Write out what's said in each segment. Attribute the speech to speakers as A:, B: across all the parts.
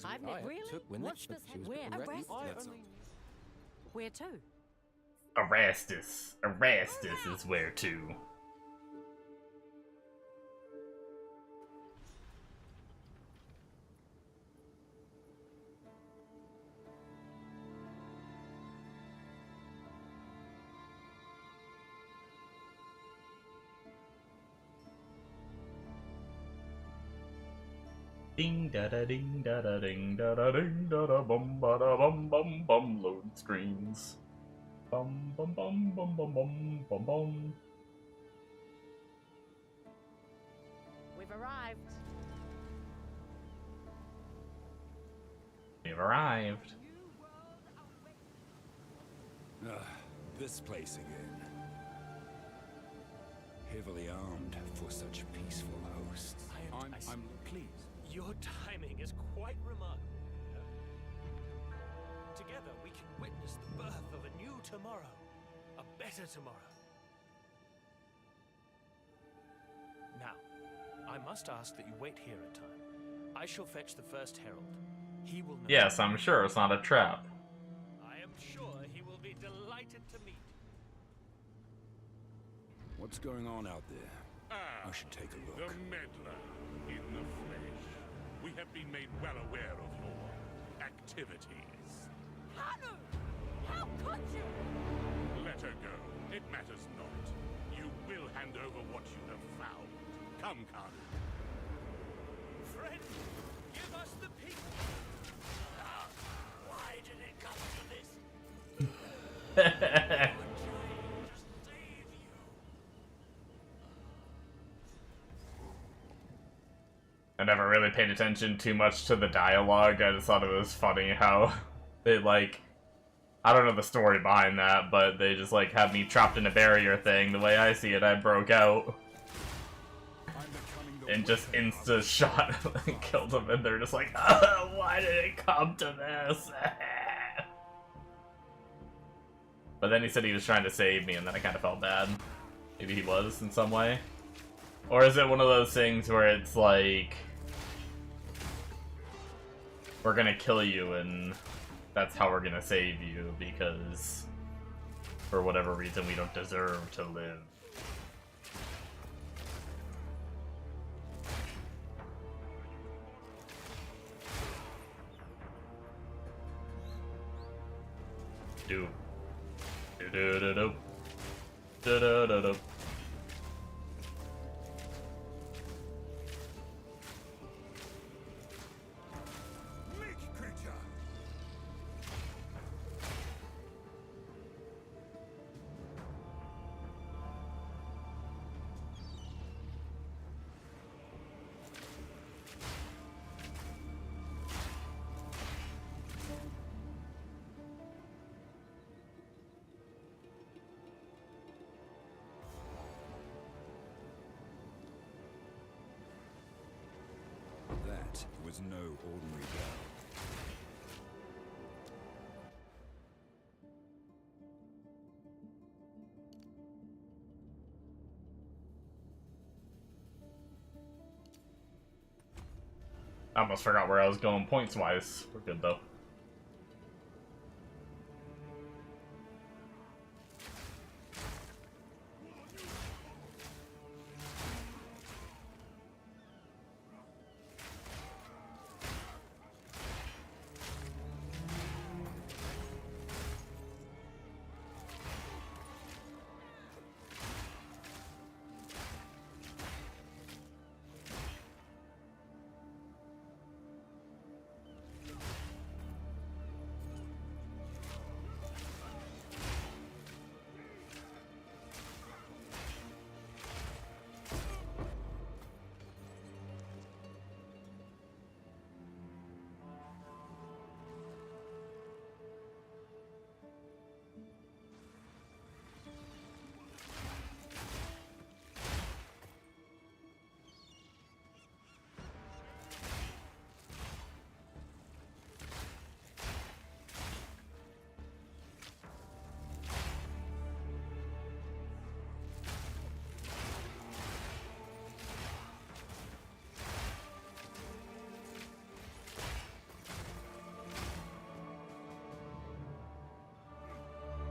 A: She's
B: I've
A: I
B: really?
A: took when
B: What's
A: but
B: this
A: she was
B: where?
A: already-
B: Arrested? Where to?
C: Erastus. Erastus is where to. Ding da da ding da da ding da da ding da da bum ba da bum bum bum load screens. Bum bum bum bum bum bum bum bum.
B: We've arrived.
C: We've arrived.
D: This place again. Heavily armed for such peaceful hosts. I'm pleased.
E: Your timing is quite remarkable. Together we can witness the birth of a new tomorrow. A better tomorrow. Now, I must ask that you wait here a time. I shall fetch the first herald. He will know.
C: Yes, I'm sure it's not a trap.
E: I am sure he will be delighted to meet.
D: What's going on out there? I should take a look.
F: The meddler in the flesh. We have been made well aware of your activities.
B: Hanu! How could you?
F: Let her go. It matters not. You will hand over what you have found. Come, Kanu.
E: Friend, give us the people. Why did it come to this?
C: I never really paid attention too much to the dialogue. I just thought it was funny how they, like, I don't know the story behind that, but they just, like, had me trapped in a barrier thing. The way I see it, I broke out and just insta-shot and killed them, and they're just like, oh, why did it come to this? But then he said he was trying to save me, and then I kind of felt bad. Maybe he was in some way. Or is it one of those things where it's like, we're gonna kill you and that's how we're gonna save you because for whatever reason we don't deserve to live. Do. Do-do-do-do. Do-do-do-do.
D: That was no ordinary girl.
C: I almost forgot where I was going points-wise. We're good, though.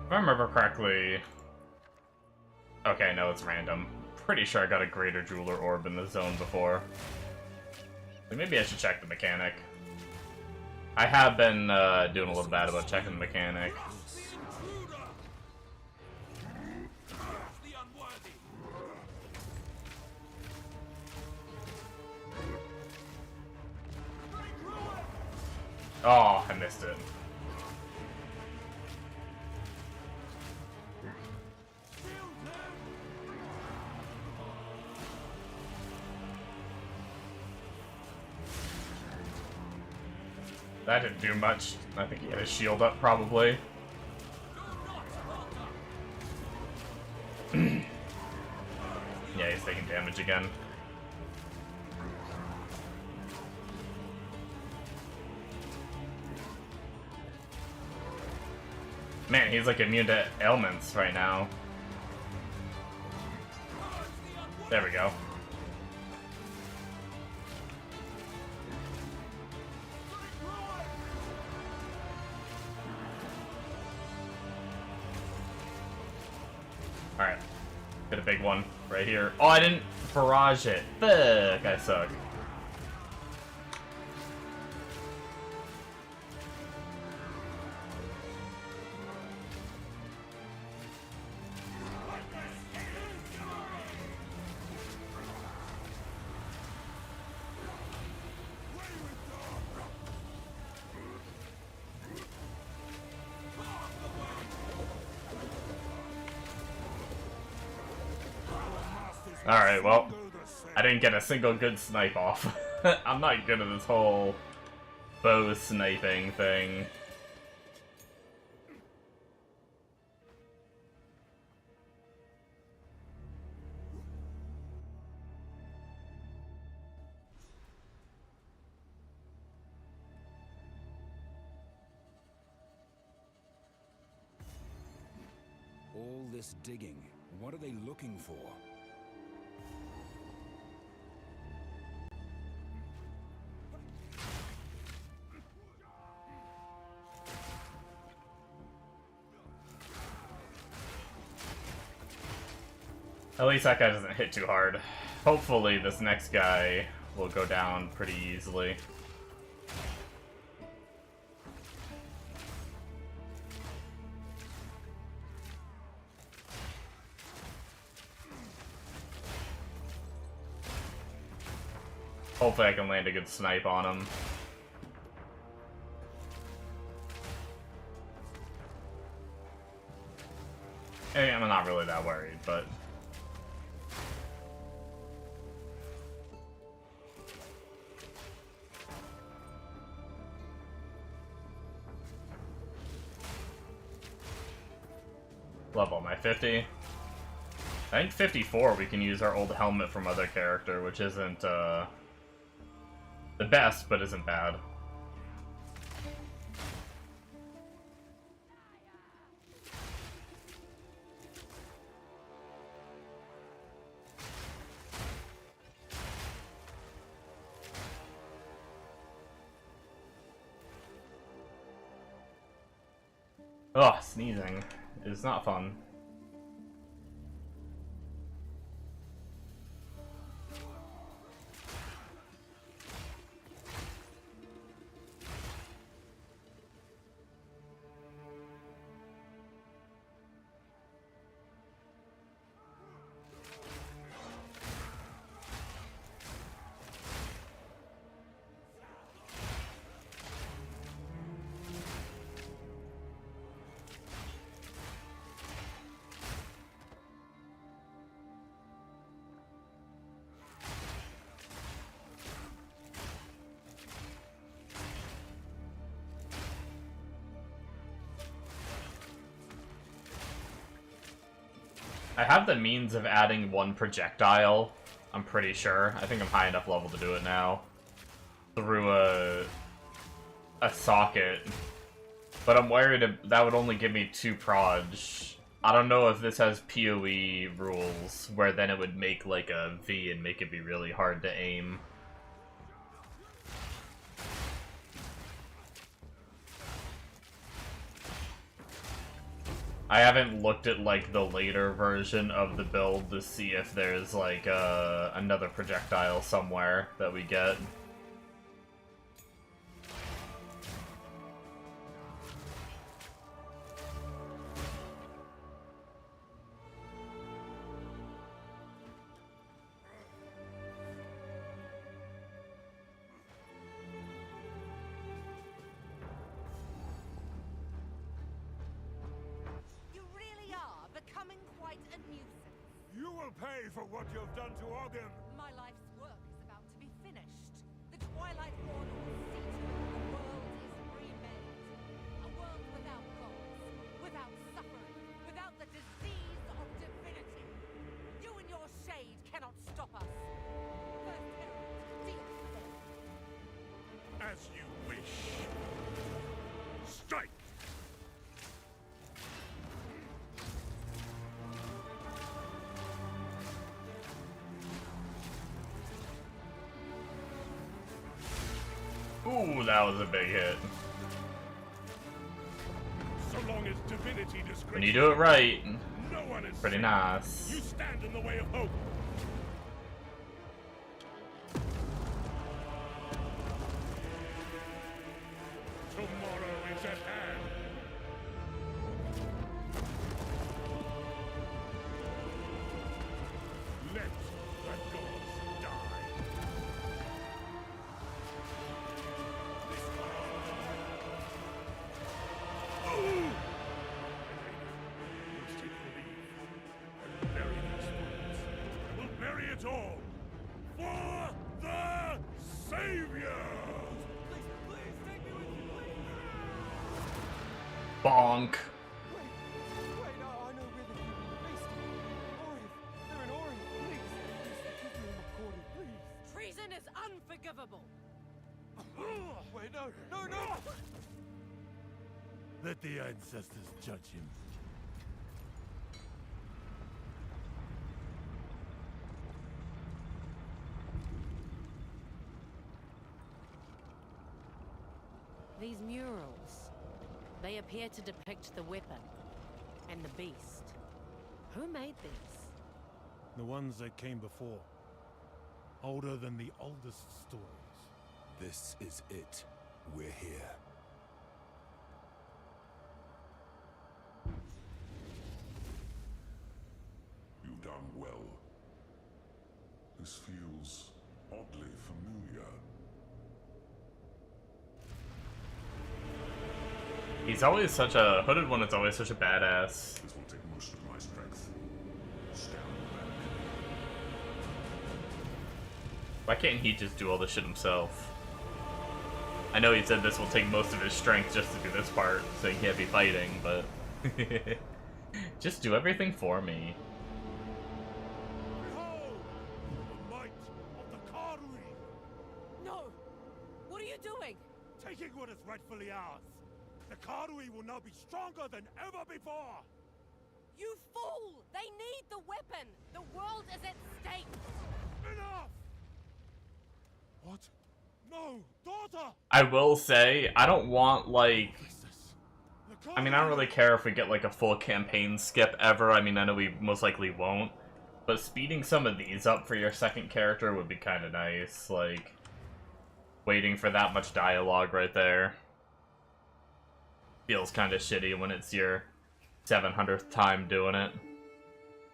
C: If I remember correctly... Okay, no, it's random. Pretty sure I got a Greater Jeweler Orb in the zone before. Maybe I should check the mechanic. I have been doing a little bad about checking the mechanic. Oh, I missed it. That didn't do much. I think he had his shield up, probably. Yeah, he's taking damage again. Man, he's like immune to ailments right now. There we go. Alright. Get a big one right here. Oh, I didn't barrage it. Fuck, I suck. Alright, well, I didn't get a single good snipe off. I'm not good at this whole bow sniping thing.
D: All this digging, what are they looking for?
C: At least that guy doesn't hit too hard. Hopefully this next guy will go down pretty easily. Hopefully I can land a good snipe on him. Hey, I'm not really that worried, but... Level am I 50? I think 54 we can use our old helmet from other character, which isn't the best, but isn't bad. Oh, sneezing is not fun. I have the means of adding one projectile, I'm pretty sure. I think I'm high enough level to do it now. Through a socket. But I'm worried that would only give me 2 proj. I don't know if this has PoE rules, where then it would make like a V and make it be really hard to aim. I haven't looked at, like, the later version of the build to see if there's, like, another projectile somewhere that we get.
B: You really are becoming quite a nuisance.
F: You will pay for what you've done to Ogden.
B: My life's work is about to be finished. The Twilight Order will see to it the world is remade. A world without gods, without suffering, without the disease of divinity. You and your shade cannot stop us. First Herald, deal with them.
F: As you wish. Strike!
C: Ooh, that was a big hit.
F: So long as divinity disgraces
C: When you do it right,
F: no one is
C: pretty
F: safe.
C: nice.
F: You stand in the way of hope. Tomorrow is at hand. Let the gods die. Let's take the lead and bury these fools. We'll bury it all for the Savior!
C: Bonk.
A: Wait, I know where the people are based. Orif, they're in Ori. Please, keep me in McCordy, please.
B: Treason is unforgivable.
A: Wait, no!
F: Let the ancestors judge him.
B: These murals, they appear to depict the weapon and the beast. Who made these?
G: The ones that came before. Older than the oldest stories.
D: This is it. We're here.
H: You've done well. This feels oddly familiar.
C: He's always such a... Hooded One is always such a badass.
H: This will take most of my strength. Stand back.
C: Why can't he just do all this shit himself? I know he said this will take most of his strength just to do this part, so he can't be fighting, but... just do everything for me.
F: Behold! The might of the Karui!
B: No! What are you doing?
F: Taking what is rightfully ours! The Karui will now be stronger than ever before!
B: You fool! They need the weapon! The world is at stake!
F: Enough! What? No! Daughter!
C: I will say, I don't want, like...
F: The
C: I mean, I don't really care if we get, like, a full campaign skip ever. I mean, I know we most likely won't. But speeding some of these up for your second character would be kind of nice. Like, waiting for that much dialogue right there. Feels kind of shitty when it's your 700th time doing it.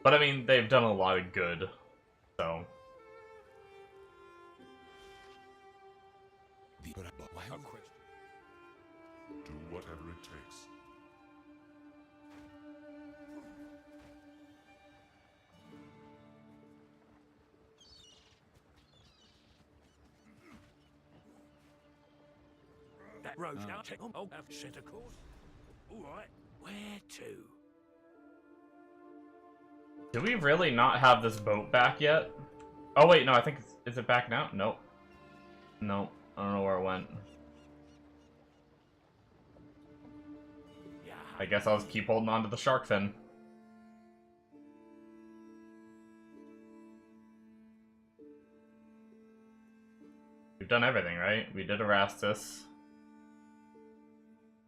C: But, I mean, they've done a lot of good. So...
D: A question.
H: Do whatever it takes.
E: That road's now check. Oh, I've set a course. Alright, where to?
C: Do we really not have this boat back yet? Oh wait, no, I think is it back now? Nope. Nope. I don't know where it went.
E: Yeah.
C: I guess I'll just keep holding on to the shark fin. We've done everything, right? We did Erastus.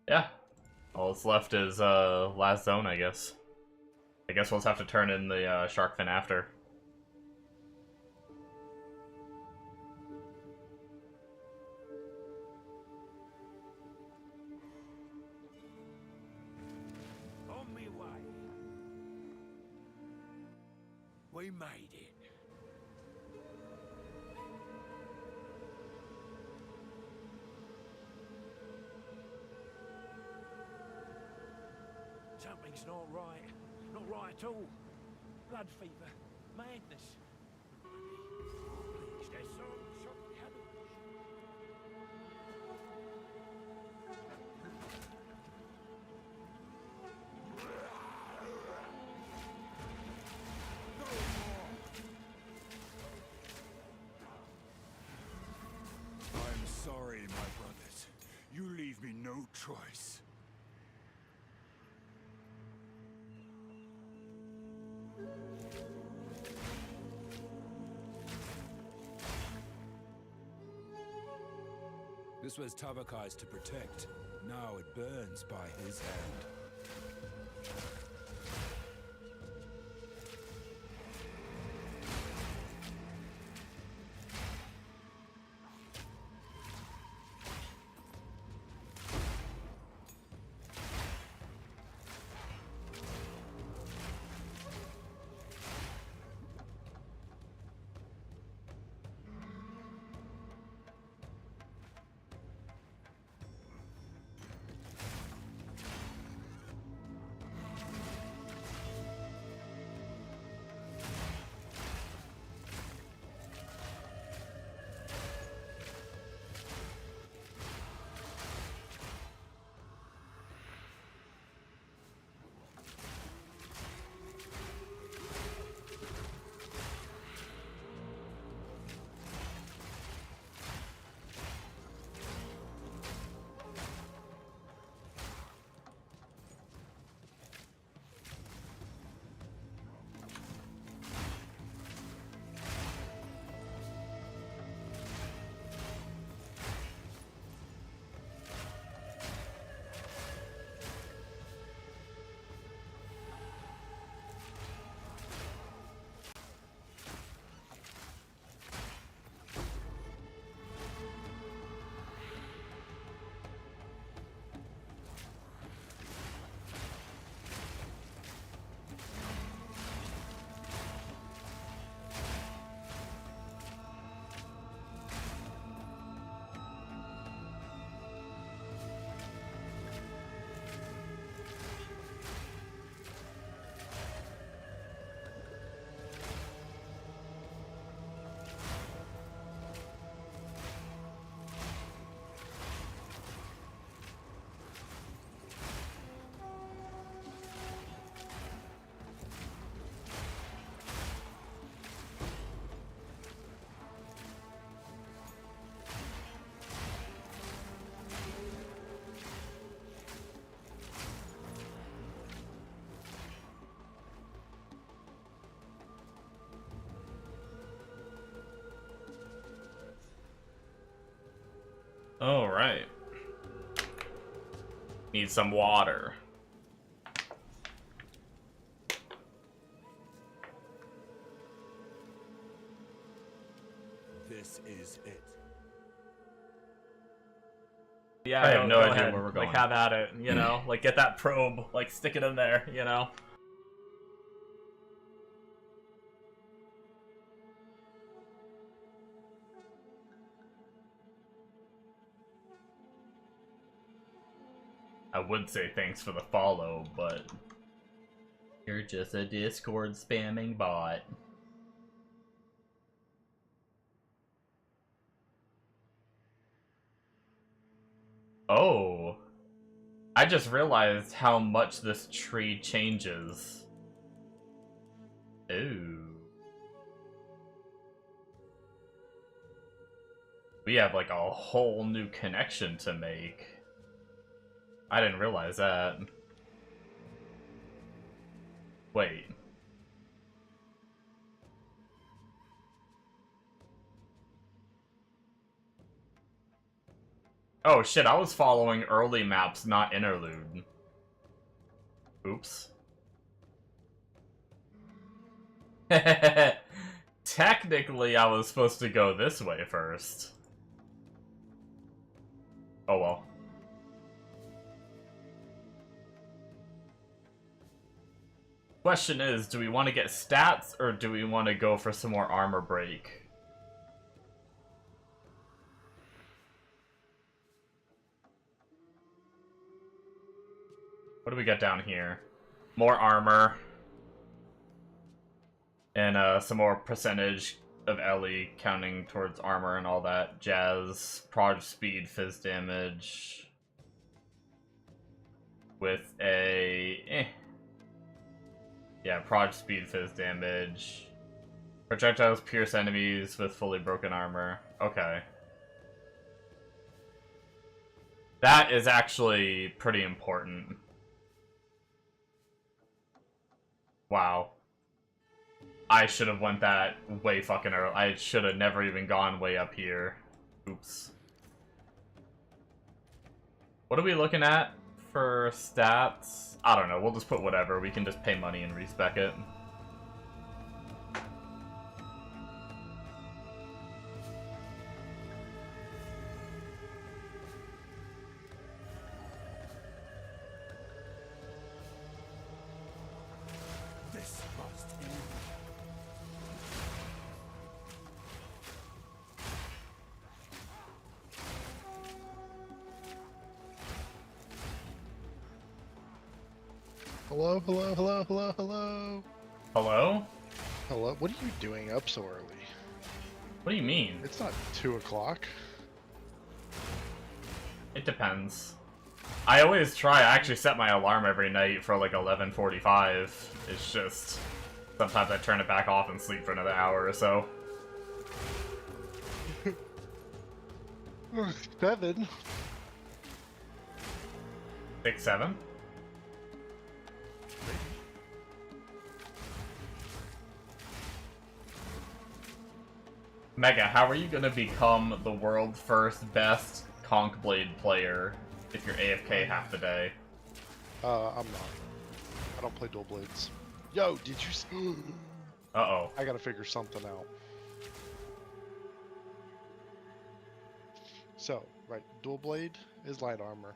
C: Yeah. All that's left is last zone, I guess. I guess we'll just have to turn in the shark fin after.
F: On me way. We made it. Something's not right. Not right at all. Blood fever. Madness. Please, there's something happening.
D: I'm sorry, my brothers. You leave me no choice. This was Tavakai's to protect. Now it burns by his hand.
C: Alright. Need some water.
D: This is it.
E: Yeah,
C: I have no
E: go
C: idea
E: ahead.
C: where we're going.
E: Like, have at it, you know? Like, get that probe, like, stick it in there, you know?
C: I would say thanks for the follow, but you're just a Discord spamming bot. Oh, I just realized how much this tree changes. Ooh. We have like a whole new connection to make. I didn't realize that. Wait. Oh shit, I was following early maps, not interlude. Oops. Technically, I was supposed to go this way first. Oh well. Question is, do we want to get stats, or do we want to go for some more armor break? What do we got down here? More armor. And some more percentage of Ellie counting towards armor and all that jazz. Prod speed, fizz damage. With a... Yeah, prod speed, fizz damage. Projectiles pierce enemies with fully broken armor. Okay. That is actually pretty important. Wow. I should have went that way fucking early. I should have never even gone way up here. Oops. What are we looking at for stats? I don't know. We'll just put whatever. We can just pay money and respec it.
F: This must end.
I: Hello, hello, hello, hello, hello.
C: Hello?
I: Hello, what are you doing up so early?
C: What do you mean?
I: It's not 2 o'clock.
C: It depends. I always try. I actually set my alarm every night for like 11:45. It's just sometimes I turn it back off and sleep for another hour or so.
I: 7?
C: 6, 7? Mega, how are you gonna become the world's first best Conch Blade player if you're AFK half the day?
I: I'm not. I don't play dual blades. Yo, did you see?
C: Uh-oh.
I: I gotta figure something out. So, right, dual blade is light armor.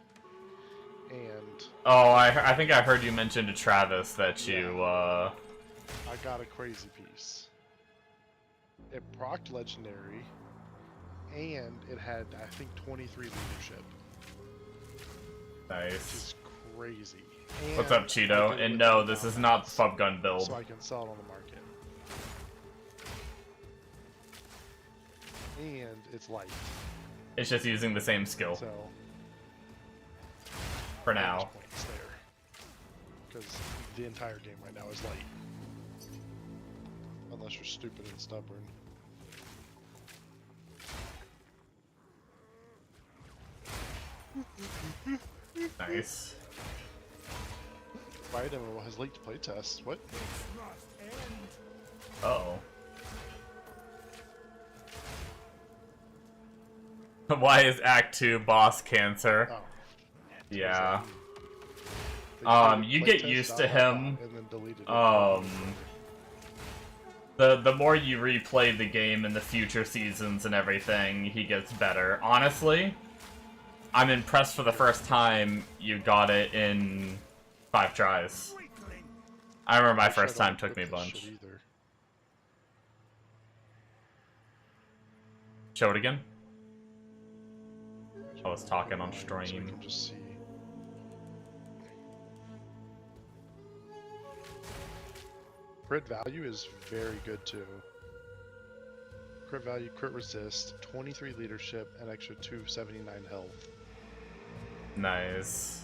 I: And...
C: Oh, I think I heard you mention to Travis that you,
I: I got a crazy piece. It procced legendary, and it had, I think, 23 leadership. Which
C: Nice.
I: is crazy.
C: What's
I: And
C: up, Cheeto?
I: I did it
C: And
I: with
C: no,
I: the
C: this is not the
I: combats,
C: Fub Gun build.
I: so I can sell it on the market. And it's light.
C: It's just using the same skill
I: So
C: for now.
I: points there. Because the entire game right now is light. Unless you're stupid and stubborn.
C: Nice.
I: Right, and has leaked playtests. What?
F: This must end.
C: Uh-oh. Why is Act 2 boss cancer?
I: Oh.
C: Yeah.
I: They created
C: You get
I: playtest
C: used to
I: out
C: him.
I: and then deleted it.
C: The more you replay the game in the future seasons and everything, he gets better. Honestly, I'm impressed for the first time you got it in 5 tries.
F: Weakling.
C: I remember my
I: Actually, I
C: first
I: don't
C: time took me a
I: equip this
C: bunch.
I: shit either.
C: Show it again. I was talking on
I: So we
C: stream.
I: can just see. Crit value is very good too. Crit value, crit resist, 23 leadership, and extra 279 health.
C: Nice.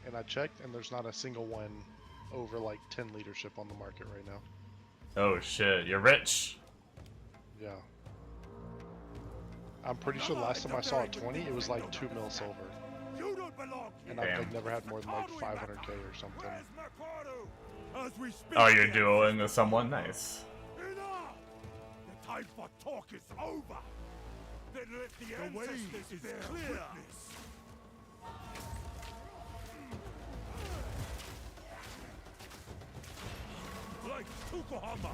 I: And I checked, and there's not a single one over like 10 leadership on the market right now.
C: Oh shit, you're rich.
I: Yeah. I'm pretty sure the last time I saw a 20, it was like 2 mil silver.
F: You don't belong here.
I: And I've
C: Damn.
I: like never had more than like 500k or something.
F: Where's Mercado? As we speak
C: Oh, you're
F: here.
C: dueling with someone? Nice.
F: Enough! The time for talk is over. Then let the ancestors bear witness. Tukuhama!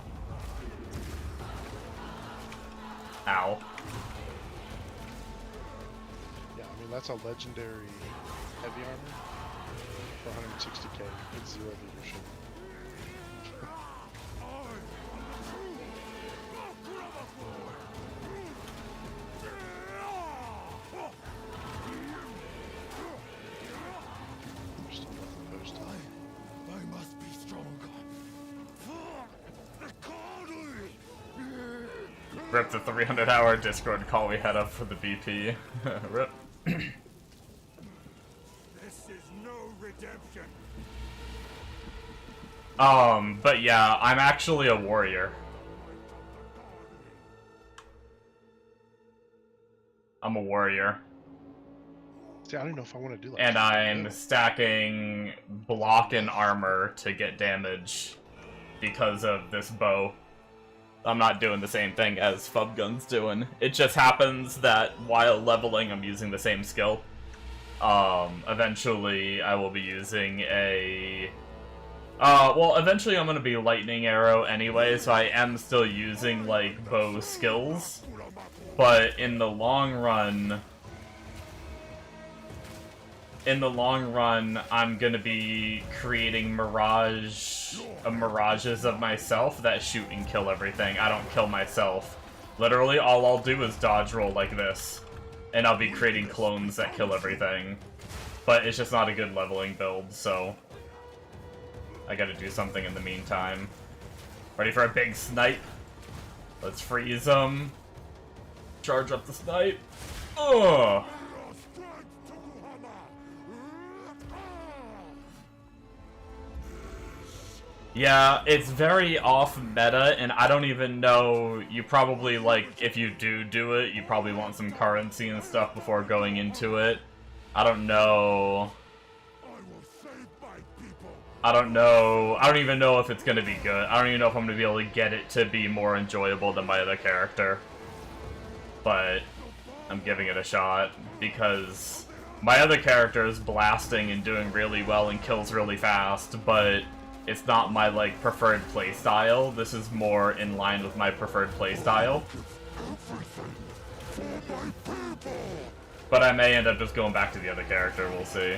C: Ow.
I: Yeah, I mean that's a legendary heavy armor for 160k with 0 leadership. There's still nothing posted.
F: I must be stronger.
C: Rip the 300-hour Discord call we had up for the BP. Rip.
F: This is no redemption.
C: But yeah, I'm actually a warrior. I'm a warrior.
I: See, I don't know if I want to do that.
C: And I'm stacking block and armor to get damage because of this bow. I'm not doing the same thing as Fubgun's doing. It just happens that while leveling, I'm using the same skill. Eventually, I will be using a... well, eventually I'm gonna be Lightning Arrow anyway, so I am still using, like, bow skills. But in the long run... I'm gonna be creating mirages of myself that shoot and kill everything. I don't kill myself. Literally, all I'll do is dodge roll like this. And I'll be creating clones that kill everything. But it's just not a good leveling build, so... I gotta do something in the meantime. Ready for a big snipe? Let's freeze them. Charge up the snipe. Ugh! Yeah, it's very off meta, and I don't even know, you probably, like, if you do it, you probably want some currency and stuff before going into it. I don't know. I don't even know if it's gonna be good. I don't even know if I'm gonna be able to get it to be more enjoyable than my other character. But I'm giving it a shot, because my other character is blasting and doing really well and kills really fast, but it's not my, like, preferred playstyle. This is more in line with my preferred playstyle. But I may end up just going back to the other character, we'll see.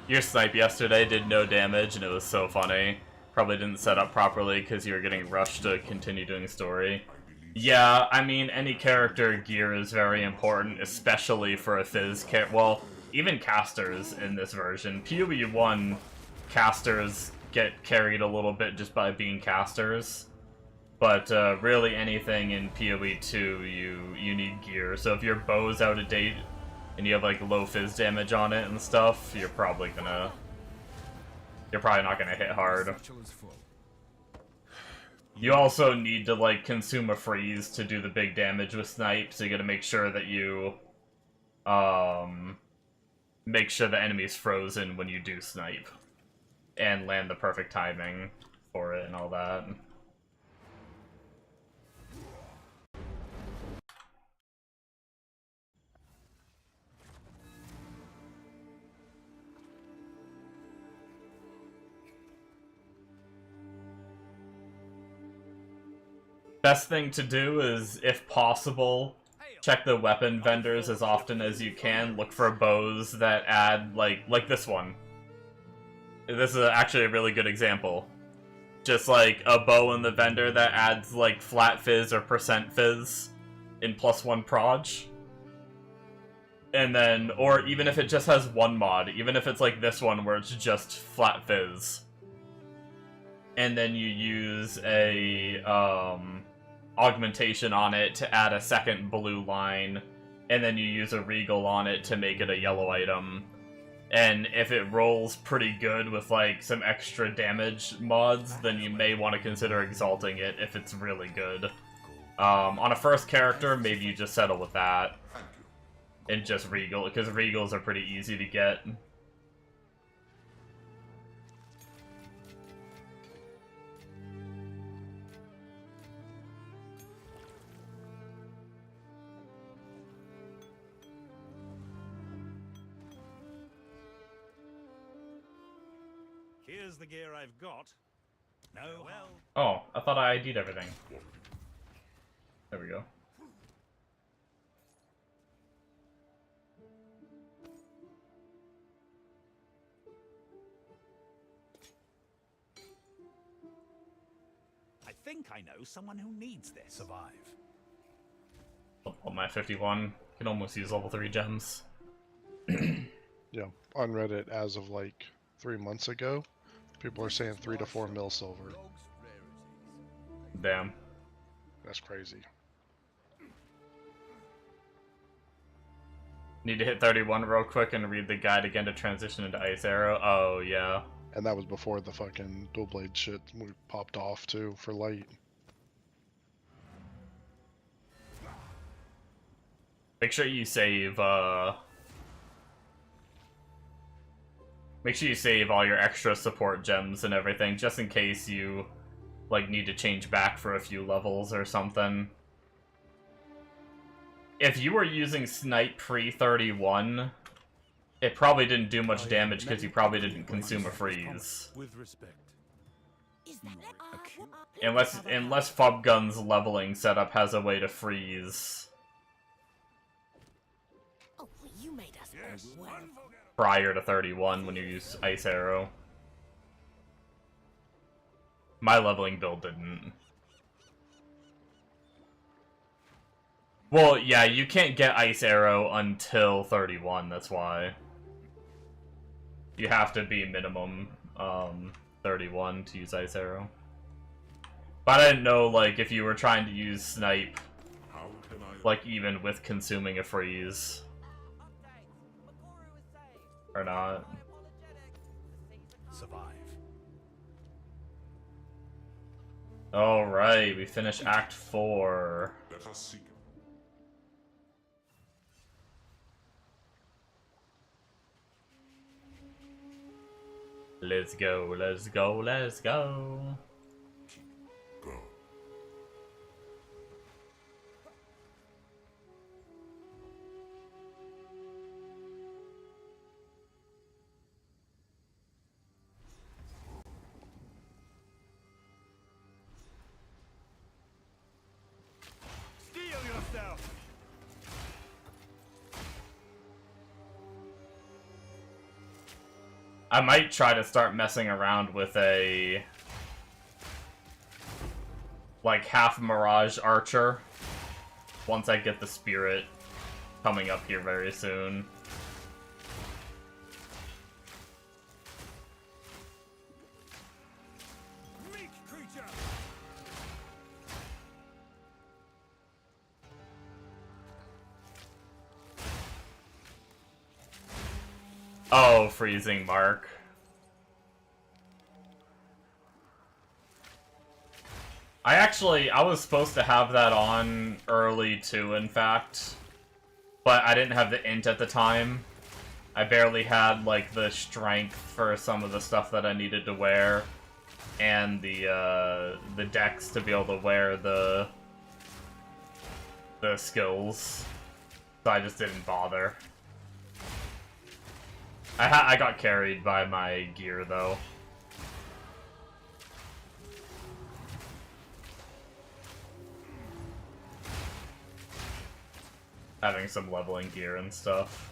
C: Your snipe yesterday did no damage, and it was so funny. Probably didn't set up properly because you were getting rushed to continue doing story. Yeah, I mean, any character gear is very important, especially for a Fizz well, even casters in this version. PoE 1 casters get carried a little bit just by being casters. But really anything in PoE 2, you need gear. So if your bow's out of date, and you have, like, low Fizz damage on it and stuff, you're probably not gonna hit hard. You also need to, like, consume a freeze to do the big damage with snipe, so you gotta make sure that you, make sure the enemy's frozen when you do snipe. And land the perfect timing for it and all that. Best thing to do is, if possible, check the weapon vendors as often as you can. Look for bows that add, like this one. This is actually a really good example. Just like a bow in the vendor that adds like flat fizz or percent fizz in +1 proj. And then, or even if it just has one mod, even if it's like this one where it's just flat fizz. And then you use a, augmentation on it to add a second blue line, and then you use a regal on it to make it a yellow item. And if it rolls pretty good with like some extra damage mods, then you may want to consider exalting it if it's really good. On a first character, maybe you just settle with that. And just Regal, because Regals are pretty easy to get.
F: Here's the gear I've got. No, well.
C: Oh, I thought I ID'd everything. There we go.
F: I think I know someone who needs this.
D: Survive.
C: I'm at 51. Can almost use level 3 gems.
I: Yeah, on Reddit as of like 3 months ago, people are saying 3 to 4 mil silver.
C: Damn.
I: That's crazy.
C: Need to hit 31 real quick and read the guide again to transition into Ice Arrow. Oh, yeah.
I: And that was before the fucking dual blade shit we popped off too for light.
C: Make sure you save, make sure you save all your extra support gems and everything, just in case you, like, need to change back for a few levels or something. If you were using Snipe pre-31, it probably didn't do much damage because you probably didn't consume a freeze.
D: With respect.
C: Unless Fub Gun's leveling setup has a way to freeze
B: Oh, you made us
C: prior to 31 when you use Ice Arrow. My leveling build didn't. Well, yeah, you can't get Ice Arrow until 31, that's why. You have to be minimum 31 to use Ice Arrow. But I didn't know, like, if you were trying to use Snipe,
H: How can I...
C: like, even with consuming a freeze. Or not.
D: Survive.
C: Alright, we finished Act 4.
H: Let us seek him.
C: Let's go, let's go, let's go.
H: Go.
F: Steel yourself!
C: I might try to start messing around with a, like, half Mirage Archer once I get the Spirit coming up here very soon.
F: Meek creature!
C: Oh, freezing mark. I was supposed to have that on early too, in fact. But I didn't have the int at the time. I barely had, like, the strength for some of the stuff that I needed to wear. And the dex to be able to wear the skills. So I just didn't bother. I got carried by my gear, though. Having some leveling gear and stuff.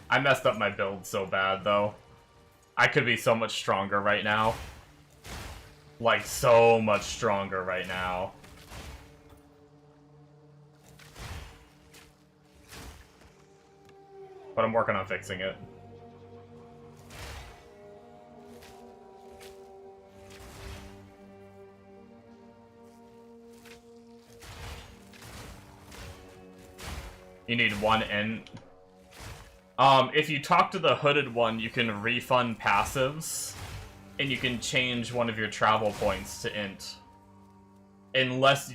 C: I messed up my build so bad, though. I could be so much stronger right now. Like, so much stronger right now. But I'm working on fixing it. You need one int. If you talk to the hooded one, you can refund passives. and you can change one of your travel points to int. Unless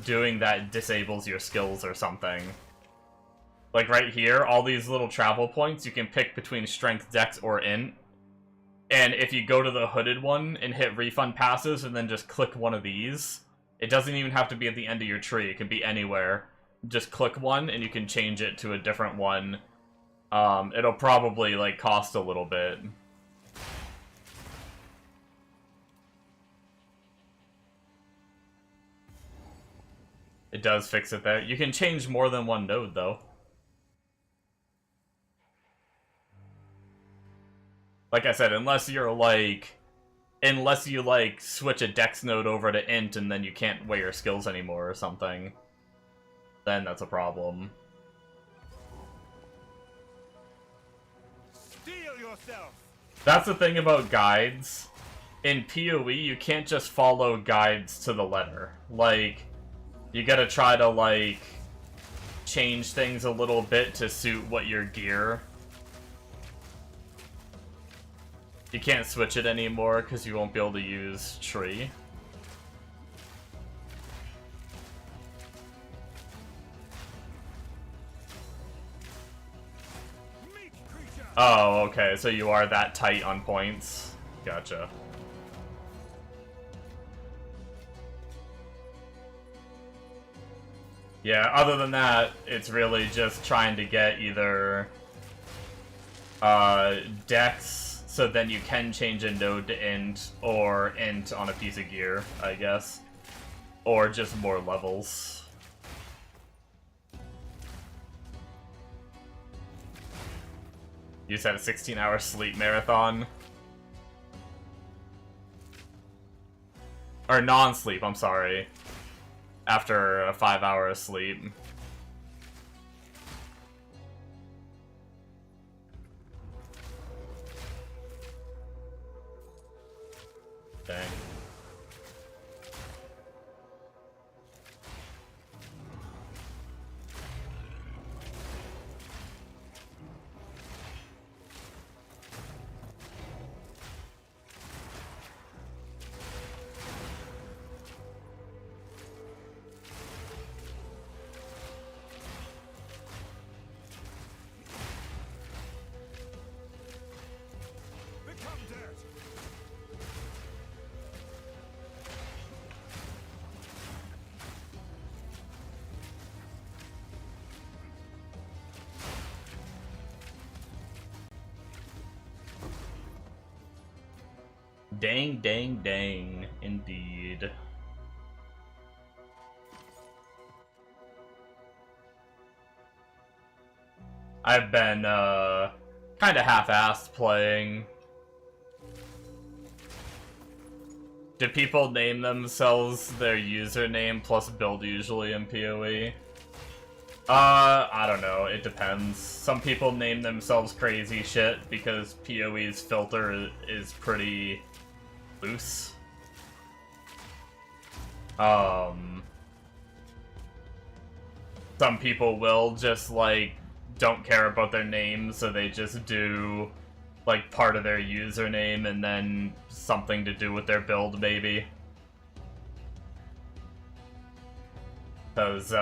C: doing that disables your skills or something. Like right here, all these little travel points, you can pick between strength, dex, or int. And if you go to the hooded one and hit refund passes and then just click one of these, it doesn't even have to be at the end of your tree, it can be anywhere. Just click one and you can change it to a different one. It'll probably like cost a little bit. It does fix it there. You can change more than one node though. Like I said, unless you switch a dex node over to int and then you can't weigh your skills anymore or something, then that's a problem.
F: Steel yourself.
C: That's the thing about guides. In PoE, you can't just follow guides to the letter. Like, you gotta try to, like, change things a little bit to suit what your gear. You can't switch it anymore because you won't be able to use tree. Oh, okay, so you are that tight on points. Gotcha. Yeah, other than that, it's really just trying to get either dex, so then you can change a node to int, or int on a piece of gear, I guess. Or just more levels. You said a 16-hour sleep marathon? Or non-sleep, I'm sorry. After a 5 hour sleep. Dang.
F: Become dirt.
C: Dang, dang, dang, indeed. I've been, kinda half-assed playing. Do people name themselves their username plus build usually in PoE? I don't know, it depends. Some people name themselves crazy shit because PoE's filter is pretty loose. Some people will just, like, don't care about their name, so they just do, like, part of their username and then something to do with their build, maybe. Because,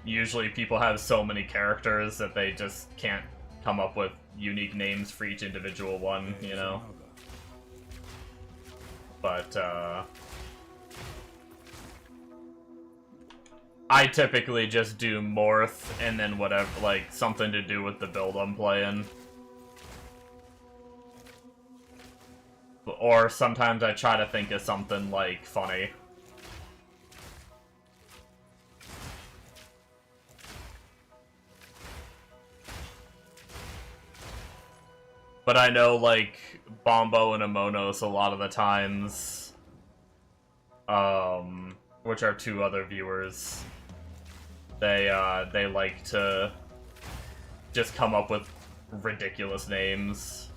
C: usually people have so many characters that they just can't come up with unique names for each individual one, you know? But, I typically just do morph and then whatever, like, something to do with the build I'm playing. Or sometimes I try to think of something, like, funny. But I know, like, Bombo and Amonos a lot of the times, which are two other viewers, they like to just come up with ridiculous names.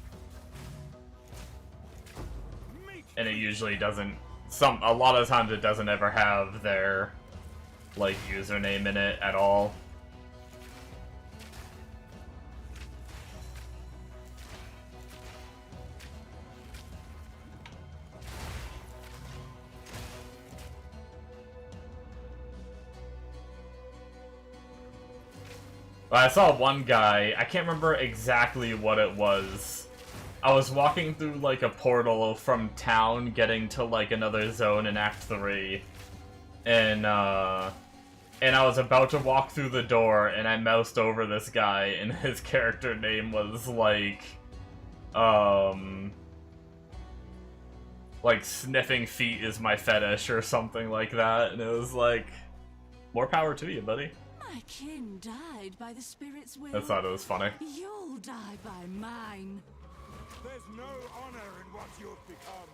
C: And it usually doesn't, a lot of times it doesn't ever have their, like, username in it at all. I saw one guy, I can't remember exactly what it was. I was walking through, like, a portal from town, getting to, like, another zone in Act 3. And I was about to walk through the door, and I moused over this guy, and his character name was, like, sniffing feet is my fetish, or something like that, and it was like, more power to you, buddy.
J: My kin died by the spirit's will.
C: I thought it was funny.
J: You'll die by mine.
F: There's no honor in what you've become.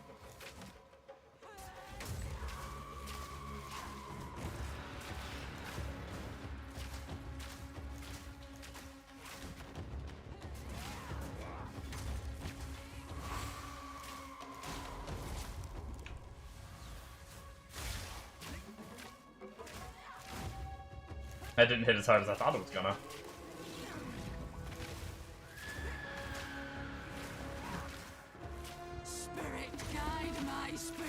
C: I didn't hit as hard as I thought it was gonna.
J: Spirit, guide my spear.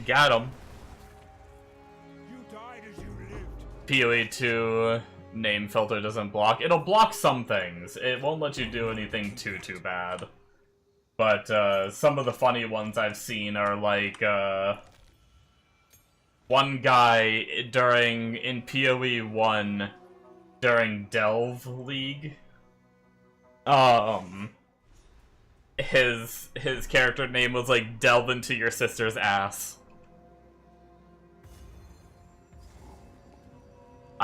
C: Got him.
F: You died as you lived.
C: PoE 2 name filter doesn't block. It'll block some things. It won't let you do anything too bad. But some of the funny ones I've seen are like one guy in PoE 1 during Delve League. His character name was like delve into your sister's ass.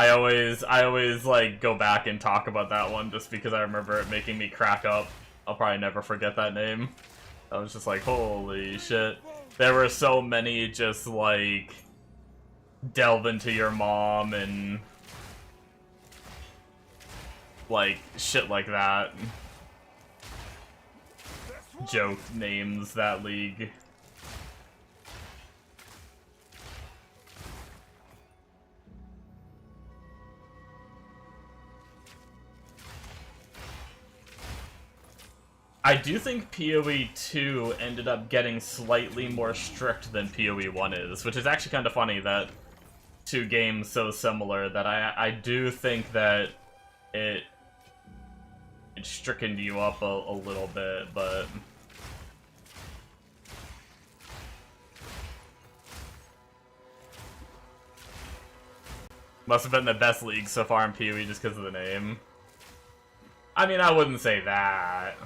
C: I always like go back and talk about that one just because I remember it making me crack up. I'll probably never forget that name. I was just like, holy shit. There were so many just like delve into your mom and like shit like that. Joke names that league. I do think PoE 2 ended up getting slightly more strict than PoE 1 is, which is actually kind of funny that two games so similar that I do think that it strickened you up a little bit, but must have been the best league so far in PoE just because of the name. I mean, I wouldn't say that.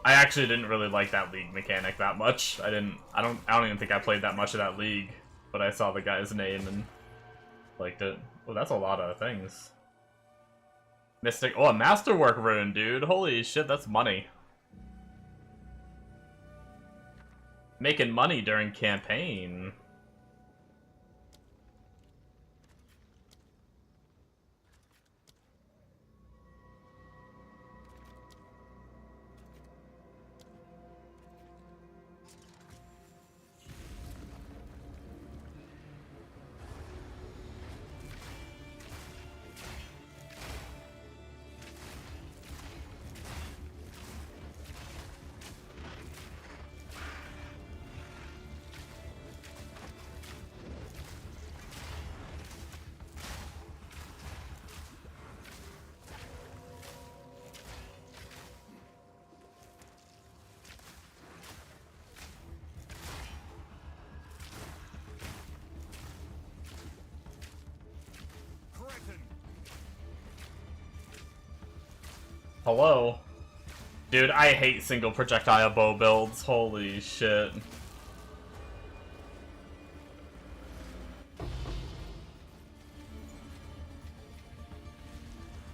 C: I actually didn't really like that league mechanic that much. I don't even think I played that much of that league, but I saw the guy's name and liked it. Oh, that's a lot of things. Mystic. Oh, a masterwork rune, dude. Holy shit, that's money. Making money during campaign. Hello? Dude, I hate single projectile bow builds. Holy shit.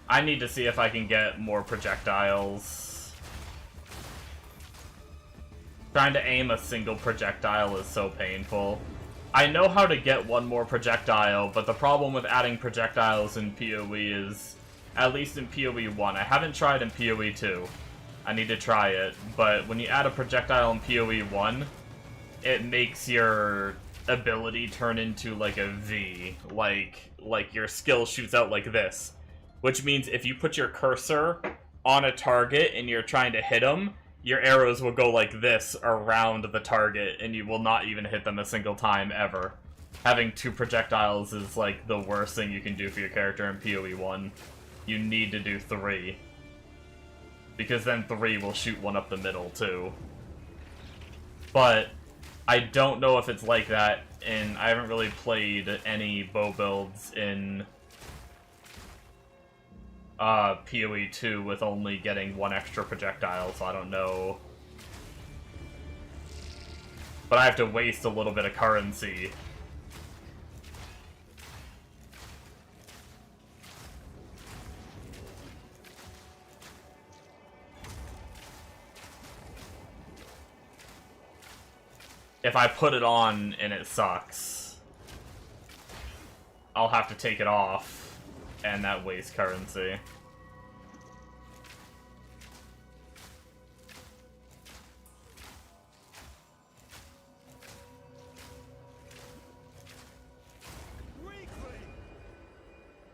C: I need to see if I can get more projectiles. Trying to aim a single projectile is so painful. I know how to get one more projectile, but the problem with adding projectiles in PoE is, at least in PoE 1, I haven't tried in PoE 2. I need to try it, but when you add a projectile in PoE 1, it makes your ability turn into like a V, like your skill shoots out like this, which means if you put your cursor on a target and you're trying to hit them, your arrows will go like this around the target and you will not even hit them a single time ever. Having 2 projectiles is like the worst thing you can do for your character in PoE 1. You need to do 3. Because then 3 will shoot one up the middle too. But I don't know if it's like that, and I haven't really played any bow builds in PoE 2 with only getting 1 extra projectile, so I don't know. But I have to waste a little bit of currency. If I put it on and it sucks, I'll have to take it off, and that wastes currency.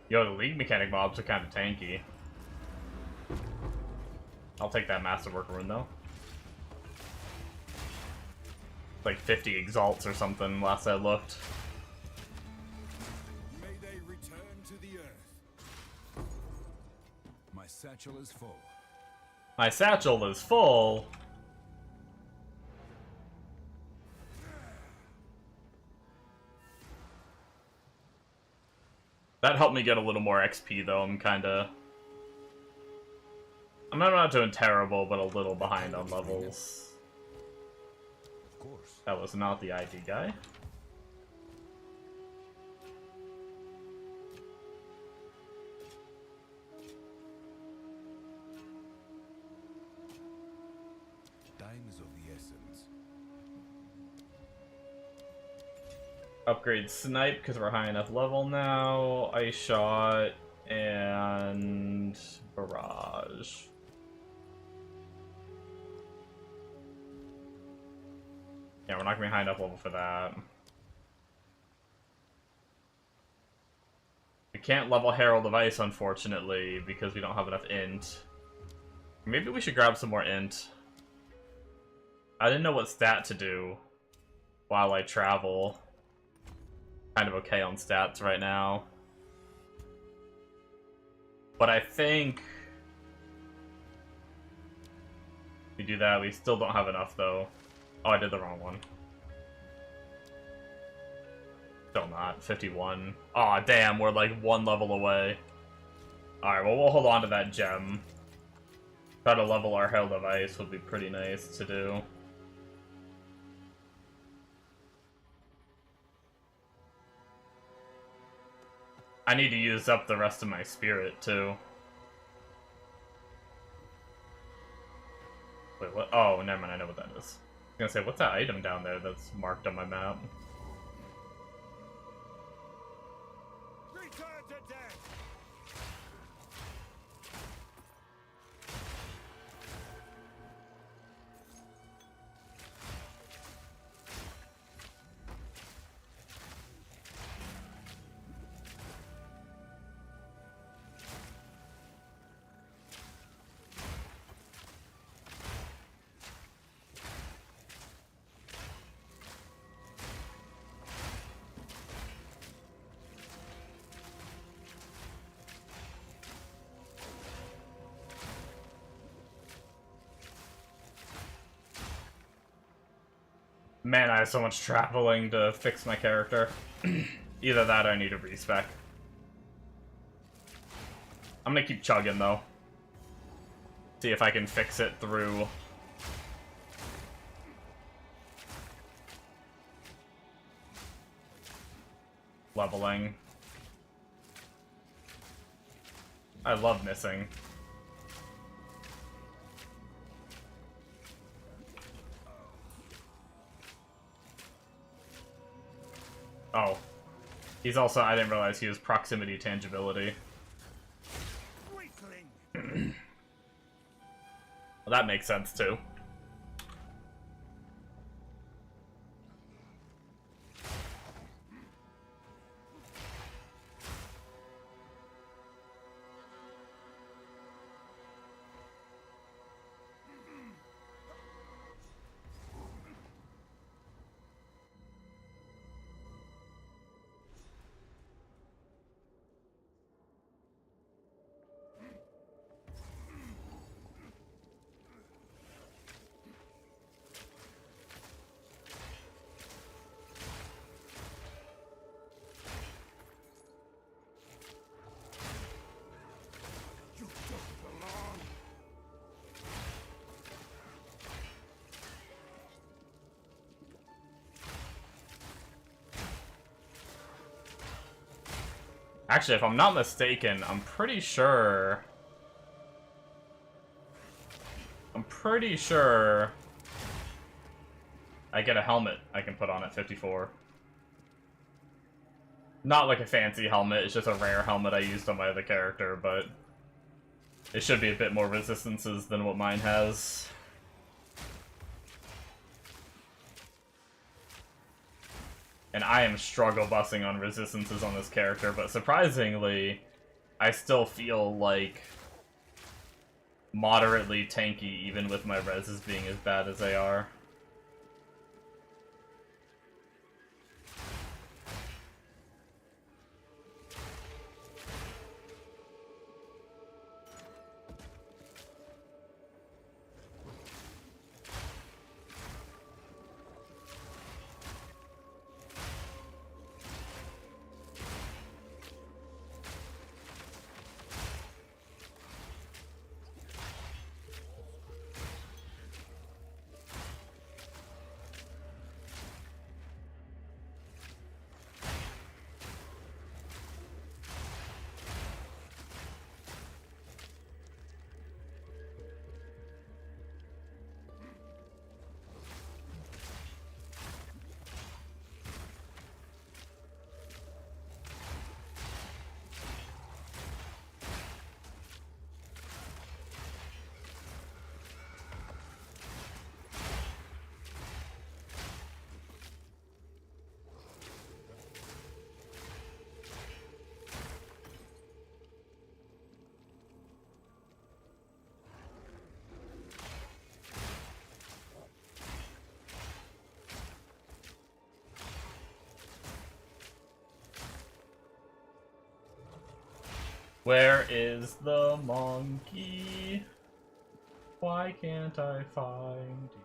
C: Yo, the League Mechanic mobs are kind of tanky. I'll take that Masterwork rune though. Like 50 exalts or something last I looked.
D: May they return to the earth. My satchel is full.
C: My satchel is full. That helped me get a little more XP though. I'm not doing terrible, but a little behind on levels. That was not the ID guy.
D: Time is of the essence.
C: Upgrade snipe because we're high enough level now. Ice shot and barrage. Yeah, we're not gonna be high enough level for that. We can't level Herald of Ice, unfortunately, because we don't have enough int. Maybe we should grab some more int. I didn't know what stat to do while I travel. Kind of okay on stats right now. But I think we do that. We still don't have enough, though. Oh, I did the wrong one. Still not. 51. Aw, oh, damn, we're like 1 level away. Alright, well, we'll hold on to that gem. Try to level our Herald of Ice would be pretty nice to do. I need to use up the rest of my spirit, too. Wait, what? Oh, never mind, I know what that is. I was gonna say, what's that item down there that's marked on my map?
F: Return to death!
C: Man, I have so much traveling to fix my character. Either that or I need a respec. I'm gonna keep chugging, though. See if I can fix it through leveling. I love missing. Oh. He's also, I didn't realize he was proximity tangibility. Well, that makes sense too. Actually, if I'm not mistaken, I'm pretty sure I get a helmet I can put on at 54. Not like a fancy helmet, it's just a rare helmet I used on my other character, but it should be a bit more resistances than what mine has. And I am struggle busing on resistances on this character, but surprisingly, I still feel like moderately tanky even with my reses being as bad as they are. Where is the monkey? Why can't I find you?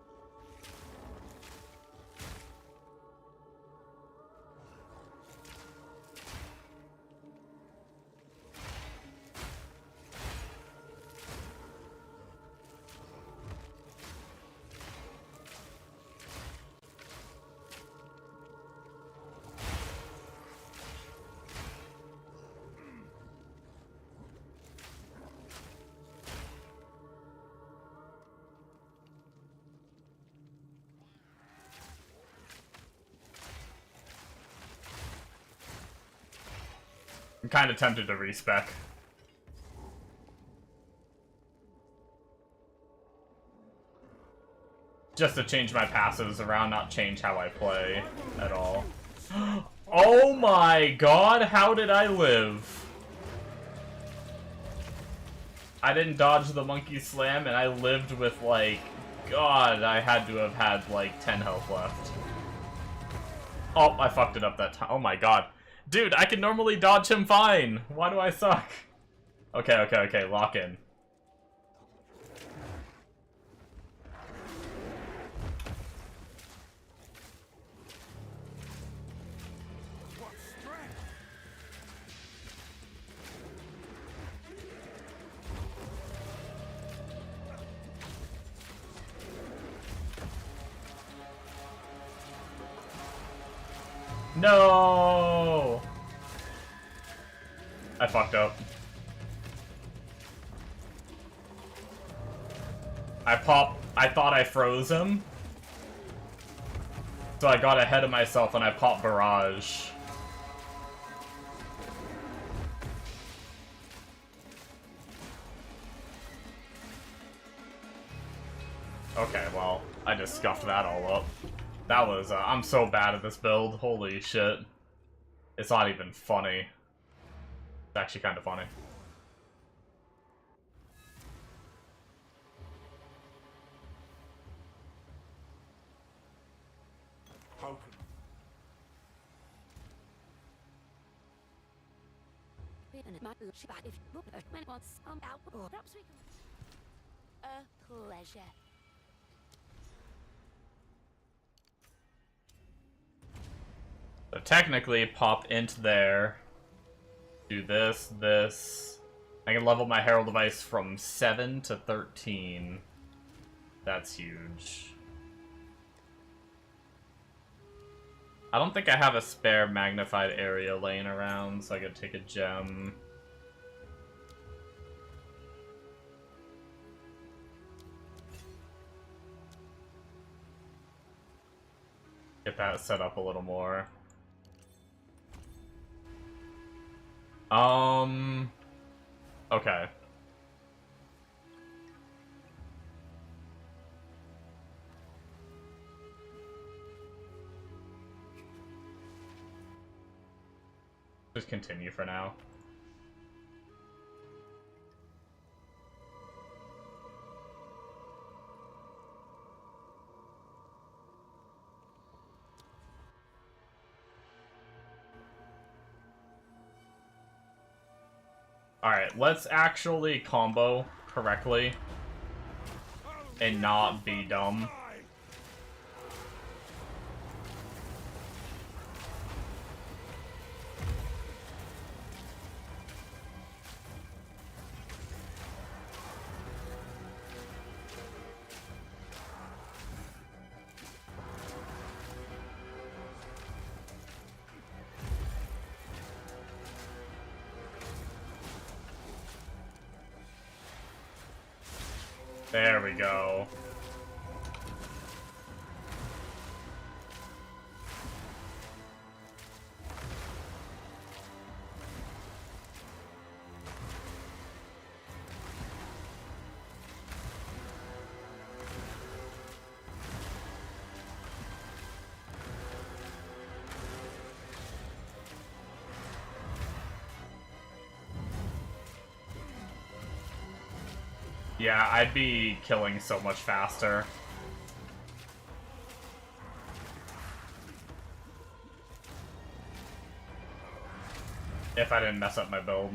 C: I'm kind of tempted to respec. Just to change my passives around, not change how I play at all. Oh my god, how did I live? I didn't dodge the monkey slam and I lived with like... God, I had to have had like 10 health left. Oh, I fucked it up that time. Oh my god. Dude, I can normally dodge him fine. Why do I suck? Okay, okay, okay, lock in. No! I fucked up. I thought I froze him. So I got ahead of myself and I popped barrage. Okay, well, I just scuffed that all up. That was, I'm so bad at this build. Holy shit. It's not even funny. It's actually kind of funny.
H: How
J: A pleasure.
C: So technically, pop into there, do this, this. I can level my Herald device from 7 to 13. That's huge. I don't think I have a spare magnified area laying around, so I could take a gem. Get that set up a little more. Okay. Just continue for now. Alright, let's actually combo correctly and not be dumb. There we go. Yeah, I'd be killing so much faster. If I didn't mess up my build.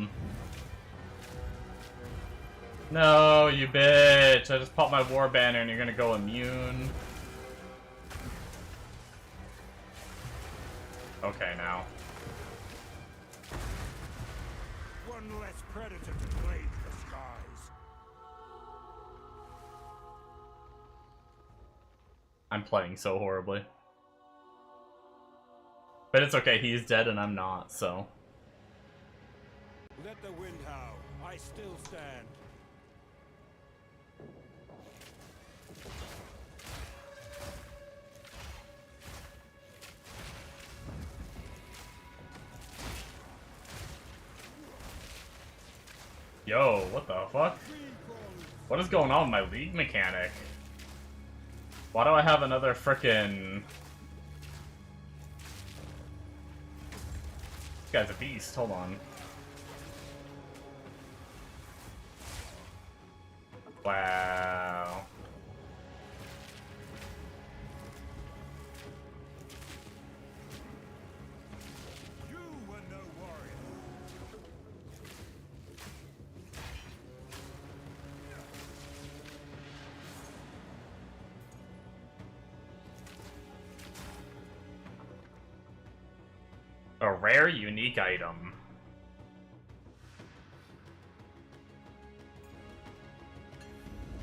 C: No, you bitch! I just popped my war banner and you're gonna go immune. Okay, now.
F: One less predator to plague the skies.
C: I'm playing so horribly. But it's okay, he's dead and I'm not, so.
F: Let the wind howl. I still stand.
C: Yo, what the fuck? What is going on with my league mechanic? Why do I have another frickin'... This guy's a beast, hold on. Wow.
F: You were no warrior.
C: A rare unique item.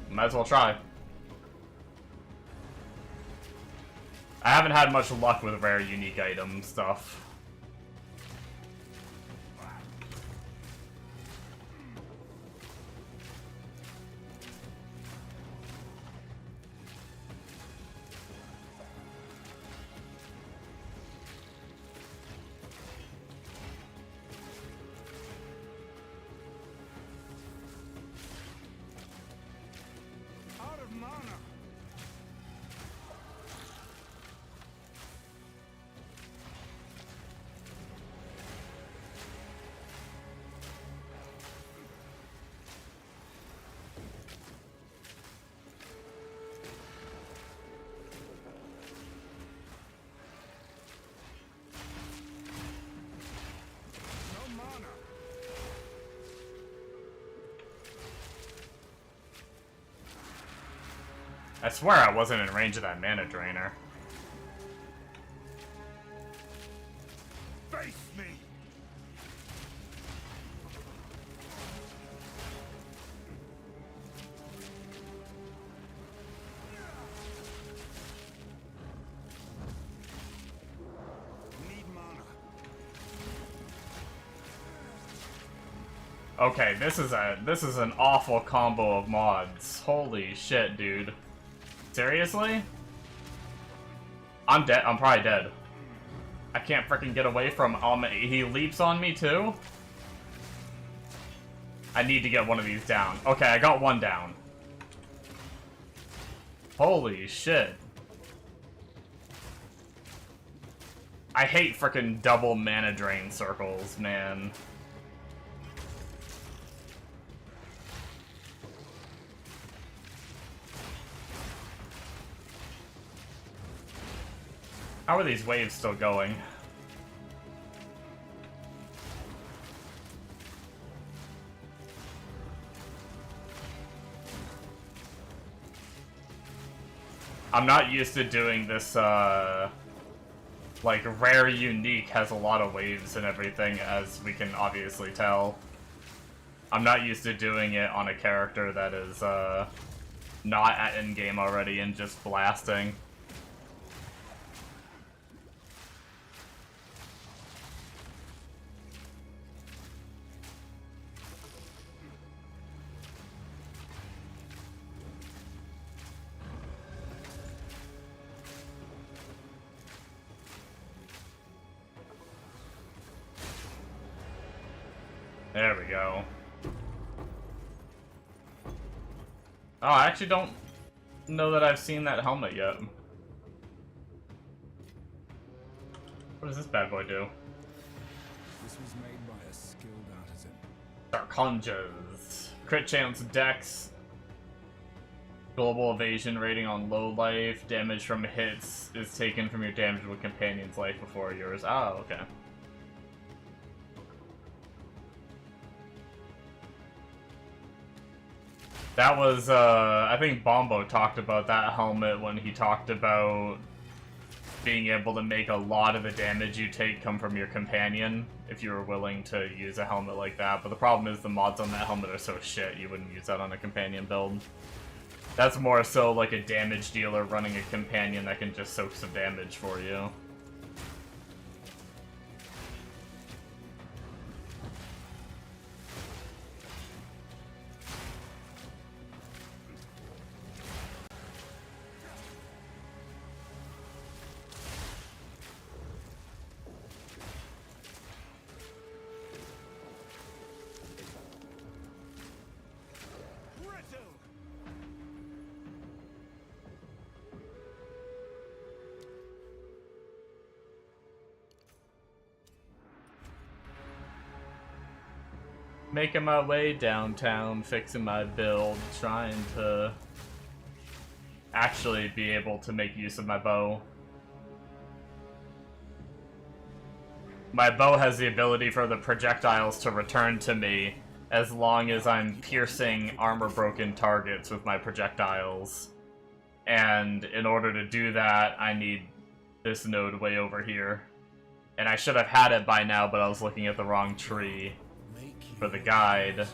C: Might as well try. I haven't had much luck with rare unique item stuff.
F: Out of mana. No mana.
C: I swear I wasn't in range of that mana drainer.
F: Face me.
C: Okay, this is an awful combo of mods. Holy shit, dude. Seriously? I'm dead. I'm probably dead. I can't freaking get away from he leaps on me too? I need to get one of these down. Okay, I got one down. Holy shit. I hate frickin' double mana drain circles, man. How are these waves still going? I'm not used to doing this, like, rare unique has a lot of waves and everything, as we can obviously tell. I'm not used to doing it on a character that is, not at endgame already and just blasting. There we go. Oh, I actually don't know that I've seen that helmet yet. What does this bad boy do?
D: This was made by a skilled artisan.
C: Sarconjas. Crit chance dex. Global evasion rating on low life. Damage from hits is taken from your damaged companion's life before yours. Oh, okay. That was, I think Bombo talked about that helmet when he talked about being able to make a lot of the damage you take come from your companion, if you were willing to use a helmet like that. But the problem is the mods on that helmet are so shit, you wouldn't use that on a companion build. That's more so like a damage dealer running a companion that can just soak some damage for you. Making my way downtown, fixing my build, trying to actually be able to make use of my bow. My bow has the ability for the projectiles to return to me as long as I'm piercing armor-broken targets with my projectiles. And in order to do that, I need this node way over here. And I should have had it by now, but I was looking at the wrong tree for the guide.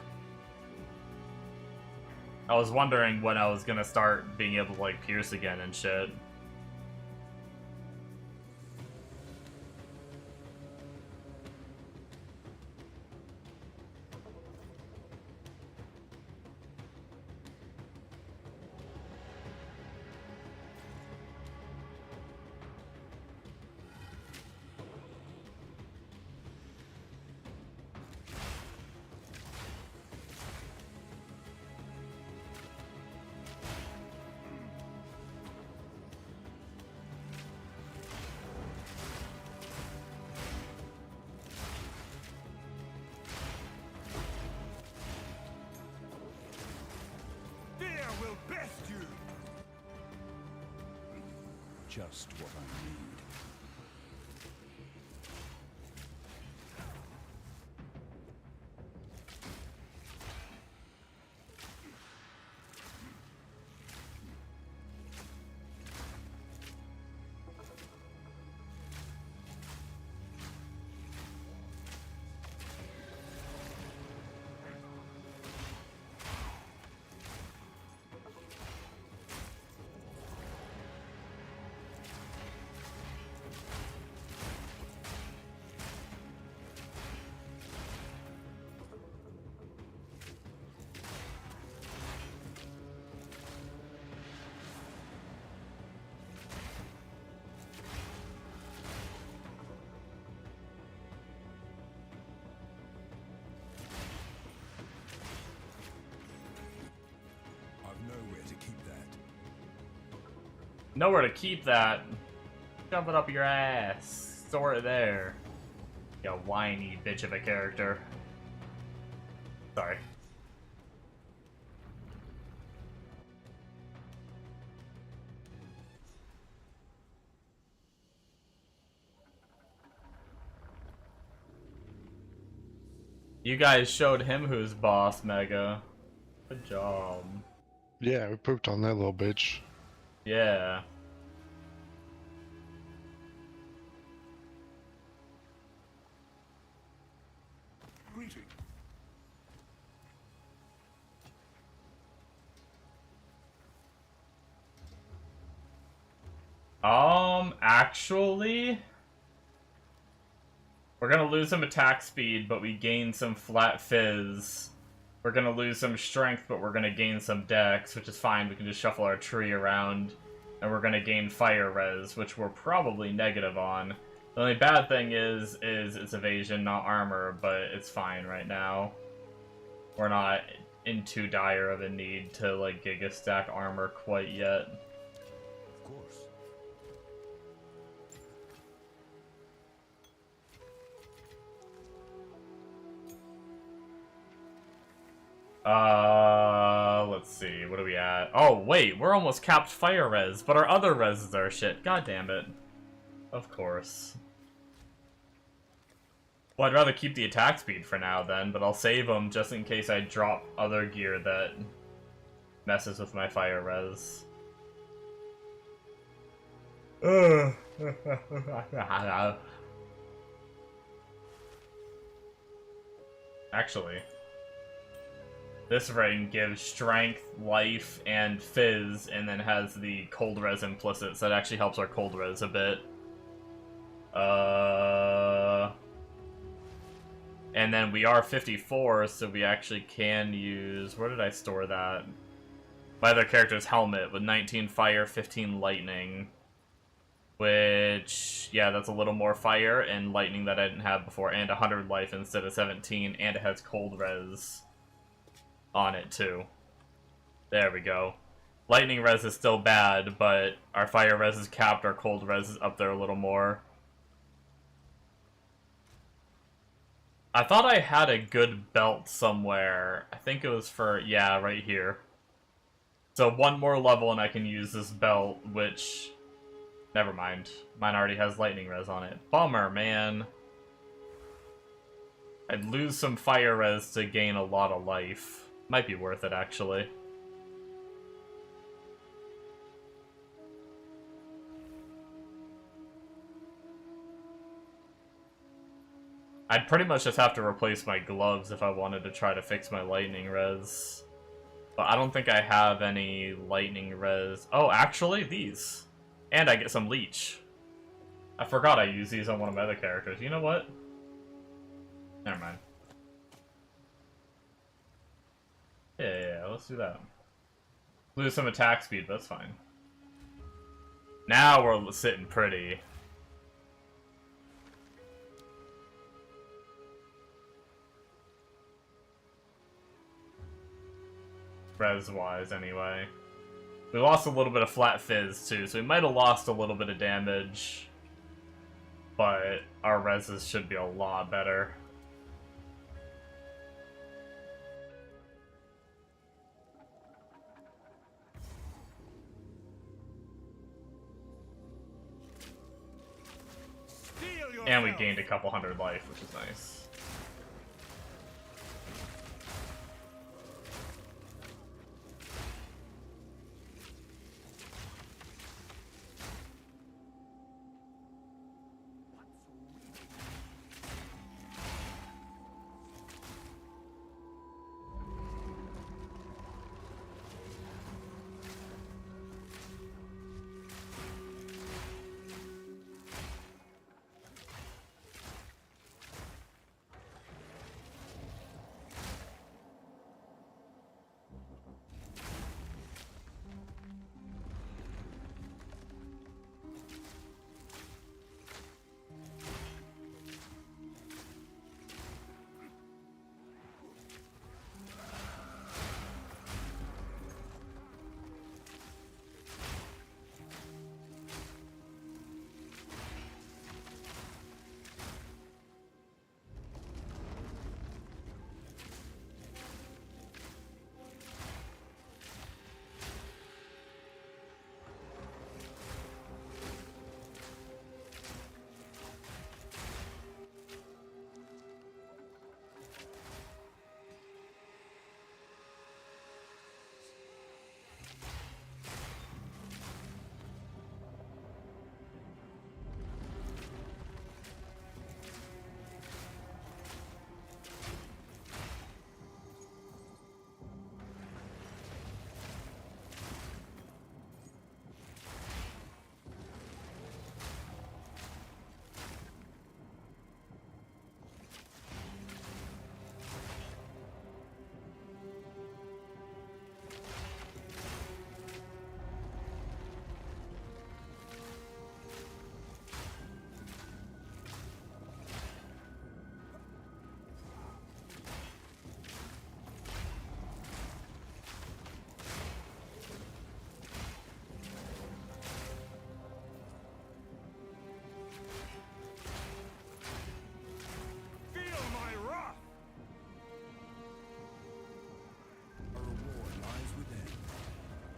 C: I was wondering when I was gonna start being able to, like, pierce again and shit.
D: Just what I need.
C: Nowhere to keep that. Shove it up your ass. Store it there. You whiny bitch of a character. Sorry. You guys showed him who's boss, Mega. Good job.
I: Yeah, we pooped on that little bitch.
C: Yeah.
F: Greeting.
C: Actually, we're gonna lose some attack speed, but we gain some flat fizz. We're gonna lose some strength, but we're gonna gain some dex, which is fine. We can just shuffle our tree around. And we're gonna gain fire res, which we're probably negative on. The only bad thing is it's evasion, not armor, but it's fine right now. We're not in too dire of a need to, like, giga stack armor quite yet.
D: Of course.
C: Let's see, what are we at? Oh, wait, we're almost capped fire res, but our other reses are shit. God damn it. Of course. Well, I'd rather keep the attack speed for now then, but I'll save them just in case I drop other gear that messes with my fire res. Actually, this ring gives strength, life, and fizz, and then has the cold res implicit, so that actually helps our cold res a bit. And then we are 54, so we actually can use... Where did I store that? My other character's helmet with 19 fire, 15 lightning. Which, yeah, that's a little more fire and lightning that I didn't have before, and 100 life instead of 17, and it has cold res on it too. There we go. Lightning res is still bad, but our fire res is capped, our cold res is up there a little more. I thought I had a good belt somewhere. I think it was for, yeah, right here. So one more level and I can use this belt, which... Never mind. Mine already has lightning res on it. Bummer, man. I'd lose some fire res to gain a lot of life. Might be worth it, actually. I'd pretty much just have to replace my gloves if I wanted to try to fix my lightning res. But I don't think I have any lightning res. Oh, actually, these. And I get some leech. I forgot I used these on one of my other characters. You know what? Never mind. Yeah, let's do that. Lose some attack speed, but that's fine. Now we're sitting pretty. Res-wise, anyway. We lost a little bit of flat fizz, too, so we might have lost a little bit of damage. But our reses should be a lot better. And we gained a couple hundred life, which is nice.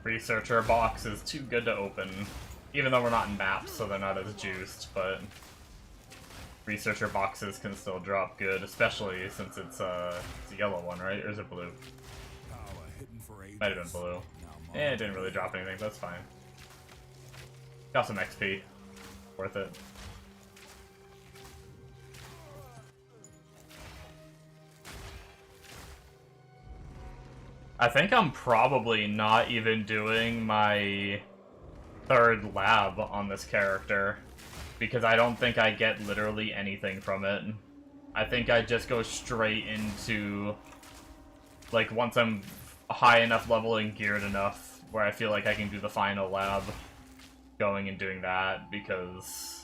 C: Researcher box is too good to open. Even though we're not in maps, so they're not as juiced, but Researcher boxes can still drop good, especially since it's a yellow one, right? Or is it blue?
D: Power hidden for ages.
C: Might have been blue. Eh, it didn't really drop anything, but that's fine. Got some XP. Worth it. I think I'm probably not even doing my third lab on this character, because I don't think I get literally anything from it. I think I just go straight into, like, once I'm high enough level and geared enough where I feel like I can do the final lab, going and doing that, because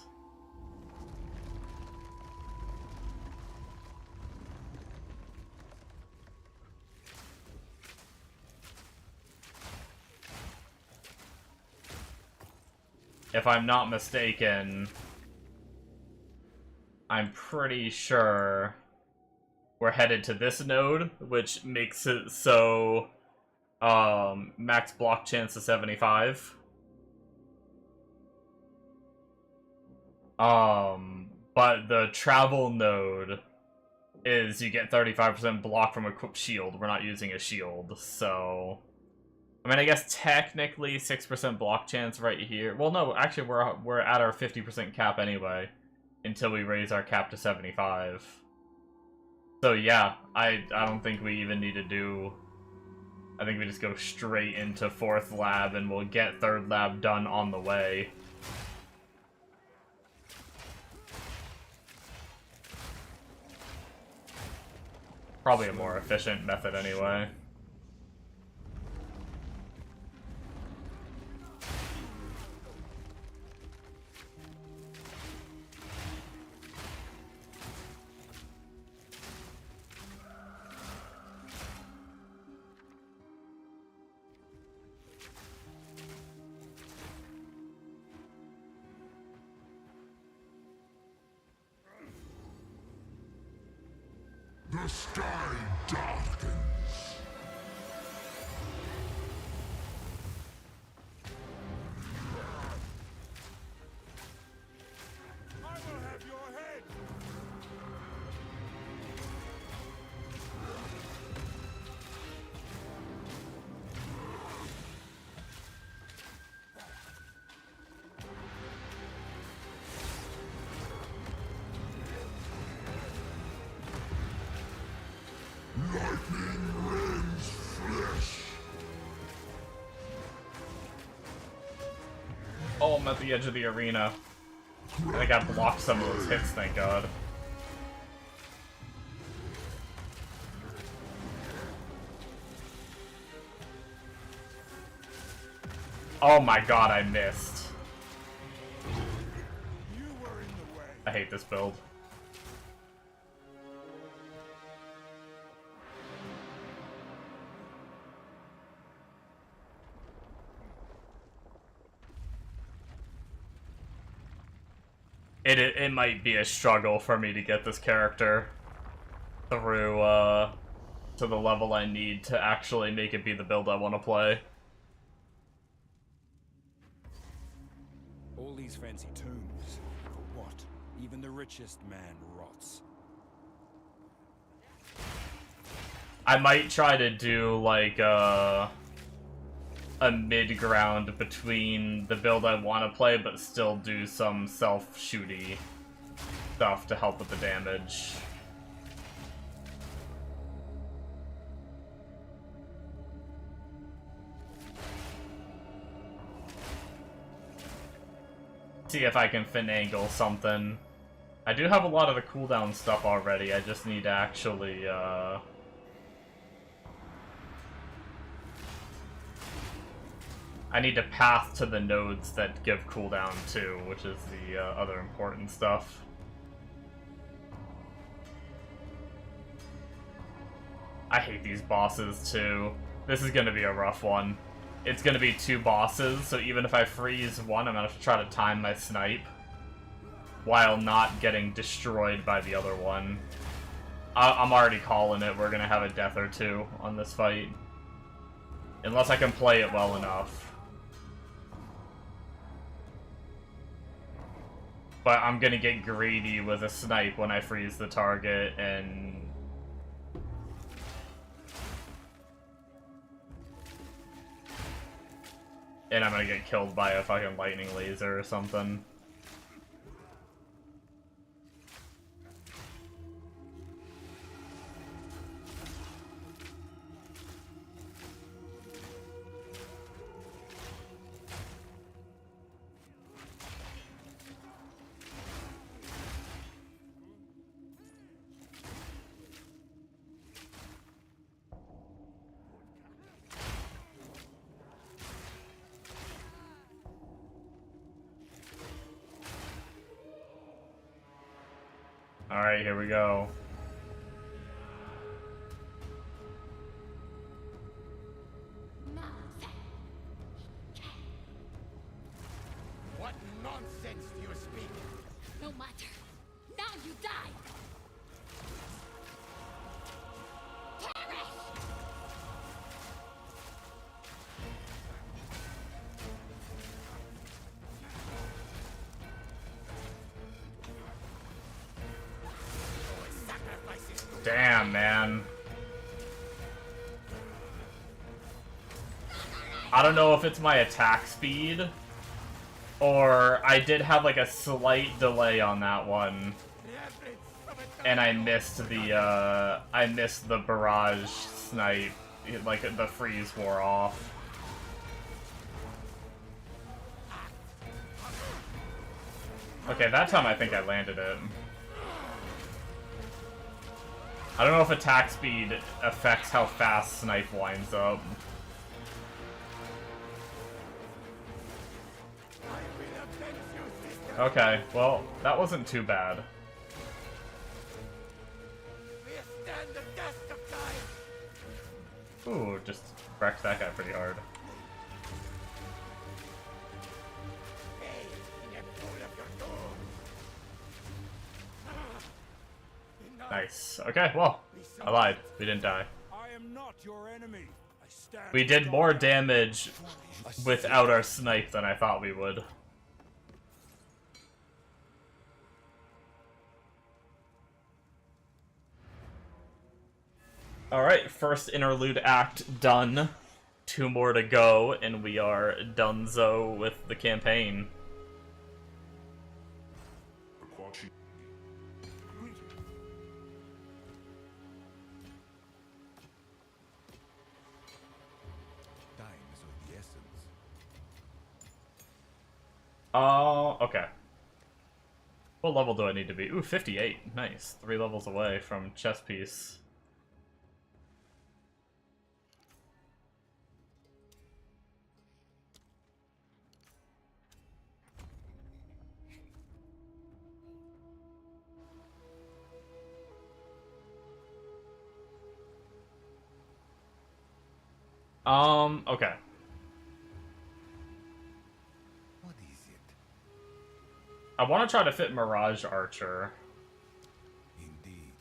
C: if I'm not mistaken, I'm pretty sure we're headed to this node, which makes it so max block chance is 75. But the travel node is you get 35% block from equipped shield. We're not using a shield, so I mean, I guess technically 6% block chance right here. Well, no, actually we're at our 50% cap anyway until we raise our cap to 75. So yeah, I don't think we even need to do. I think we just go straight into fourth lab and we'll get third lab done on the way. Probably a more efficient method anyway.
H: The sky darkens.
F: I will have your head!
H: Lightning rends flesh.
C: Oh, I'm at the edge of the arena. I think I blocked some of those hits, thank god. Oh my god, I missed.
F: You were in the way.
C: I hate this build. It might be a struggle for me to get this character through to the level I need to actually make it be the build I want to play.
D: All these fancy tombs. For what? Even the richest man rots.
C: I might try to do like a mid-ground between the build I want to play, but still do some self-shooty stuff to help with the damage. See if I can finagle something. I do have a lot of the cooldown stuff already, I just need to actually, I need to path to the nodes that give cooldown too, which is the other important stuff. I hate these bosses too. This is gonna be a rough one. It's gonna be 2 bosses, so even if I freeze one, I'm gonna have to try to time my snipe while not getting destroyed by the other one. I'm already calling it. We're gonna have a death or 2 on this fight. Unless I can play it well enough. But I'm gonna get greedy with a snipe when I freeze the target, and... I'm gonna get killed by a fucking lightning laser or something. Alright, here we go.
A: What nonsense do you speak?
J: No matter. Now you die. Perish!
C: Damn, man. I don't know if it's my attack speed, or I did have like a slight delay on that one, and I missed the barrage snipe, like the freeze wore off. Okay, that time I think I landed it. I don't know if attack speed affects how fast snipe winds up. Okay, well, that wasn't too bad. Ooh, just wrecked that guy pretty hard. Nice. Okay, well, I lied. We didn't die.
D: I am not your enemy. I stand
C: We did more damage without our snipe than I thought we would. Alright, first interlude act done. 2 more to go, and we are donezo with the campaign. Okay. What level do I need to be? Ooh, 58. Nice. 3 levels away from chess piece. Okay.
A: What is it?
C: I want to try to fit Mirage Archer.
D: Indeed.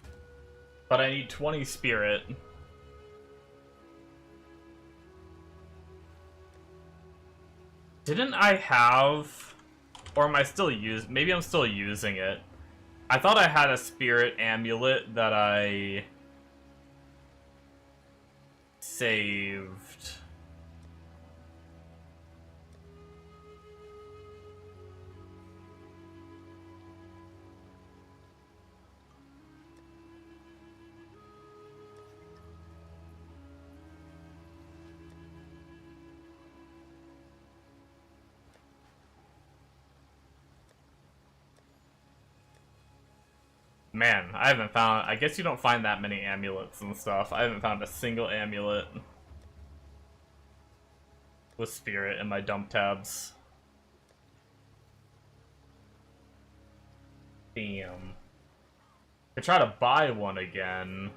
C: But I need 20 Spirit. Didn't I have... Or am I still using... Maybe I'm still using it. I thought I had a Spirit Amulet that I... saved. Man, I haven't found... I guess you don't find that many amulets and stuff. I haven't found a single amulet with Spirit in my dump tabs. Damn. I try to buy one again.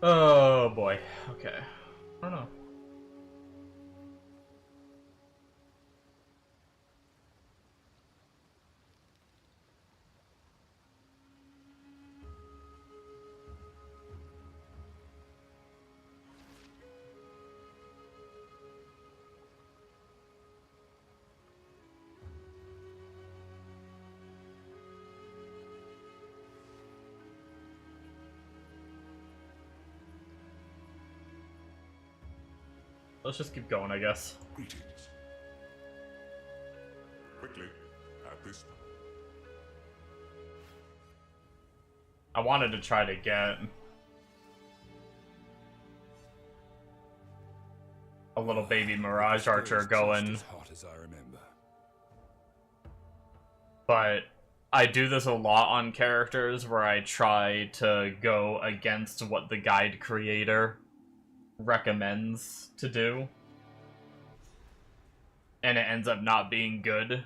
C: Oh boy. Okay. I don't know. Let's just keep going, I guess.
H: Greetings. Quickly, at this.
C: I wanted to try to get a little baby Mirage Archer going,
D: As hot as I remember.
C: but I do this a lot on characters where I try to go against what the guide creator recommends to do, and it ends up not being good,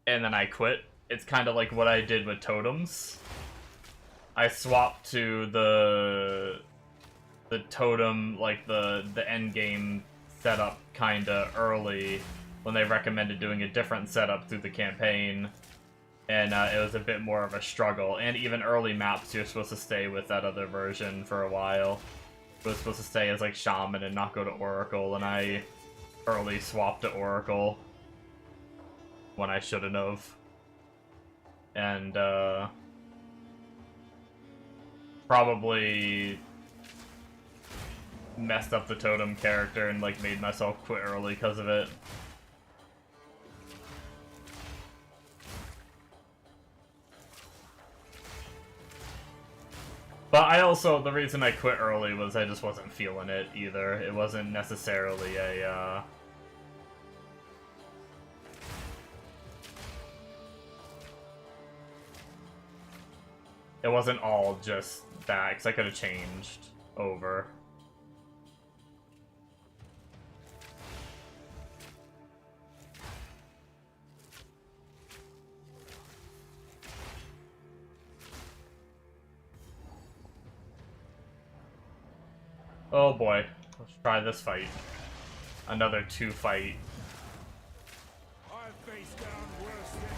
C: and then I quit. It's kind of like what I did with totems. I swapped to the totem, like the end game setup kinda early when they recommended doing a different setup through the campaign, and it was a bit more of a struggle. And even early maps, you're supposed to stay with that other version for a while. It was supposed to stay as like Shaman and not go to Oracle, and I early swapped to Oracle when I shouldn't have. And probably messed up the totem character and like made myself quit early because of it. But I also, the reason I quit early was I just wasn't feeling it either. It wasn't necessarily a, it wasn't all just that, because I could have changed over. Oh boy, let's try this fight. Another 2-fight.
F: I've faced down worse than you.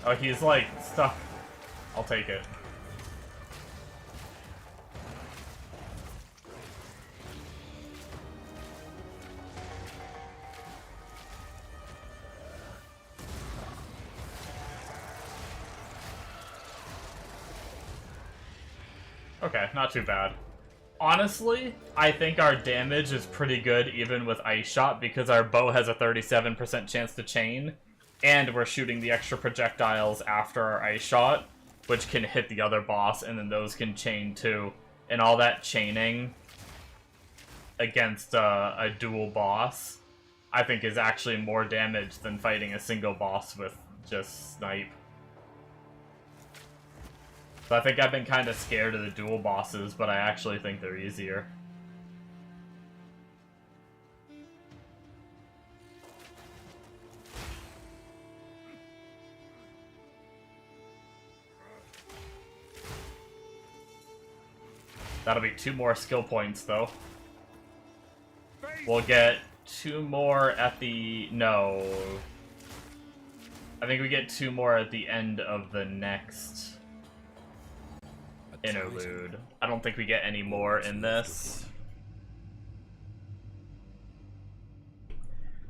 C: Oh, he's like stuck. I'll take it. Okay, not too bad. Honestly, I think our damage is pretty good even with Ice Shot because our bow has a 37% chance to chain. And we're shooting the extra projectiles after our Ice Shot, which can hit the other boss, and then those can chain too. And all that chaining against a dual boss, I think is actually more damage than fighting a single boss with just snipe. So I think I've been kind of scared of the dual bosses, but I actually think they're easier. That'll be 2 more skill points, though. We'll get 2 more at the... No. I think we get 2 more at the end of the next interlude. I don't think we get any more in this.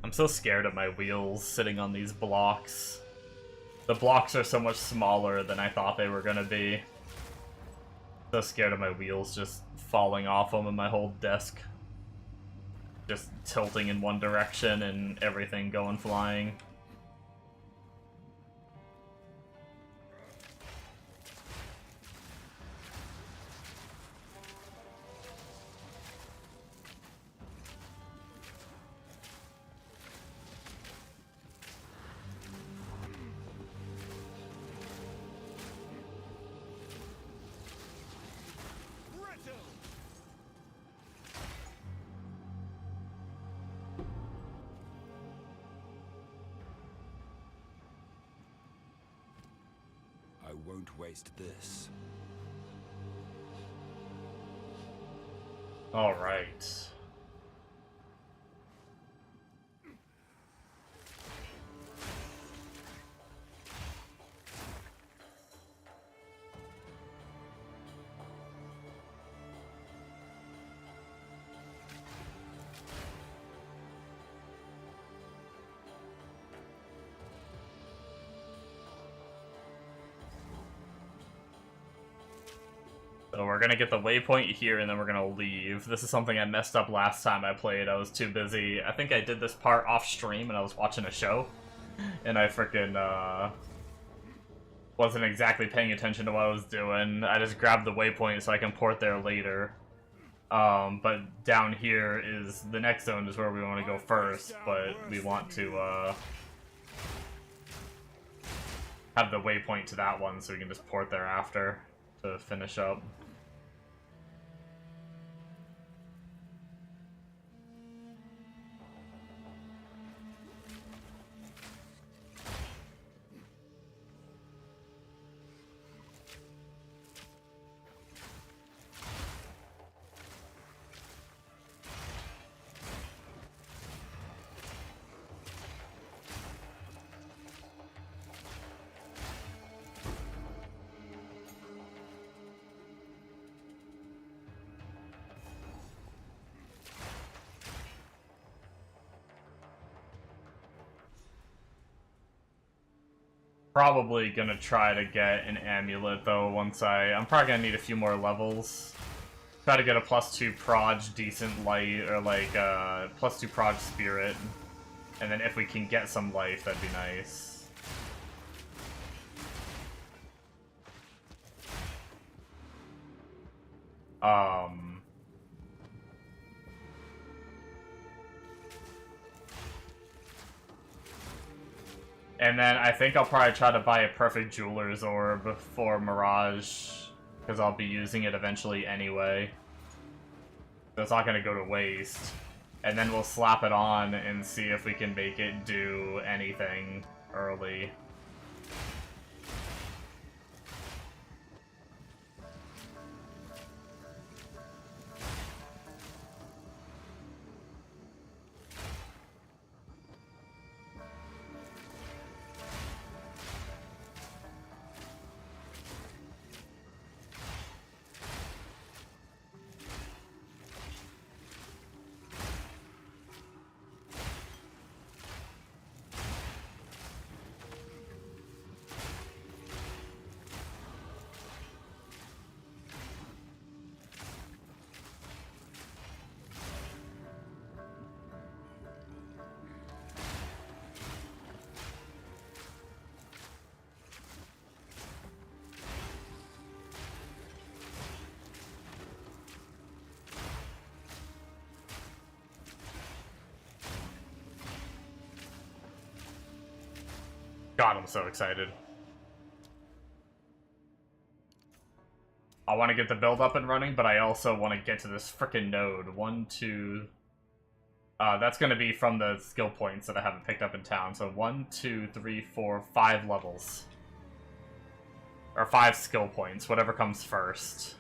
C: I'm so scared of my wheels sitting on these blocks. The blocks are so much smaller than I thought they were gonna be. So scared of my wheels just falling off them and my whole desk just tilting in one direction and everything going flying.
D: won't waste this.
C: All right. So we're gonna get the waypoint here, and then we're gonna leave. This is something I messed up last time I played. I was too busy. I think I did this part off stream, and I was watching a show, and I freaking wasn't exactly paying attention to what I was doing. I just grabbed the waypoint so I can port there later. But down here is the next zone is where we want to go first, but we want to have the waypoint to that one so we can just port there after to finish up. Probably gonna try to get an amulet though once I'm probably gonna need a few more levels. Try to get a +2 proj decent light, or like +2 proj spirit. And then if we can get some life, that'd be nice. And then I think I'll probably try to buy a perfect jeweler's orb for Mirage, because I'll be using it eventually anyway. So it's not going to go to waste. And then we'll slap it on and see if we can make it do anything early. God, I'm so excited. I want to get the build up and running, but I also want to get to this frickin' node. 1, 2... that's going to be from the skill points that I haven't picked up in town. So 1, 2, 3, 4, 5 levels. Or 5 skill points, whatever comes first.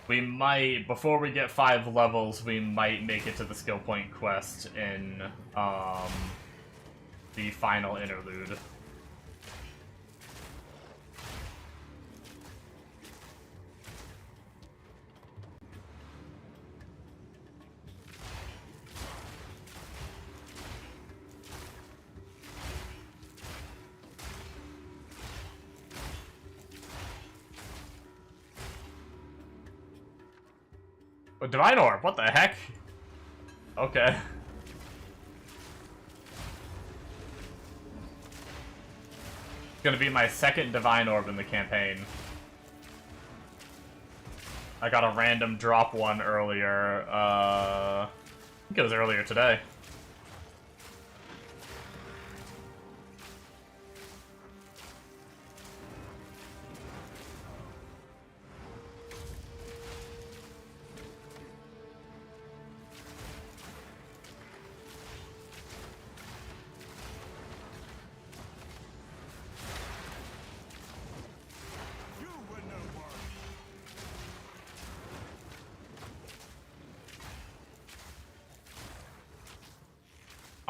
C: We might, before we get 5 levels, we might make it to the skill point quest in the final interlude. A Divine Orb, what the heck? Okay. It's gonna be my second Divine Orb in the campaign. I got a random drop one earlier, I think it was earlier today.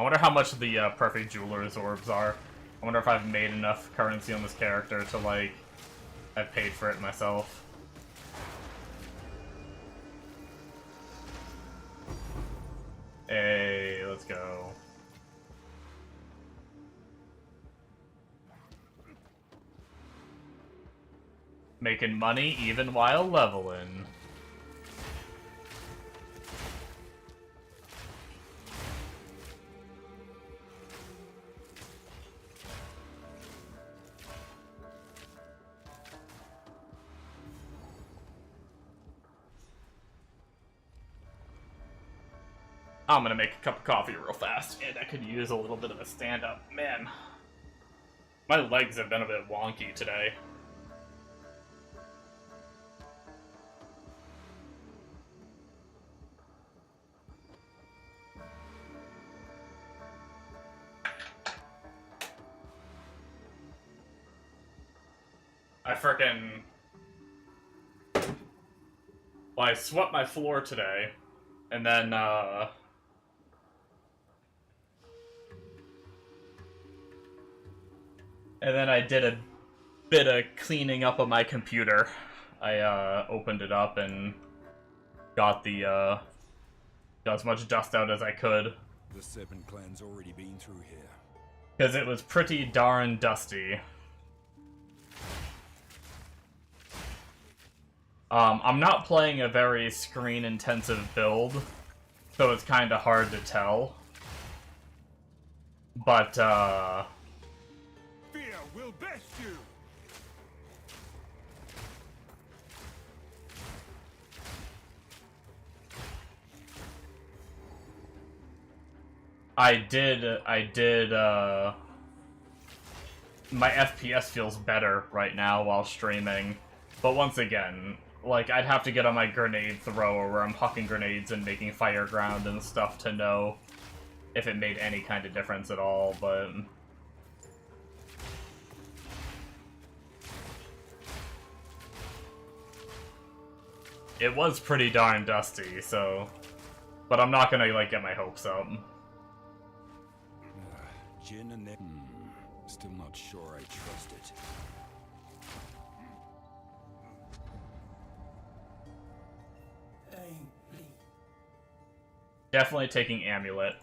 C: wonder how much the perfect jeweler's orbs are. I wonder if I've made enough currency on this character to, like, I've paid for it myself. Hey, let's go. Making money even while leveling. I'm gonna make a cup of coffee real fast, and I could use a little bit of a stand-up. Man, my legs have been a bit wonky today. I frickin'... Well, I swept my floor today, and then, I did a bit of cleaning up of my computer. I, opened it up and got got as much dust out as I could.
D: The Serpent Clan's already been through here.
C: Because it was pretty darn dusty. I'm not playing a very screen-intensive build, so it's kind of hard to tell. But,
F: Fear will best you!
C: I did, my FPS feels better right now while streaming. But once again, like, I'd have to get on my grenade thrower where I'm hucking grenades and making fire ground and stuff to know if it made any kind of difference at all, but... It was pretty darn dusty, so... But I'm not gonna, like, get my hopes up.
D: Jin and them. Still not sure I trust it.
C: Definitely taking Amulet.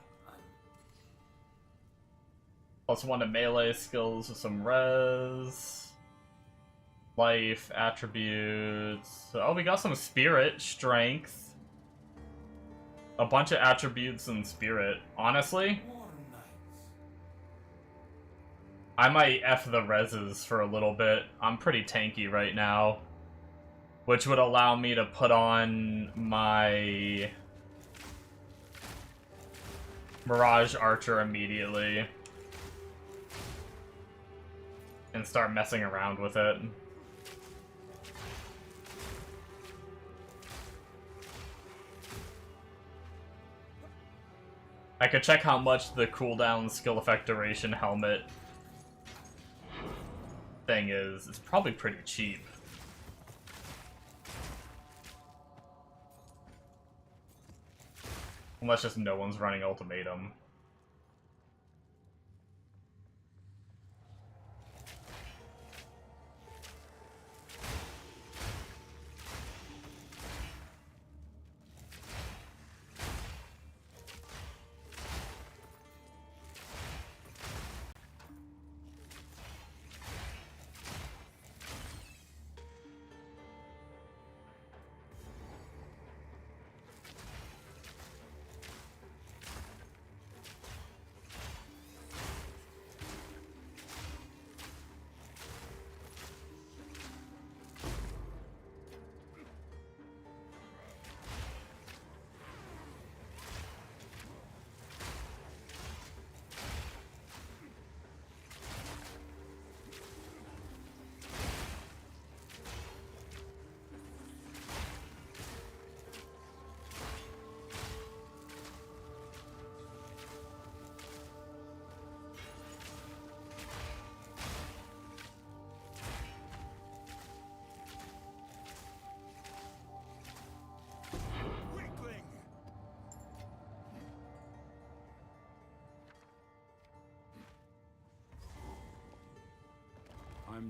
C: +1 to melee skills with some res. Life, attributes. Oh, we got some spirit, strength. A bunch of attributes and spirit. Honestly, I might F the reses for a little bit. I'm pretty tanky right now. Which would allow me to put on my Mirage Archer immediately. And start messing around with it. I could check how much the cooldown skill effect duration helmet thing is. It's probably pretty cheap. Unless just no one's running Ultimatum.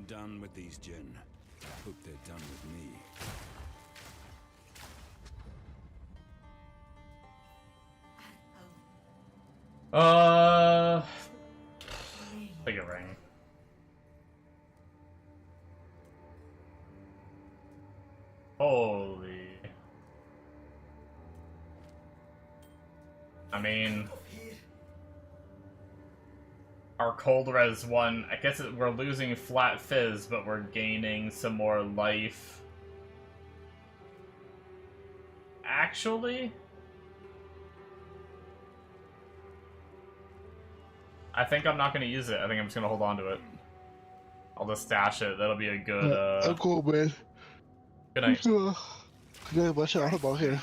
D: I'm done with these Jinn. I hope they're done with me.
C: Take a ring. Holy. I mean, our cold res one, I guess we're losing flat fizz, but we're gaining some more life. Actually, I think I'm not going to use it. I think I'm just going to hold on to it. I'll just stash it. That'll be a good,
I: I'm cool, man.
C: Good night.
I: Good night, watch out about here.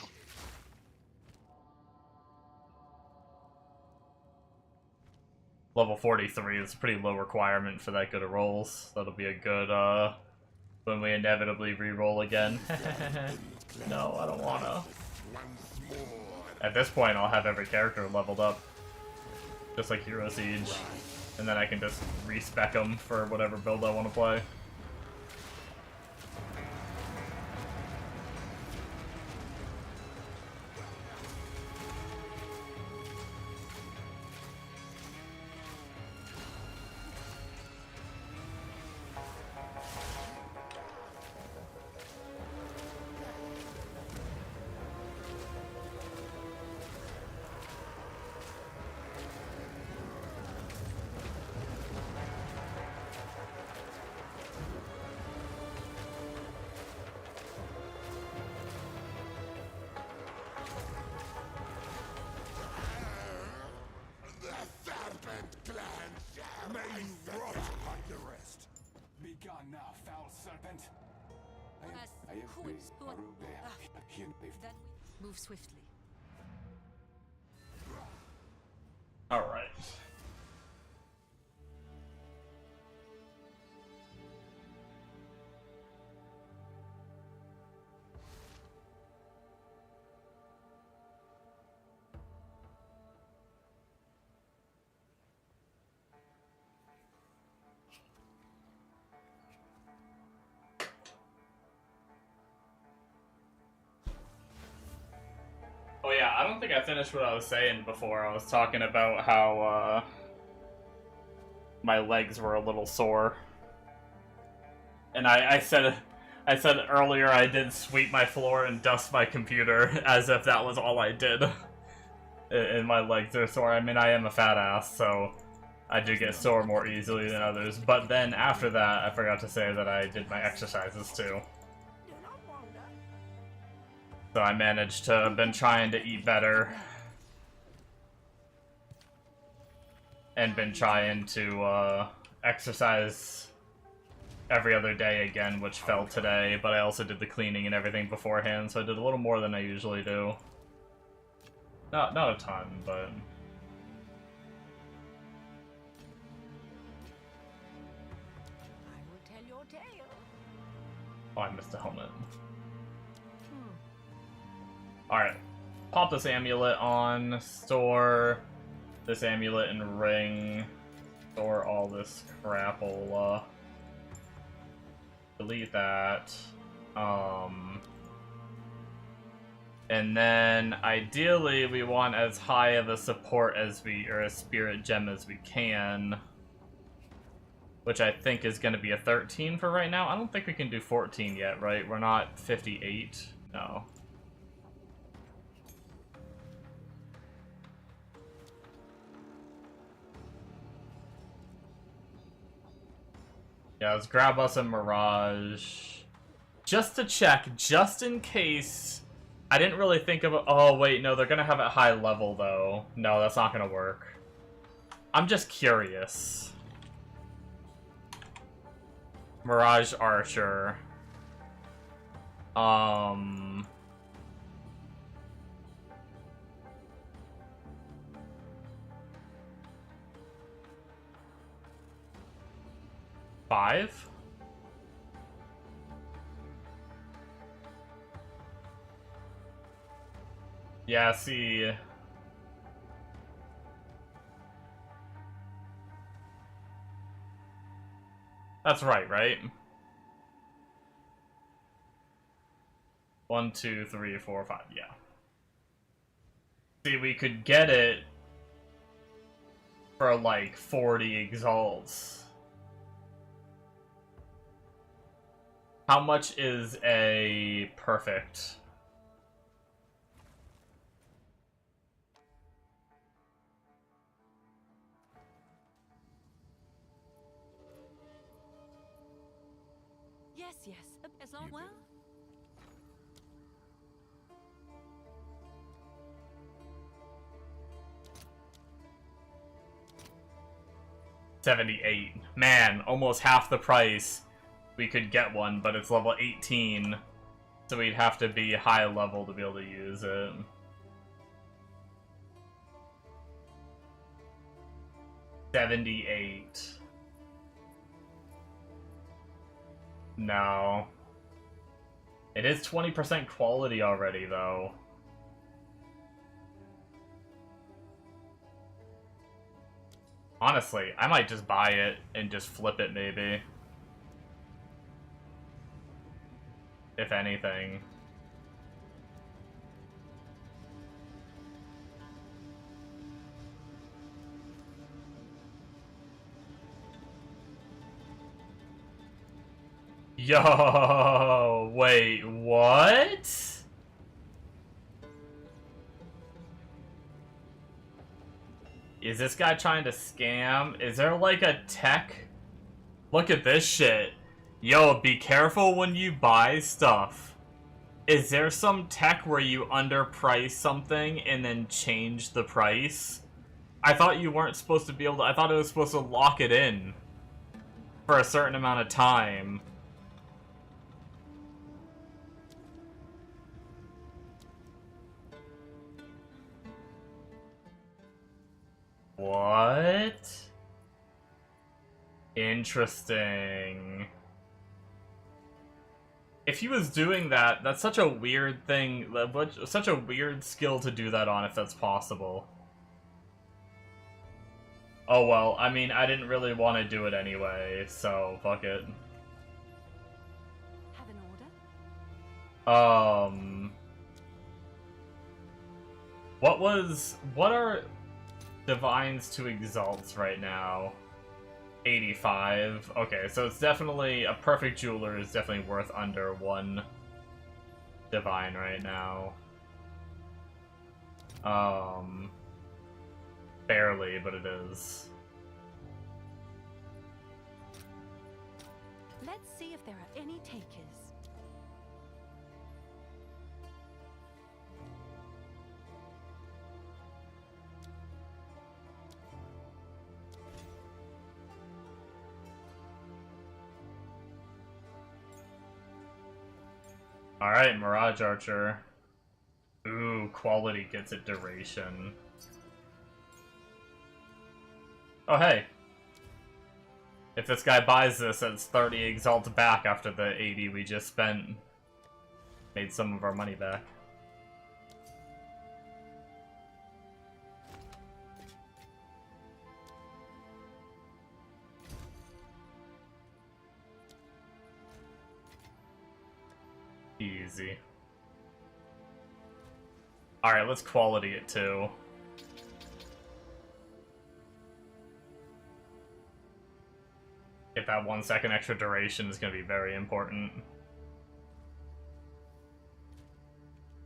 C: Level 43 is a pretty low requirement for that good of rolls. That'll be a good, when we inevitably re-roll again. No, I don't wanna. At this point, I'll have every character leveled up. Just like Hero Siege. And then I can just respec them for whatever build I want to play.
B: Then we move swiftly.
C: All right. Oh yeah, I don't think I finished what I was saying before. I was talking about how, my legs were a little sore. And I said earlier I did sweep my floor and dust my computer as if that was all I did. And my legs are sore. I mean, I am a fat ass, so I do get sore more easily than others. But then after that, I forgot to say that I did my exercises too. So I managed to been trying to eat better and been trying to exercise every other day again, which fell today, but I also did the cleaning and everything beforehand, so I did a little more than I usually do. Not a ton, but
B: I will tell your tale.
C: oh, I missed a helmet. Alright, pop this amulet on, store this amulet and ring, store all this crapple, delete that, and then ideally we want as high of a support as or a spirit gem as we can, which I think is going to be a 13 for right now. I don't think we can do 14 yet, right? We're not 58, no. Yeah, let's grab us a Mirage. Just to check, just in case. I didn't really think of it. Oh, wait, no, they're gonna have it high level, though. No, that's not gonna work. I'm just curious. Mirage Archer. 5? Yeah, see. That's right? 1, 2, 3, 4, 5, yeah. See, we could get it for like 40 exalts. How much is a perfect?
B: Yes, as long well.
C: $78. Man, almost half the price. We could get one, but it's level 18, so we'd have to be high level to be able to use it. $78. No. It is 20% quality already, though. Honestly, I might just buy it and just flip it, maybe. If anything. Yo, wait, what? Is this guy trying to scam? Is there like a tech? Look at this shit. Yo, be careful when you buy stuff. Is there some tech where you underprice something and then change the price? I thought you weren't supposed to be able to. I thought it was supposed to lock it in for a certain amount of time. What? Interesting. If he was doing that, that's such a weird thing, such a weird skill to do that on, if that's possible. Oh well, I mean, I didn't really want to do it anyway, so fuck it.
B: Have an order?
C: What are divines to exalts right now? 85. Okay, so it's definitely, a perfect jeweler is definitely worth under 1 divine right now. Barely, but it is.
B: Let's see if there are any takers.
C: Alright, Mirage Archer. Ooh, quality gets it duration. Oh, hey. If this guy buys this, it's 30 exalts back after the 80 we just spent. Made some of our money back. Easy. Alright, let's quality it too. Get that 1 second extra duration is going to be very important.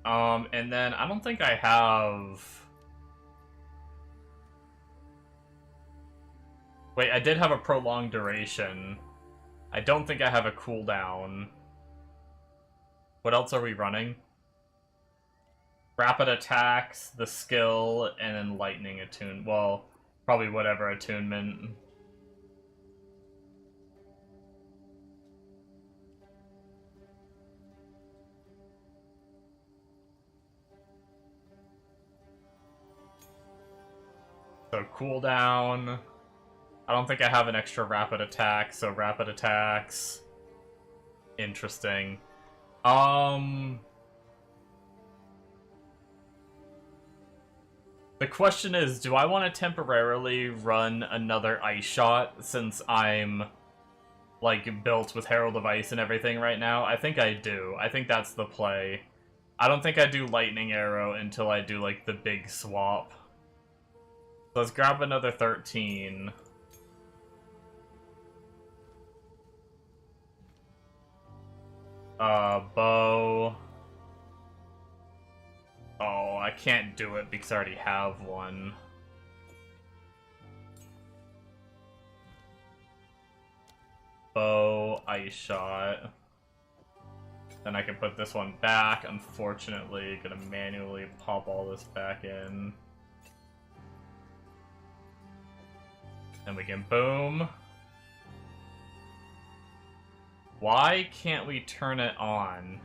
C: And then I don't think I have... Wait, I did have a prolonged duration. I don't think I have a cooldown. What else are we running? Rapid attacks, the skill, and then lightning attune. Well, probably whatever attunement. So cooldown. I don't think I have an extra rapid attack, so rapid attacks. Interesting. The question is, do I want to temporarily run another ice shot since I'm like, built with Herald of Ice and everything right now? I think I do. I think that's the play. I don't think I do Lightning Arrow until I do, like, the big swap. So let's grab another 13. Bow. Oh, I can't do it because I already have one. Bow, Ice Shot. Then I can put this one back. Unfortunately, gonna manually pop all this back in. And we can boom. Why can't we turn it on?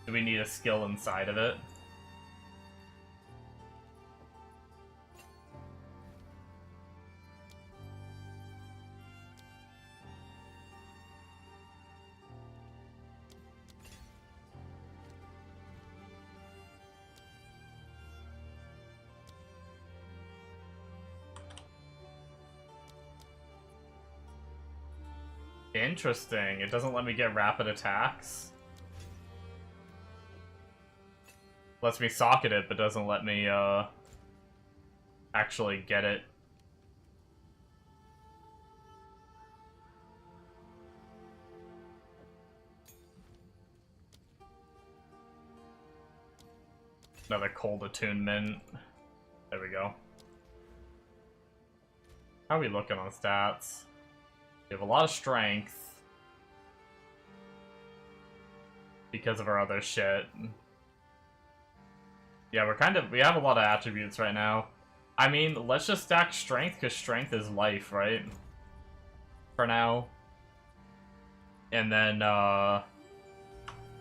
C: Do we need a skill inside of it? Interesting. It doesn't let me get rapid attacks. Lets me socket it, but doesn't let me, actually get it. Another cold attunement. There we go. How are we looking on stats? We have a lot of strength because of our other shit. Yeah, we have a lot of attributes right now. I mean, let's just stack strength because strength is life, right? For now. And then,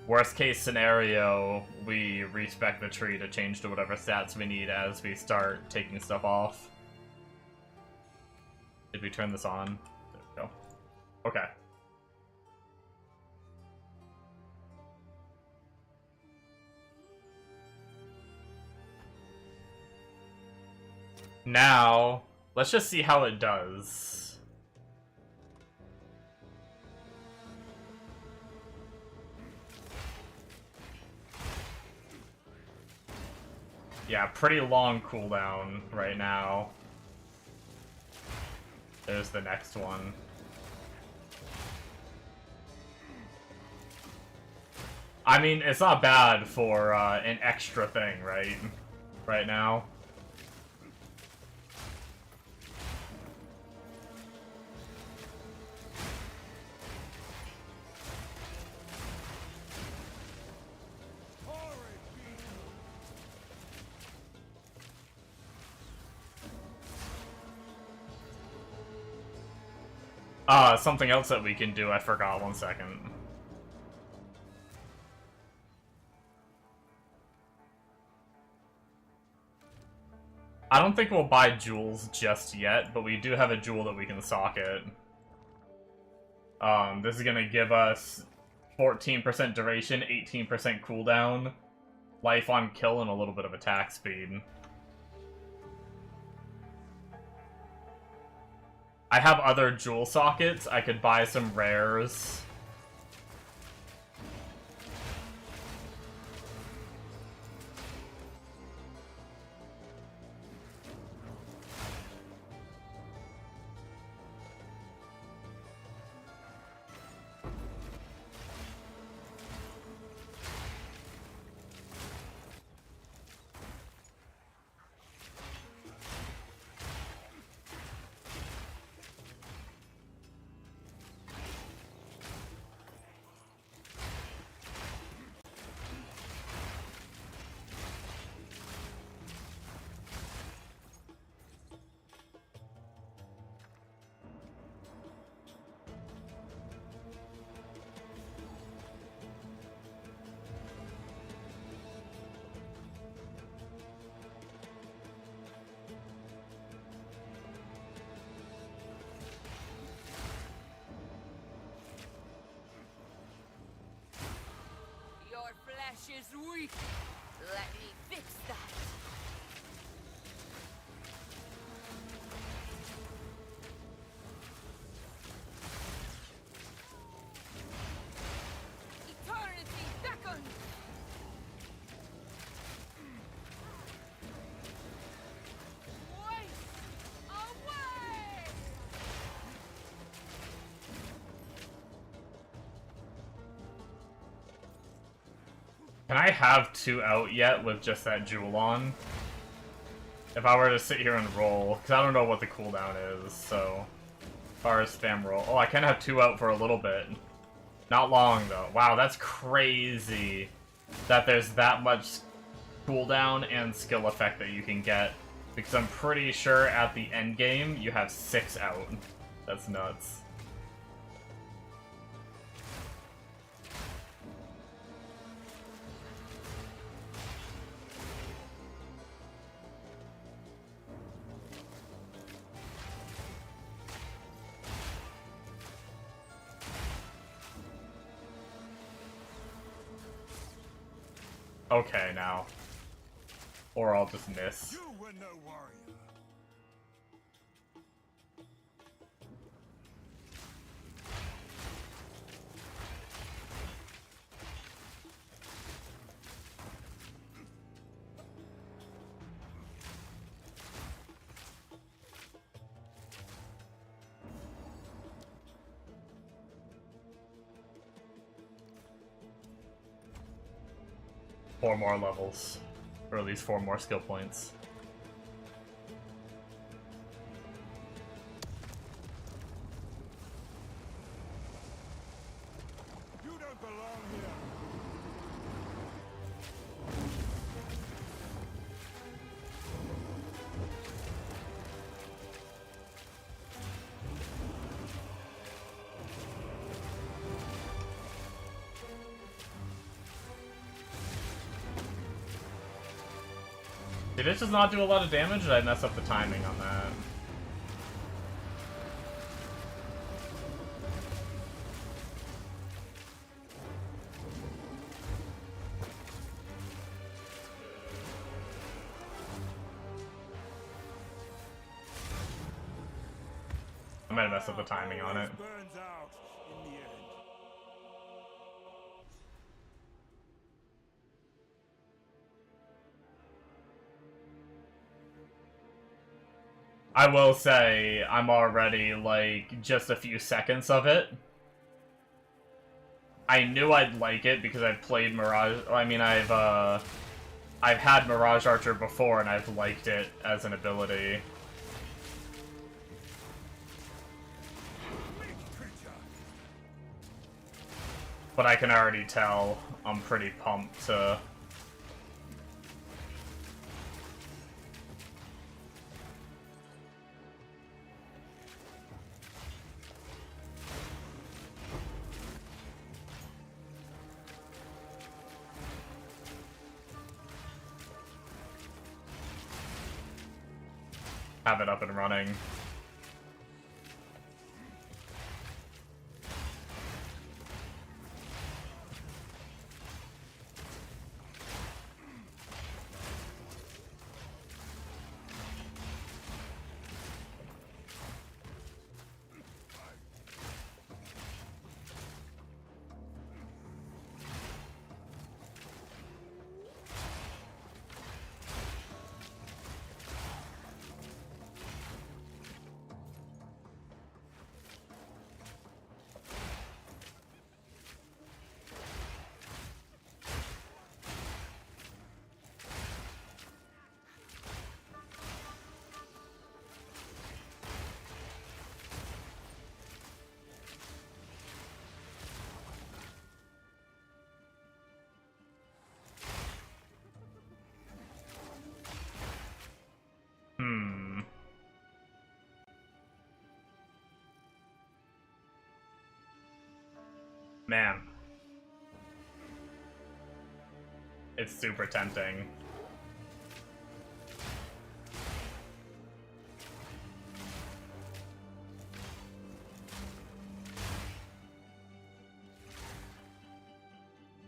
C: worst case scenario, we respec the tree to change to whatever stats we need as we start taking stuff off. Did we turn this on? There we go. Okay. Now, let's just see how it does. Yeah, pretty long cooldown right now. There's the next one. I mean, it's not bad for an extra thing, right? Right now. Something else that we can do, I forgot, 1 second. I don't think we'll buy jewels just yet, but we do have a jewel that we can socket. This is gonna give us 14% duration, 18% cooldown, life on kill, and a little bit of attack speed. I have other jewel sockets. I could buy some rares.
B: Is weak. Let me fix that.
C: Can I have 2 out yet with just that jewel on? If I were to sit here and roll, because I don't know what the cooldown is, so... As far as spam roll. Oh, I can have 2 out for a little bit. Not long, though. Wow, that's crazy that there's that much cooldown and skill effect that you can get. Because I'm pretty sure at the end game, you have 6 out. That's nuts. Okay, now. Or I'll just miss.
F: You were no warrior.
C: 4 more levels. Or at least 4 more skill points.
F: You don't belong here.
C: Did it just not do a lot of damage, or did I mess up the timing on that? I might have messed up the timing on it.
F: Burns out in the end.
C: I will say, I'm already, like, just a few seconds of it. I knew I'd like it because I've played Mirage... I mean, I've had Mirage Archer before, and I've liked it as an ability. But I can already tell I'm pretty pumped to... have it up and running. Man. It's super tempting.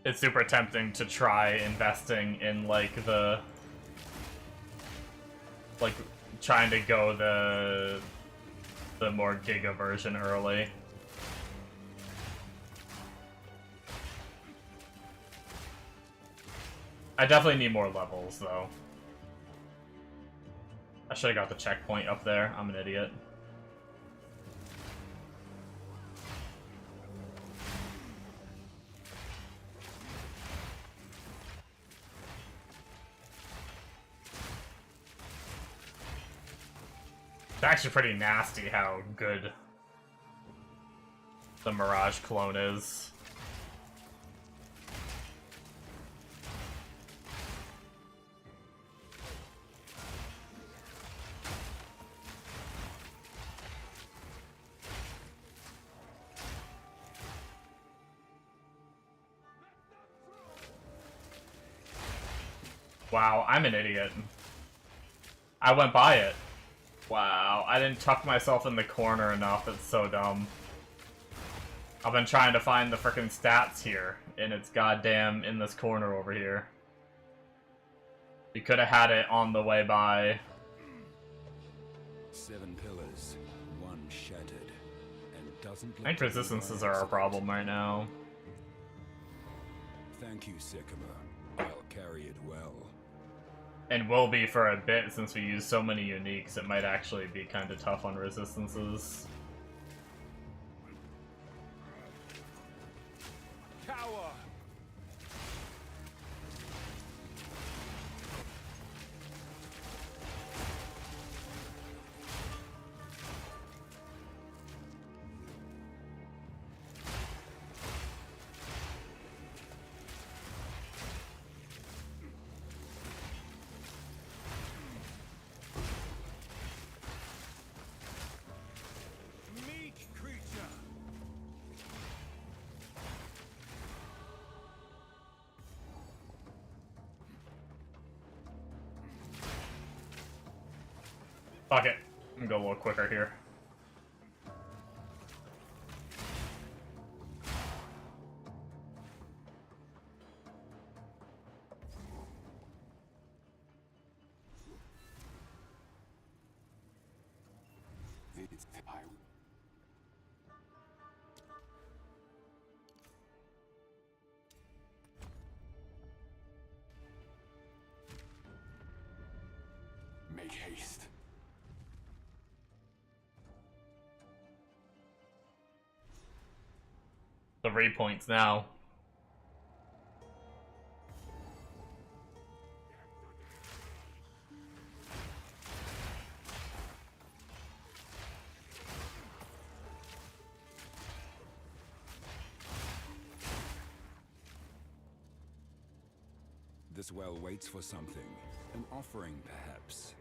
C: It's super tempting to try investing in, like, like, trying to go the more Giga version early. I definitely need more levels, though. I should have got the checkpoint up there. I'm an idiot. It's actually pretty nasty how good the Mirage clone is. Wow, I'm an idiot. I went by it. Wow, I didn't tuck myself in the corner enough. It's so dumb. I've been trying to find the frickin' stats here, and it's goddamn in this corner over here. You could have had it on the way by.
D: 7 pillars, 1 shattered, and doesn't
C: I think resistances are our problem right now.
D: Thank you, Sycamore. I'll carry it well.
C: And will be for a bit since we use so many uniques. It might actually be kind of tough on resistances.
F: Cower! Meek creature!
C: Fuck it. I'm gonna go a little quicker here.
H: Make haste.
C: The repoints now.
D: This well waits for something. An offering, perhaps.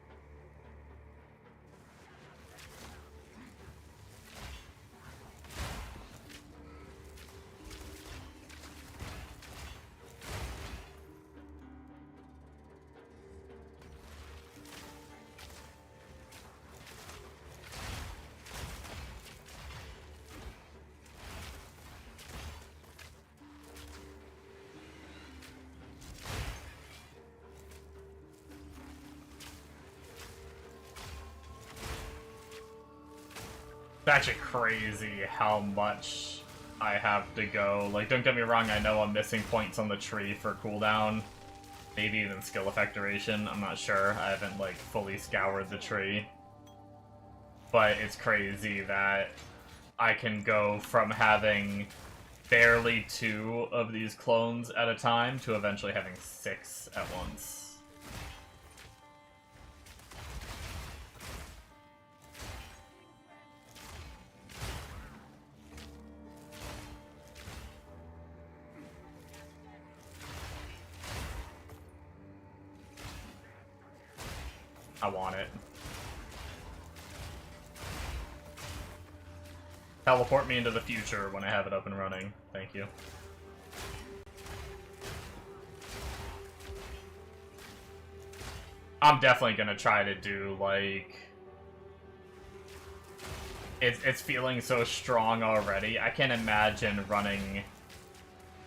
C: It's actually crazy how much I have to go. Like, don't get me wrong, I know I'm missing points on the tree for cooldown. Maybe even skill effect duration, I'm not sure. I haven't, like, fully scoured the tree. But it's crazy that I can go from having barely 2 of these clones at a time to eventually having 6 at once. I want it. Teleport me into the future when I have it up and running. Thank you. I'm definitely gonna try to do, like... It's feeling so strong already. I can't imagine running,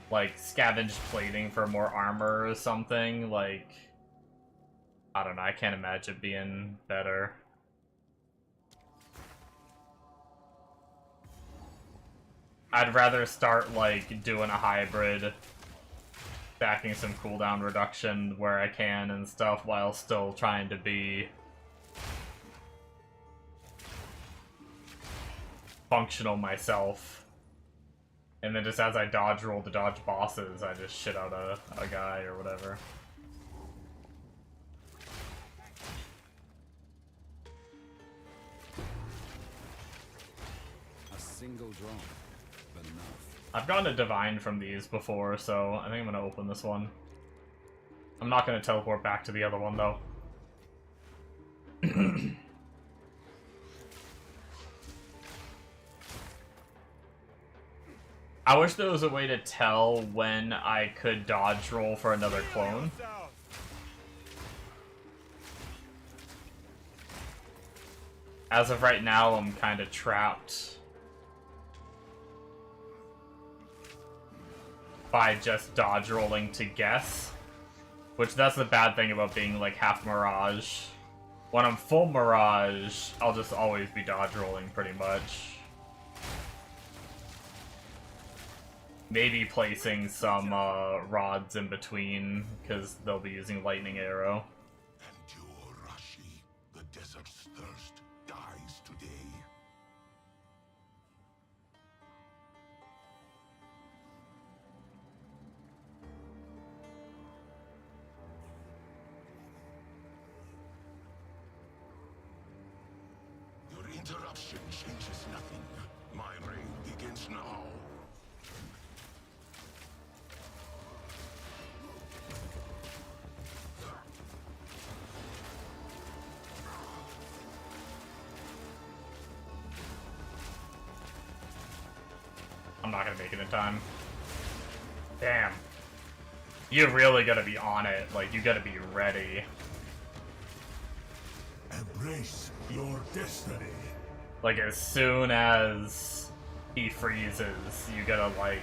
C: like, scavenged plating for more armor or something, like... I don't know, I can't imagine being better. I'd rather start, like, doing a hybrid, stacking some cooldown reduction where I can and stuff, while still trying to be functional myself. And then just as I dodge roll to dodge bosses, I just shit out a guy or whatever.
D: single drop, but enough.
C: I've gotten a divine from these before, so I think I'm gonna open this one. I'm not gonna teleport back to the other one though. I wish there was a way to tell when I could dodge roll for another clone. As of right now, I'm kind of trapped by just dodge rolling to guess. Which, that's the bad thing about being like half Mirage. When I'm full Mirage, I'll just always be dodge rolling pretty much. Maybe placing some rods in between, because they'll be using Lightning Arrow.
H: Endure, Rashi. The desert's thirst dies today. Your interruption changes nothing. My reign begins now.
C: I'm not gonna make it in time. Damn. You really gotta be on it. Like, you gotta be ready.
H: Embrace your destiny.
C: Like, as soon as he freezes, you gotta, like,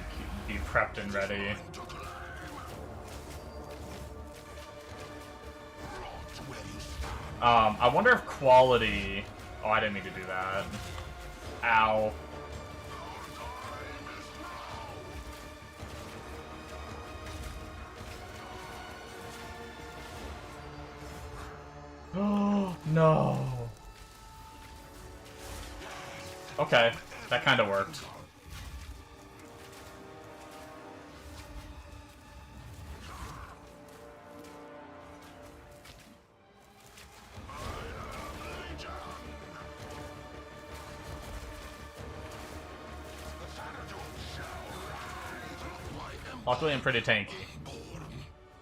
C: be prepped and ready. I wonder if quality... Oh, I didn't mean to do that. Ow. Oh, no. Okay, that kind of worked. Luckily, I'm pretty tanky.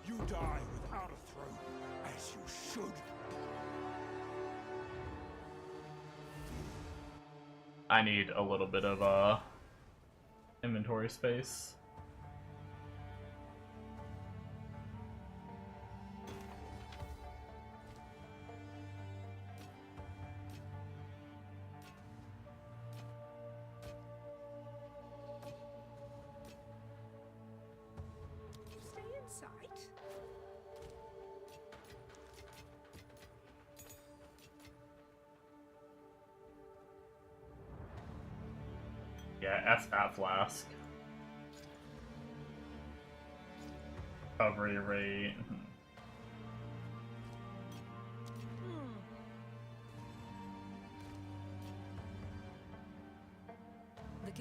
F: You die without a throne, as you should.
C: I need a little bit of inventory space.
J: Stay in sight.
C: Yeah, F that flask. Recovery rate.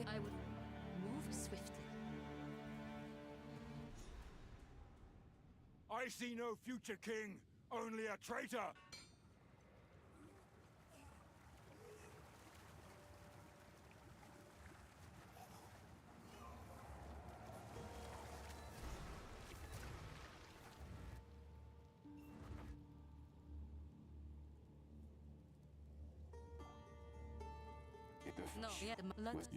B: I would move swiftly.
F: I see no future king, only a traitor.
B: No, yeah, let's...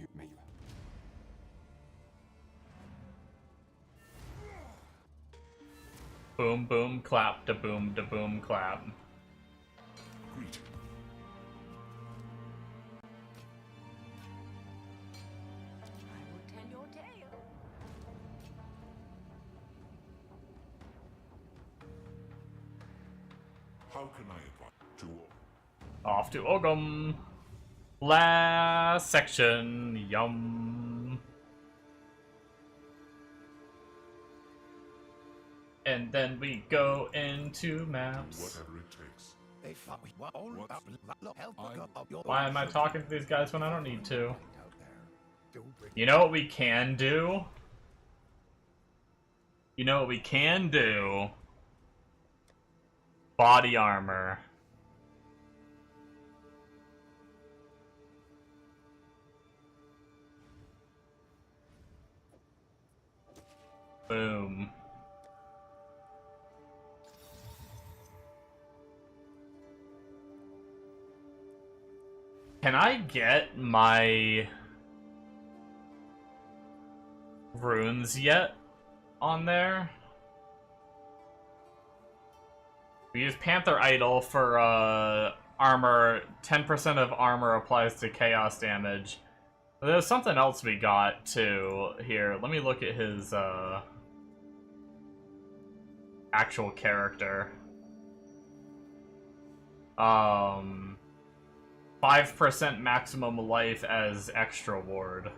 C: Boom, boom, clap, da boom, clap.
H: Greet.
J: I will tell your tale.
H: How can I advise to all?
C: Off to Ogum. Last section. Yum. And then we go into maps.
H: Whatever it takes.
C: Why am I talking to these guys when I don't need to? You know what we can do? You know what we can do? Body armor. Boom. Can I get my runes yet on there? We use Panther Idol for armor. 10% of armor applies to chaos damage. There's something else we got too here. Let me look at his actual character. 5% maximum life as extra ward.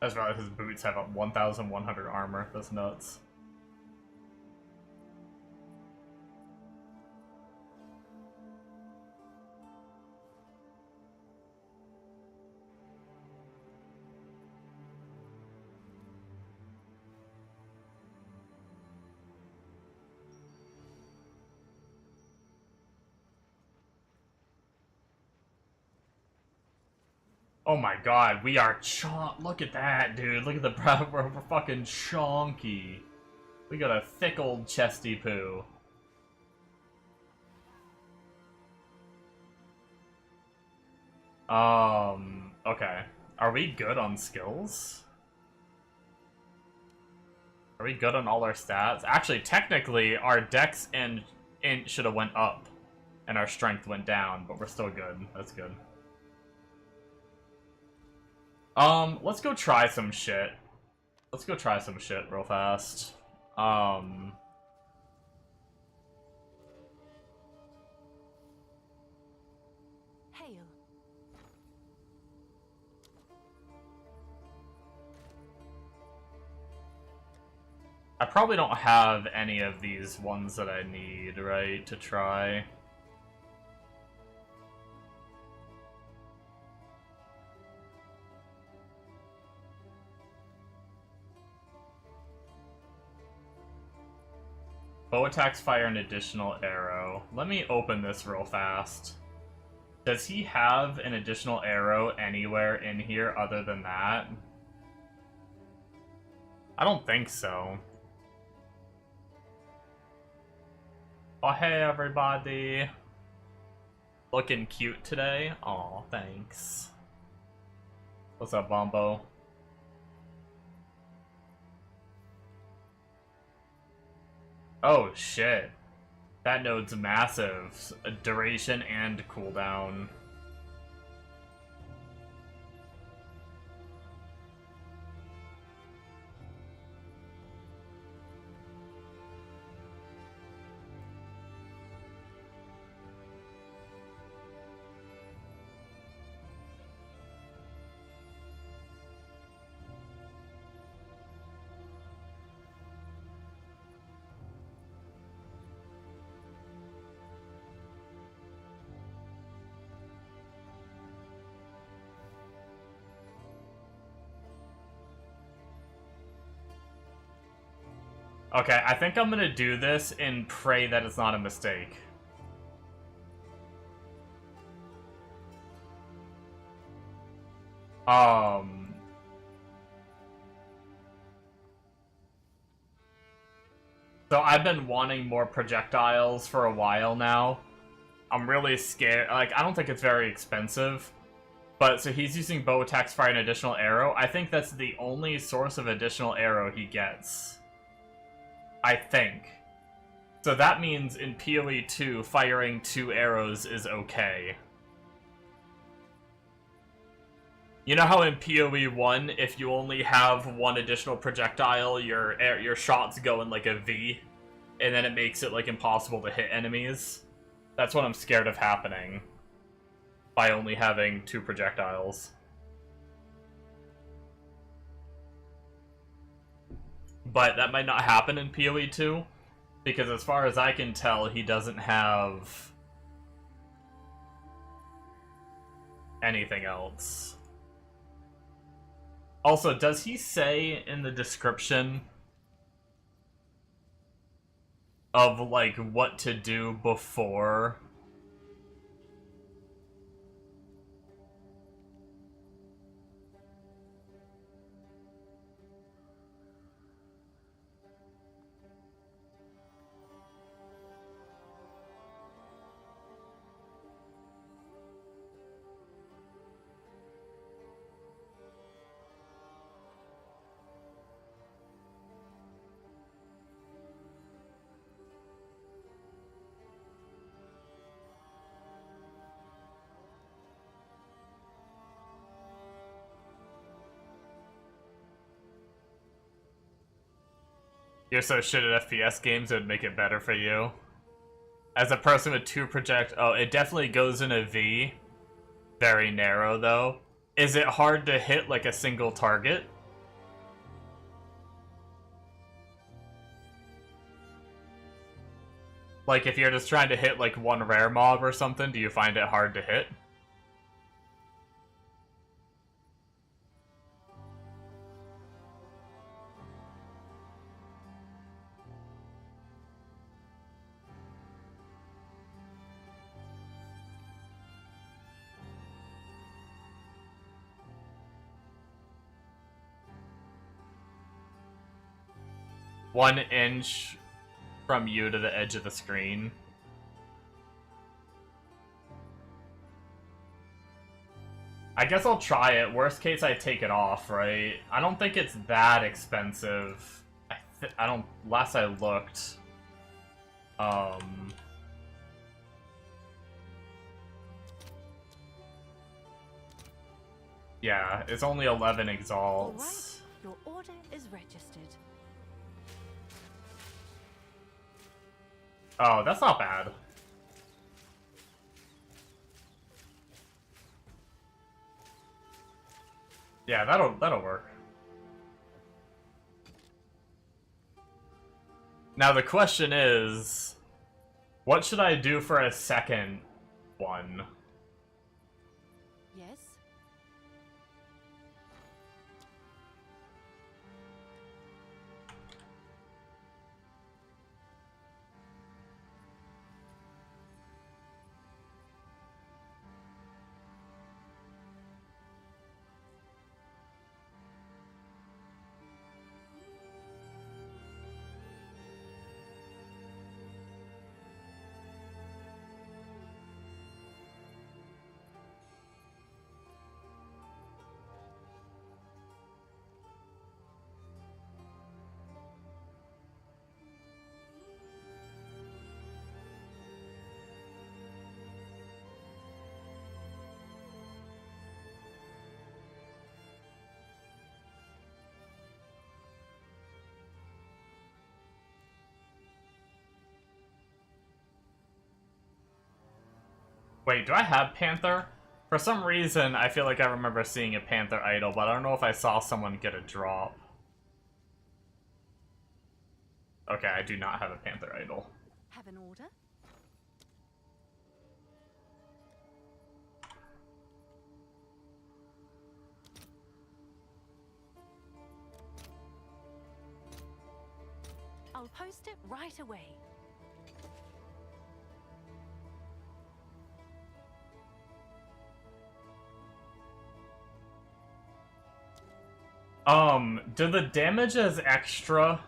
C: That's right, his boots have 1,100 armor. That's nuts. Oh my god, we are look at that, dude. Look at the we're fucking chonky. We got a thick old chesty poo. Okay. Are we good on skills? Are we good on all our stats? Actually, technically, our dex and int should have went up, and our strength went down, but we're still good. That's good. Let's go try some shit. Let's go try some shit real fast.
J: Hail.
C: I probably don't have any of these ones that I need, right, to try. Bow attacks fire an additional arrow. Let me open this real fast. Does he have an additional arrow anywhere in here other than that? I don't think so. Oh, hey everybody. Looking cute today? Aw, thanks. What's up, Bombo? Oh shit. That node's massive. Duration and cooldown. Okay, I think I'm gonna do this and pray that it's not a mistake. So I've been wanting more projectiles for a while now. I'm really scared. Like, I don't think it's very expensive. But, so he's using bow attacks, fire an additional arrow. I think that's the only source of additional arrow he gets. I think. So that means in PoE 2, firing 2 arrows is okay. You know how in PoE 1, if you only have one additional projectile, your shots go in like a V, and then it makes it like impossible to hit enemies? That's what I'm scared of happening by only having 2 projectiles. but that might not happen in PoE 2, because as far as I can tell, he doesn't have anything else. Also, does he say in the description of, like, what to do before? You're so shit at FPS games, it would make it better for you. As a person with 2 project... Oh, it definitely goes in a V. Very narrow, though. Is it hard to hit, like, a single target? Like, if you're just trying to hit, like, one rare mob or something, do you find it hard to hit? One inch from you to the edge of the screen. I guess I'll try it. Worst case, I take it off, right? I don't think it's that expensive. I don't... Last I looked... Yeah, it's only 11 exalts.
J: All right, your order is registered.
C: Oh, that's not bad. Yeah, that'll work. Now the question is, what should I do for a second one?
J: Yes.
C: Wait, do I have Panther? For some reason, I feel like I remember seeing a Panther idol, but I don't know if I saw someone get a drop. Okay, I do not have a Panther idol.
J: Have an order? I'll post it right away.
C: Do the damage as extra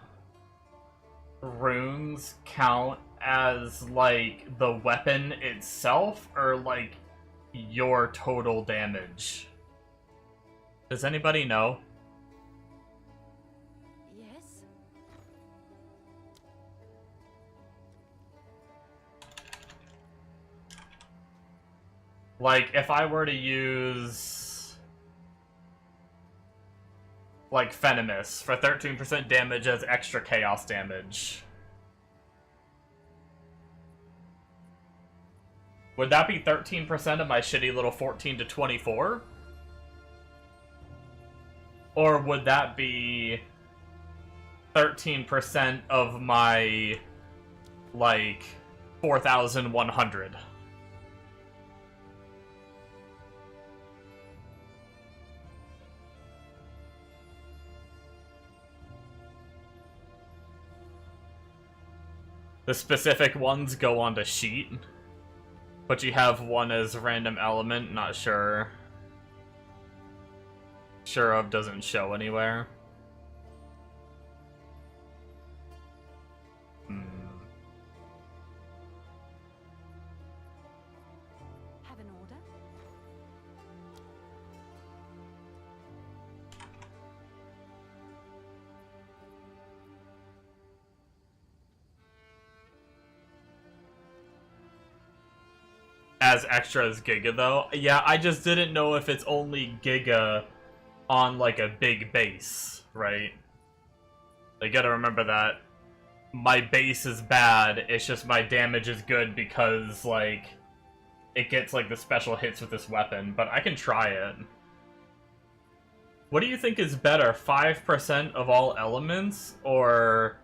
C: runes count as, like, the weapon itself, or, like, your total damage? Does anybody know?
J: Yes.
C: Like, if I were to use... like Venomous for 13% damage as extra chaos damage. Would that be 13% of my shitty little 14 to 24? Or would that be 13% of my, like, 4,100. The specific ones go onto sheet, but you have one as random element, not sure. Sure of doesn't show anywhere.
J: Have an order?
C: As extra as Giga, though? Yeah, I just didn't know if it's only Giga on, like, a big base, right? I gotta remember that my base is bad, it's just my damage is good because, like, it gets, like, the special hits with this weapon, but I can try it. What do you think is better, 5% of all elements, or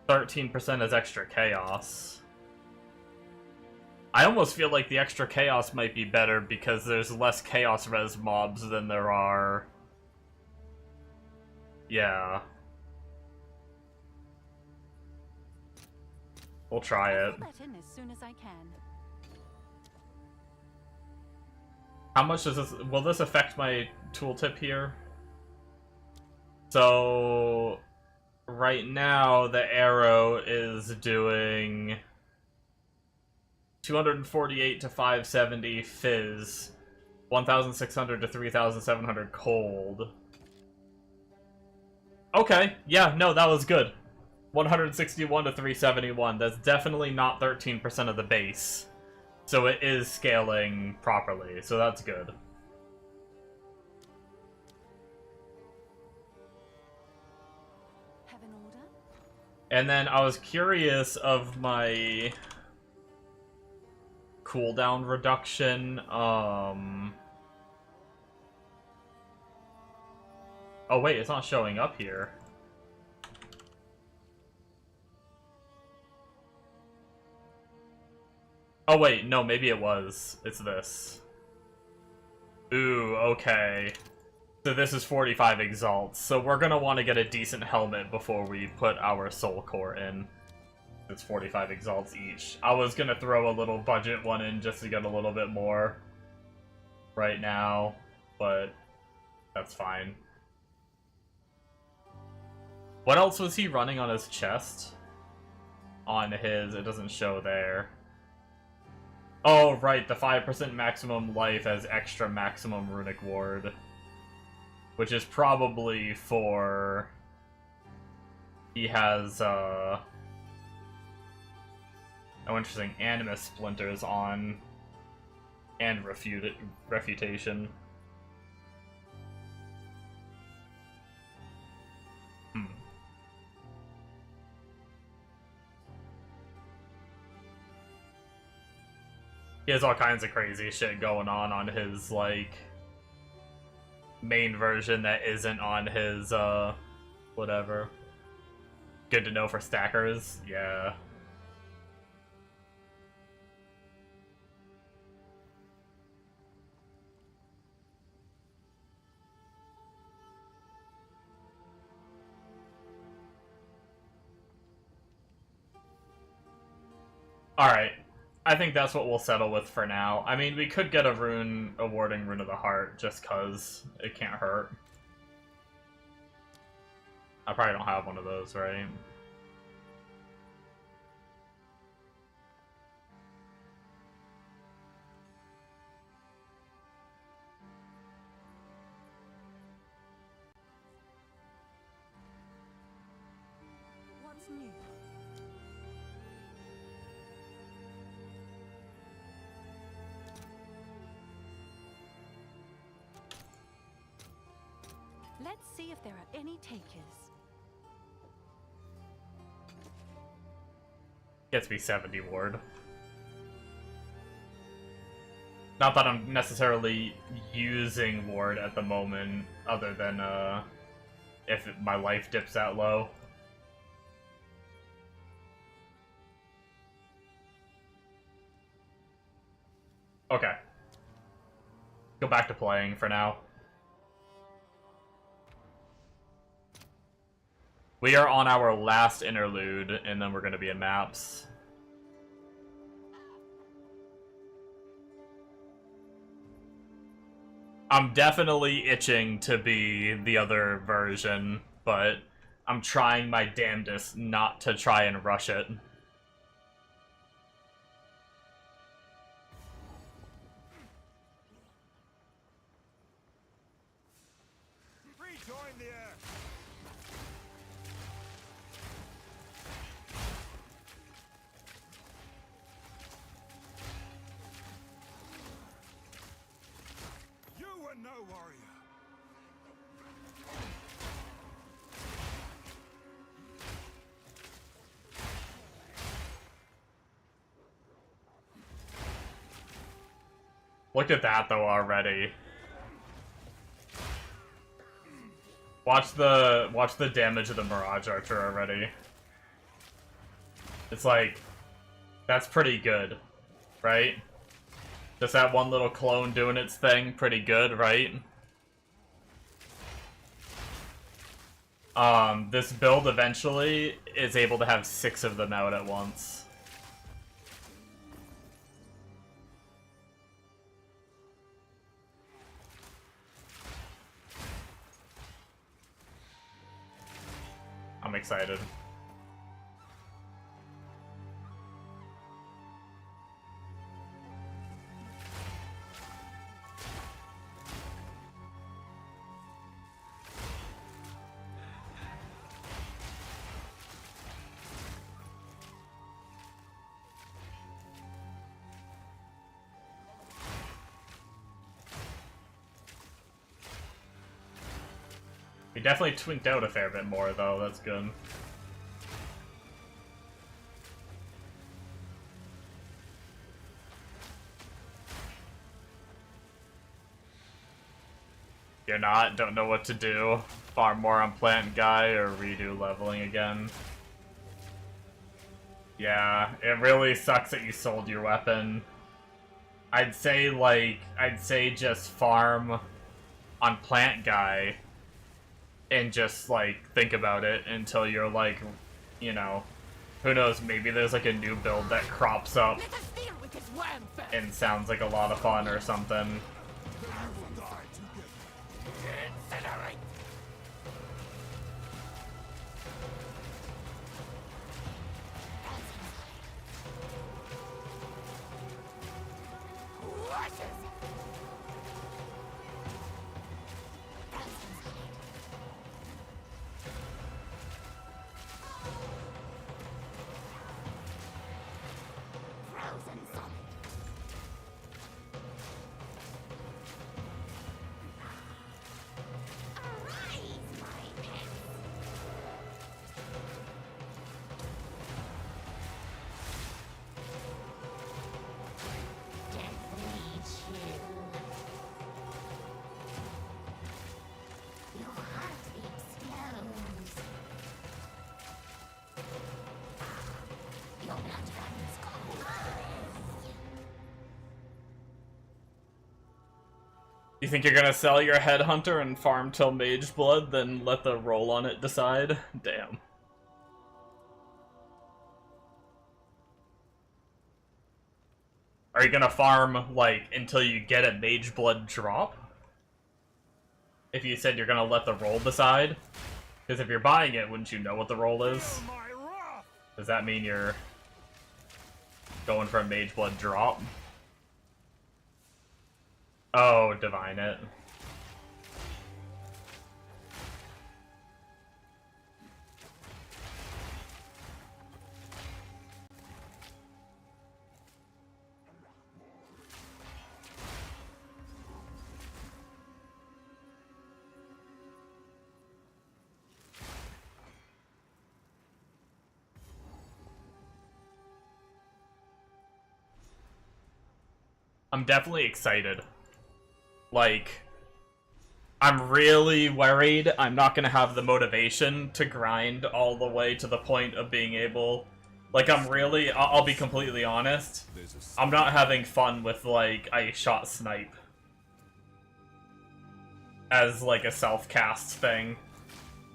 C: 13% as extra chaos? I almost feel like the extra chaos might be better because there's less chaos res mobs than there are. Yeah. We'll try it.
J: I'll put that in as soon as I can.
C: How much does this... Will this affect my tooltip here? So... Right now, the arrow is doing... 248 to 570 fizz, 1,600 to 3,700 cold. Okay, yeah, no, that was good. 161 to 371. That's definitely not 13% of the base. So it is scaling properly, so that's good.
J: Have an order?
C: And then I was curious of my cooldown reduction. Oh wait, it's not showing up here. Oh wait, no, maybe it was. It's this. Ooh, okay. So this is 45 exalts. So we're gonna want to get a decent helmet before we put our soul core in. It's 45 exalts each. I was gonna throw a little budget one in just to get a little bit more right now, but that's fine. What else was he running on his chest? On his, it doesn't show there. Oh, right, the 5% maximum life as extra maximum runic ward. Which is probably for... He has, oh, interesting, animus splinters on, and refutation. He has all kinds of crazy shit going on his, like, main version that isn't on his, whatever. Good to know for stackers, yeah. Alright. I think that's what we'll settle with for now. I mean, we could get a rune awarding Rune of the Heart, just cause it can't hurt. I probably don't have one of those, right?
J: What's new? Let's see if there are any takers.
C: Gets me 70 ward. Not that I'm necessarily using ward at the moment, other than, if my life dips that low. go back to playing for now. We are on our last interlude, and then we're going to be in maps. I'm definitely itching to be the other version, but I'm trying my damnedest not to try and rush it.
F: Rejoin the air. You were no warrior.
C: Look at that, though, already. Watch the damage of the Mirage Archer already. It's like, that's pretty good, right? Just that one little clone doing its thing, pretty good, right? This build eventually is able to have 6 of them out at once. I'm excited. We definitely twinked out a fair bit more, though. That's good. You're not? Don't know what to do? Farm more on Plant Guy or redo leveling again? Yeah, it really sucks that you sold your weapon. I'd say just farm on Plant Guy and just, like, think about it until you're, like, you know, who knows, maybe there's, like, a new build that crops up and sounds like a lot of fun or something. You think you're gonna sell your Headhunter and farm till Mage Blood, then let the roll on it decide? Damn. Are you gonna farm, like, until you get a Mage Blood drop? If you said you're gonna let the roll decide? Because if you're buying it, wouldn't you know what the roll is? Does that mean you're going for a Mage Blood drop? Oh, divine it. I'm definitely excited. Like, I'm really worried I'm not gonna have the motivation to grind all the way to the point of being able... Like, I'll be completely honest, I'm not having fun with, like, I shot snipe. as like a self-cast thing.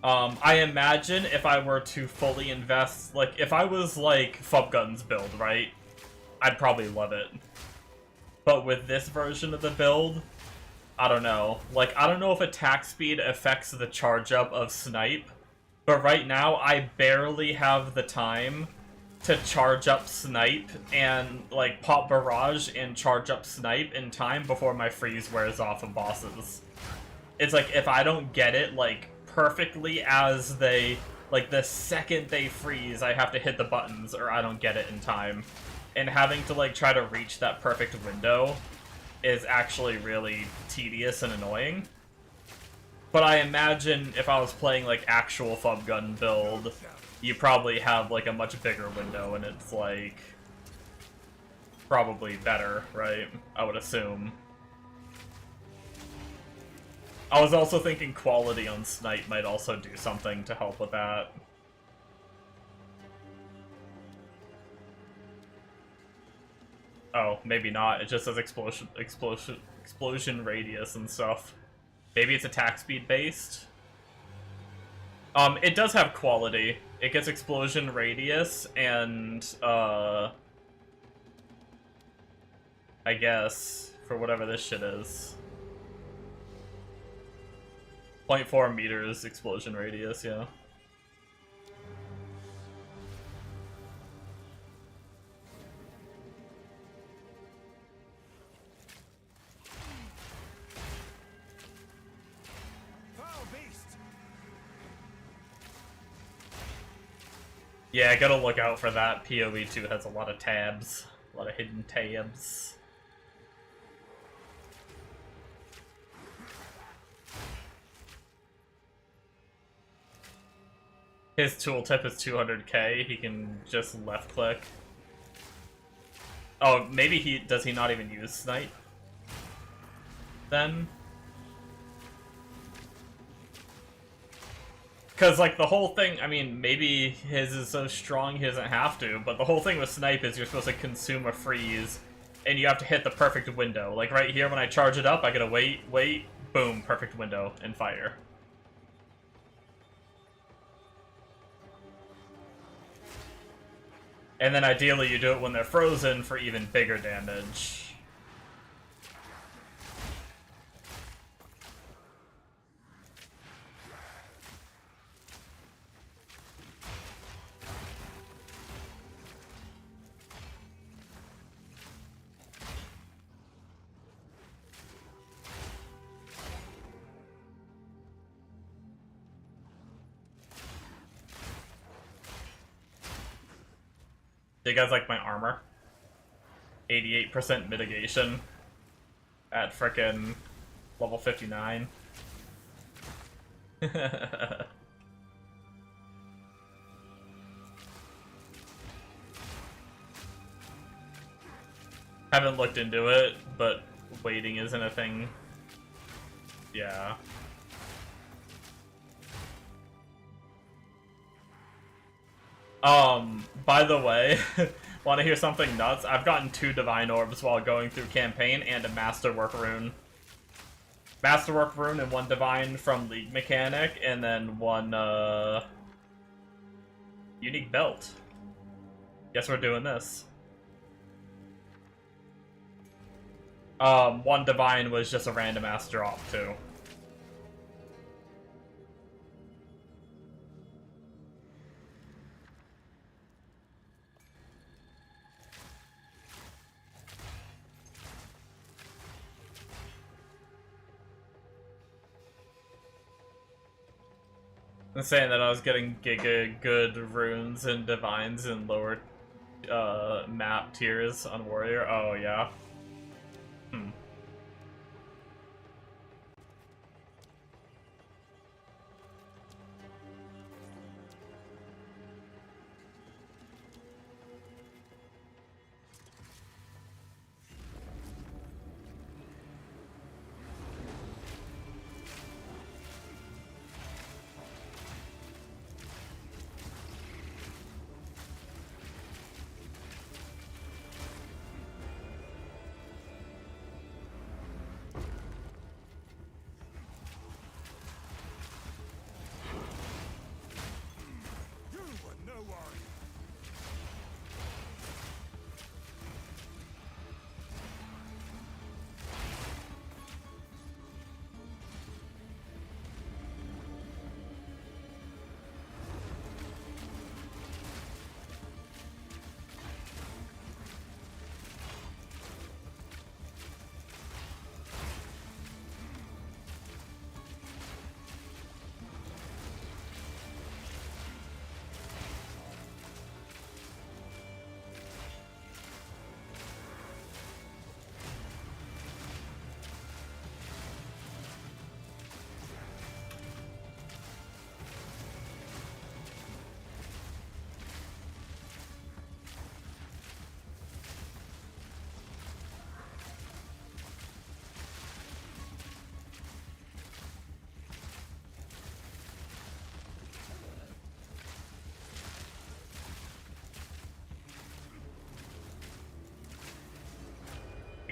C: I imagine if I were to fully invest, like, if I was like Fubgun's build, right? I'd probably love it. But with this version of the build, I don't know. Like, I don't know if attack speed affects the charge up of Snipe, but right now I barely have the time to charge up Snipe and, like, pop Barrage and charge up Snipe in time before my freeze wears off of bosses. It's like, if I don't get it, like, perfectly as they, like, the second they freeze, I have to hit the buttons or I don't get it in time. And having to, like, try to reach that perfect window is actually really tedious and annoying. But I imagine if I was playing, like, actual Fubgun build, you probably have, like, a much bigger window and it's, like, probably better, right? I would assume. I was also thinking quality on Snipe might also do something to help with that. Oh, maybe not. It just says explosion radius and stuff. Maybe it's attack speed based. It does have quality. It gets explosion radius and, I guess, for whatever this shit is. 0.4 meters explosion radius, yeah. Yeah, I gotta look out for that. PoE 2 has a lot of tabs. A lot of hidden tabs. His tooltip is 200k. He can just left click. Oh, maybe does he not even use Snipe? Then? Because, like, the whole thing, I mean, maybe his is so strong he doesn't have to, but the whole thing with Snipe is you're supposed to consume a freeze, and you have to hit the perfect window. Like, right here, when I charge it up, I gotta wait, boom, perfect window, and fire. And then ideally you do it when they're frozen for even bigger damage. Do you guys like my armor? 88% mitigation at frickin' level 59. Haven't looked into it, but waiting isn't a thing. Yeah. By the way, want to hear something nuts? I've gotten 2 Divine Orbs while going through campaign and a Masterwork Rune. Masterwork Rune and 1 Divine from League Mechanic, and then 1, Unique Belt. Guess we're doing this. 1 Divine was just a random ass drop, too. I'm saying that I was getting giga good runes and divines in lower map tiers on Warrior. Oh yeah.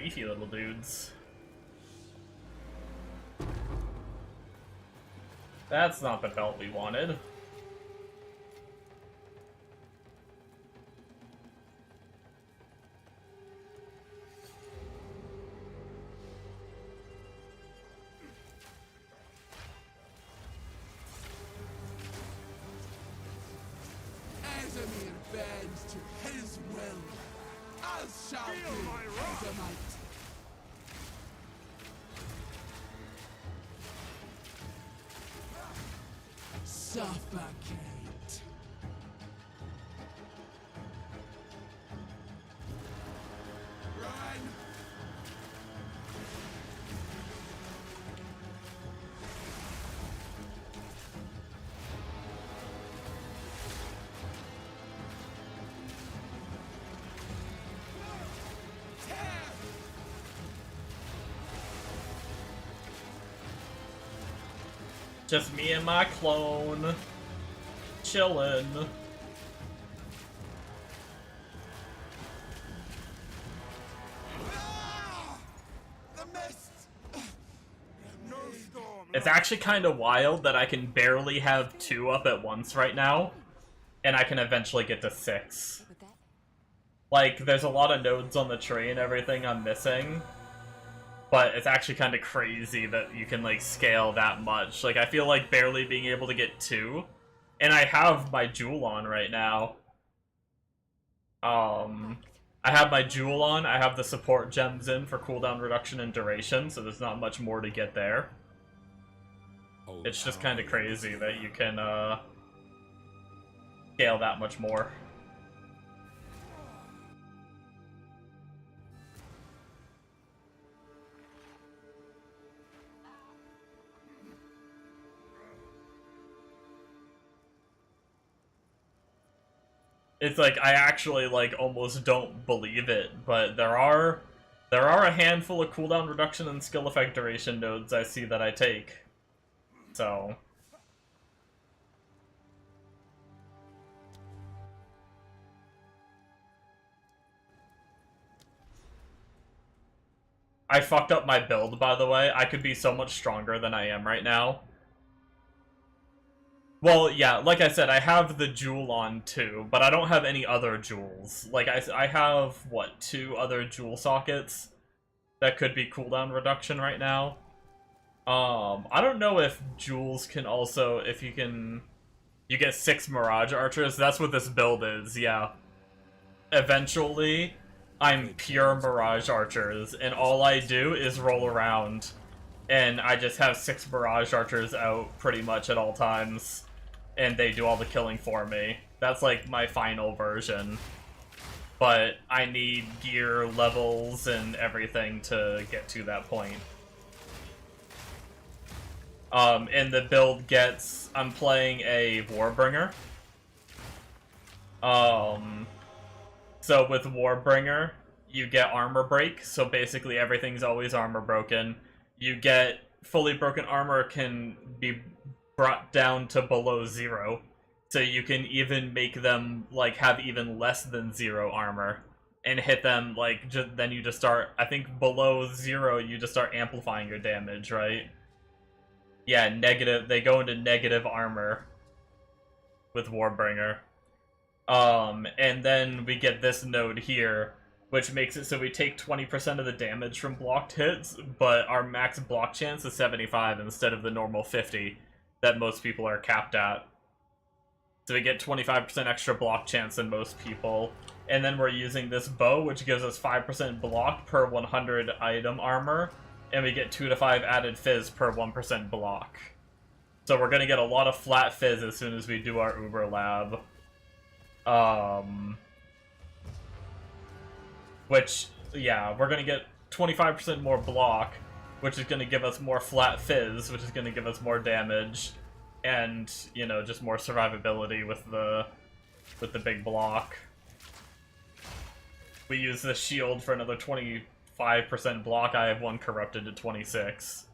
C: beefy little dudes. That's not the belt we wanted.
H: Casimir bends to his will, as shall
F: Feel
H: be
F: my wrath.
H: Casamite. Suffocate. Run!
C: Just me and my clone. Chillin'.
H: The mist!
F: No storm.
C: It's actually kind of wild that I can barely have 2 up at once right now, and I can eventually get to 6.
J: With that,
C: Like, there's a lot of nodes on the tree and everything I'm missing, but it's actually kind of crazy that you can, like, scale that much. Like, I feel like barely being able to get 2, and I have my jewel on right now. I have my jewel on, I have the support gems in for cooldown reduction and duration, so there's not much more to get there. It's just kind of crazy that you can, scale that much more. It's like, I actually, like, almost don't believe it, but there are a handful of cooldown reduction and skill effect duration nodes I see that I take. So... I fucked up my build, by the way. I could be so much stronger than I am right now. Well, yeah, like I said, I have the jewel on too, but I don't have any other jewels. Like, I have, what, 2 other jewel sockets that could be cooldown reduction right now. I don't know if jewels can also, if you can... You get 6 Mirage Archers, that's what this build is, yeah. Eventually, I'm pure Mirage Archers, and all I do is roll around. And I just have 6 Mirage Archers out pretty much at all times. And they do all the killing for me. That's like my final version. But I need gear levels and everything to get to that point. And the build gets... I'm playing a Warbringer. So with Warbringer, you get armor break, so basically everything's always armor broken. You get fully broken armor can be brought down to below 0, so you can even make them, like, have even less than 0 armor, and hit them, like, then you just start, I think below 0, you just start amplifying your damage, right? Yeah, negative, they go into negative armor with Warbringer. And then we get this node here, which makes it so we take 20% of the damage from blocked hits, but our max block chance is 75 instead of the normal 50 that most people are capped at. So we get 25% extra block chance than most people. And then we're using this bow, which gives us 5% block per 100 item armor, and we get 2 to 5 added fizz per 1% block. So we're gonna get a lot of flat fizz as soon as we do our Uber Lab. Which, yeah, we're gonna get 25% more block, which is gonna give us more flat fizz, which is gonna give us more damage, and, you know, just more survivability with the big block. We use the shield for another 25% block. I have one corrupted to 26.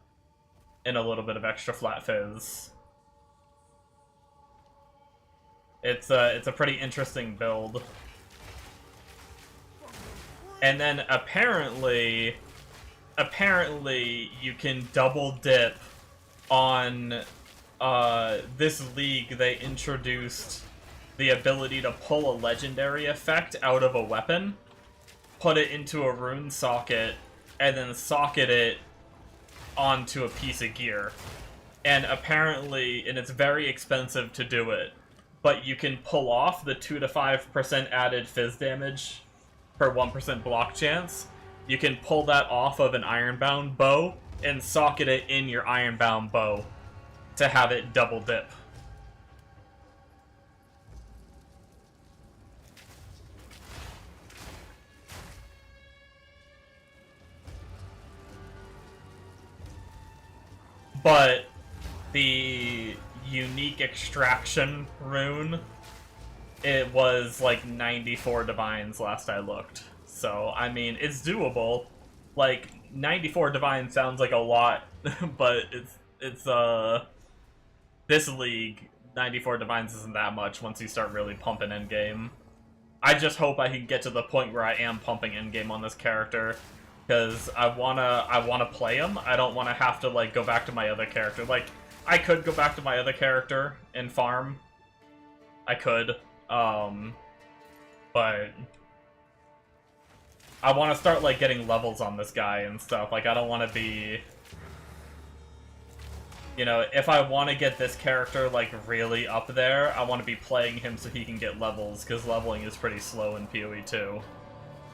C: And a little bit of extra flat fizz. It's a pretty interesting build. And then apparently you can double dip on this league. They introduced the ability to pull a legendary effect out of a weapon, put it into a rune socket, and then socket it onto a piece of gear. And apparently, and it's very expensive to do it, but you can pull off the 2 to 5% added fizz damage per 1% block chance. You can pull that off of an ironbound bow and socket it in your ironbound bow to have it double dip. But the unique extraction rune, it was like 94 divines last I looked. So, I mean, it's doable. Like, 94 divines sounds like a lot, but it's this league, 94 divines isn't that much once you start really pumping endgame. I just hope I can get to the point where I am pumping endgame on this character, because I wanna play him. I don't wanna have to, like, go back to my other character. Like, I could go back to my other character and farm. I could, but I want to start, like, getting levels on this guy and stuff. Like, I don't want to be... You know, if I want to get this character, like, really up there, I want to be playing him so he can get levels, because leveling is pretty slow in PoE too.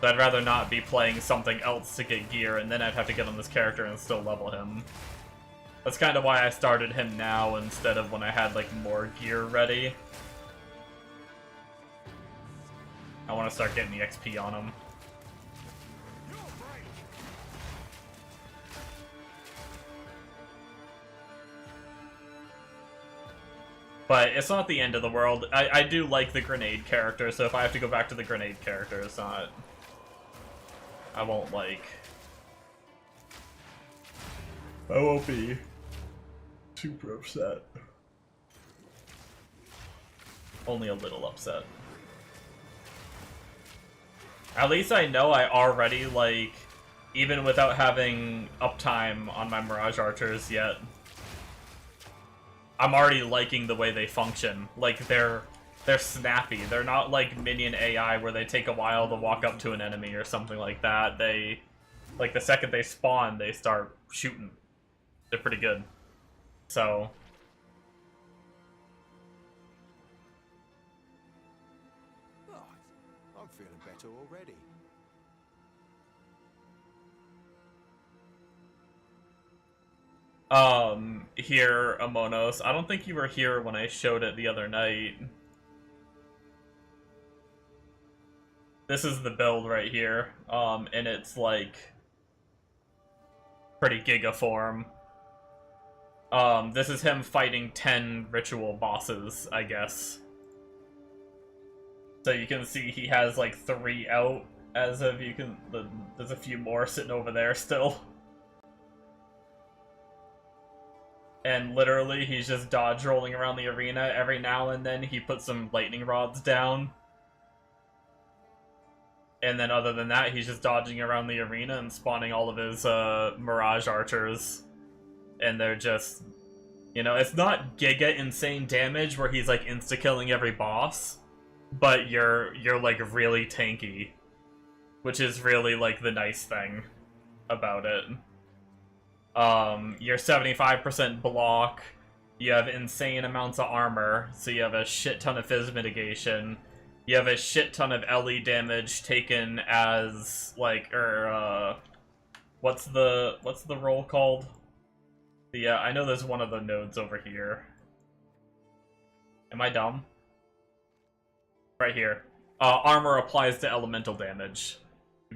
C: So I'd rather not be playing something else to get gear, and then I'd have to get on this character and still level him. That's kind of why I started him now instead of when I had, like, more gear ready. I want to start getting the XP on him. But it's not the end of the world. I do like the grenade character, so if I have to go back to the grenade character, it's not... I won't, like... I won't be super upset. Only a little upset. At least I know I already, like, even without having uptime on my Mirage Archers yet, I'm already liking the way they function. Like, they're snappy. They're not like minion AI where they take a while to walk up to an enemy or something like that. They, like, the second they spawn, they start shooting. They're pretty good. So...
F: I'm feeling better already.
C: Here, Amonos. I don't think you were here when I showed it the other night. This is the build right here, and it's, like, pretty giga form. This is him fighting 10 ritual bosses, I guess. So you can see he has, like, 3 out, as of you can... There's a few more sitting over there still. And literally, he's just dodge rolling around the arena. Every now and then, he puts some lightning rods down. And then other than that, he's just dodging around the arena and spawning all of his Mirage Archers. And they're just... You know, it's not giga insane damage where he's, like, insta-killing every boss. But you're like, really tanky. Which is really, like, the nice thing about it. You're 75% block, you have insane amounts of armor, so you have a shit ton of fizz mitigation, you have a shit ton of LE damage taken as, like, what's the roll called? I know there's one of the nodes over here. Am I dumb? Right here. Armor applies to elemental damage.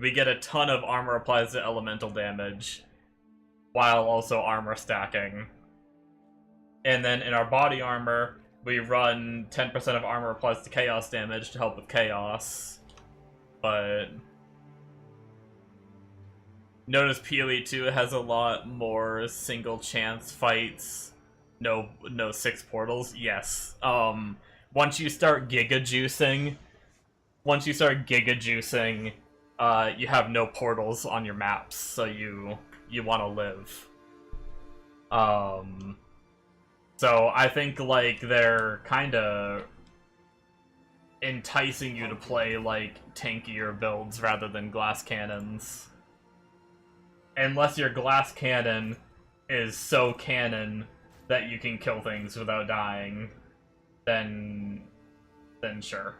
C: We get a ton of armor applies to elemental damage, while also armor stacking. And then in our body armor, we run 10% of armor applies to chaos damage to help with chaos. But notice PoE 2 has a lot more single chance fights. No 6 portals. Yes. Once you start giga juicing, you have no portals on your maps, so you want to live. So I think like they're kind of enticing you to play like tankier builds rather than glass cannons. Unless your glass cannon is so cannon that you can kill things without dying, then sure.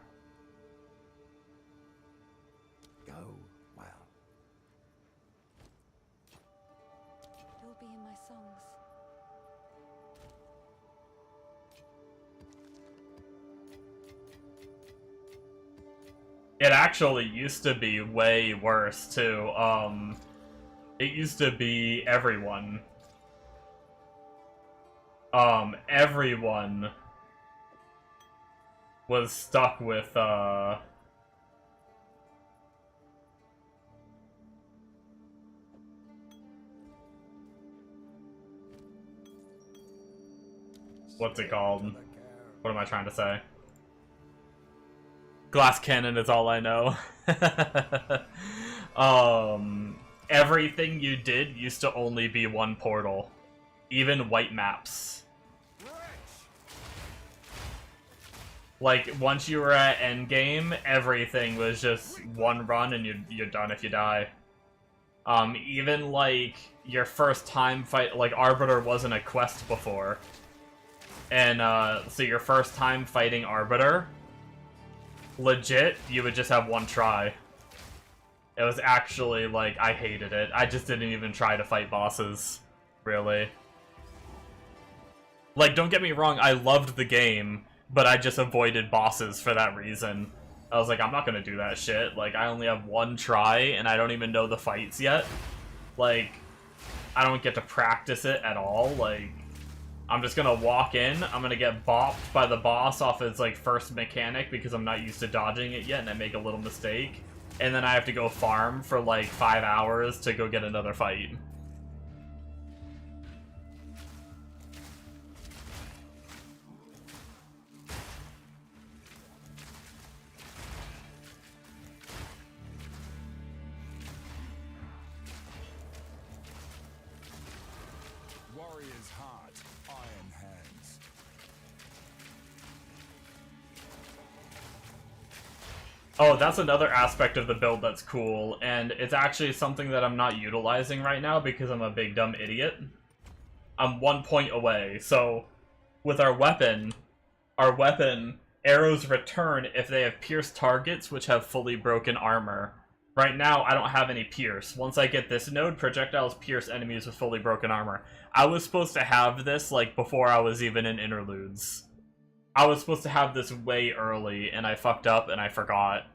H: Go well.
J: You'll be in my songs.
C: It actually used to be way worse too. It used to be everyone. Everyone was stuck with, what's it called? What am I trying to say? Glass cannon is all I know. Everything you did used to only be one portal. Even white maps. Like, once you were at endgame, everything was just one run and you're done if you die. Even, like, your first time fight, like, Arbiter wasn't a quest before. And, so your first time fighting Arbiter, legit, you would just have one try. It was actually, like, I hated it. I just didn't even try to fight bosses, really. Like, don't get me wrong, I loved the game, but I just avoided bosses for that reason. I was like, I'm not gonna do that shit. Like, I only have one try, and I don't even know the fights yet. Like, I don't get to practice it at all. Like, I'm just gonna walk in, I'm gonna get bopped by the boss off his, like, first mechanic because I'm not used to dodging it yet, and I make a little mistake. And then I have to go farm for, like, 5 hours to go get another fight.
D: Warrior's heart, iron hands.
C: Oh, that's another aspect of the build that's cool, and it's actually something that I'm not utilizing right now because I'm a big dumb idiot. I'm 1 point away, so with our weapon, arrows return if they have pierced targets which have fully broken armor. Right now, I don't have any pierce. Once I get this node, projectiles pierce enemies with fully broken armor. I was supposed to have this, like, before I was even in Interludes. I was supposed to have this way early, and I fucked up and I forgot.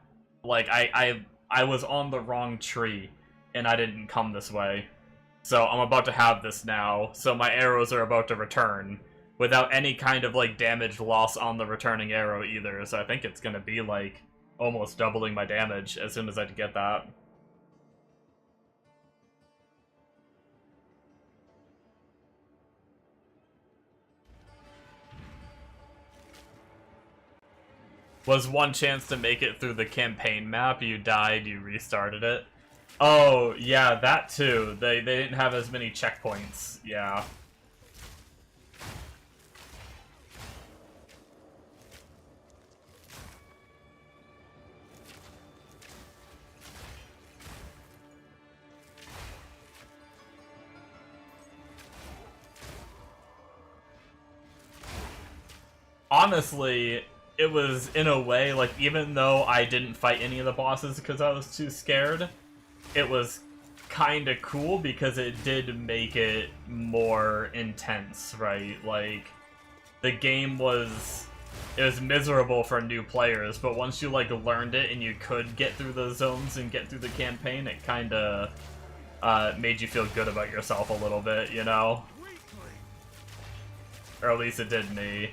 C: Like, I was on the wrong tree, and I didn't come this way. So I'm about to have this now, so my arrows are about to return, without any kind of, like, damage loss on the returning arrow either, so I think it's gonna be, like, almost doubling my damage as soon as I get that. Was one chance to make it through the campaign map, you died, you restarted it. Oh, yeah, that too. They didn't have as many checkpoints, yeah. Honestly, it was, in a way, like, even though I didn't fight any of the bosses because I was too scared, it was kind of cool because it did make it more intense, right? Like, the game was, it was miserable for new players, but once you, like, learned it and you could get through the zones and get through the campaign, it kind of made you feel good about yourself a little bit, you know? Or at least it did me.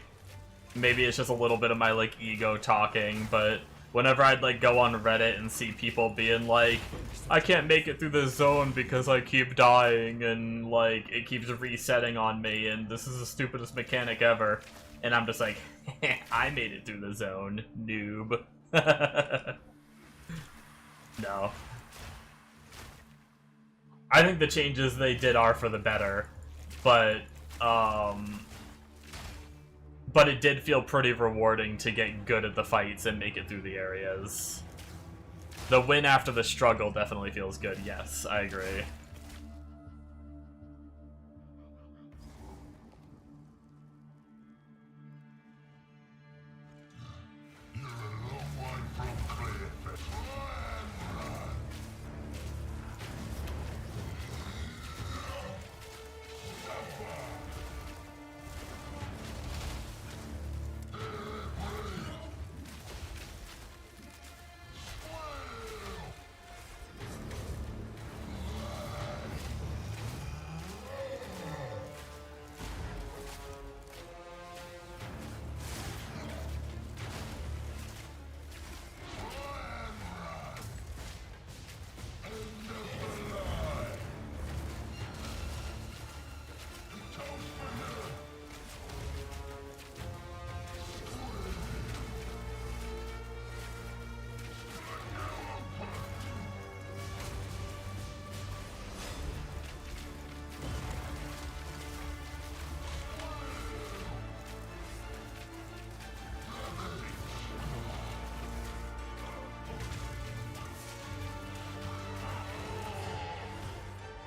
C: Maybe it's just a little bit of my, like, ego talking, but whenever I'd, like, go on Reddit and see people being like, I can't make it through the zone because I keep dying, and, like, it keeps resetting on me, and this is the stupidest mechanic ever. And I'm just like, I made it through the zone, noob. No. I think the changes they did are for the better, but it did feel pretty rewarding to get good at the fights and make it through the areas. The win after the struggle definitely feels good, yes, I agree.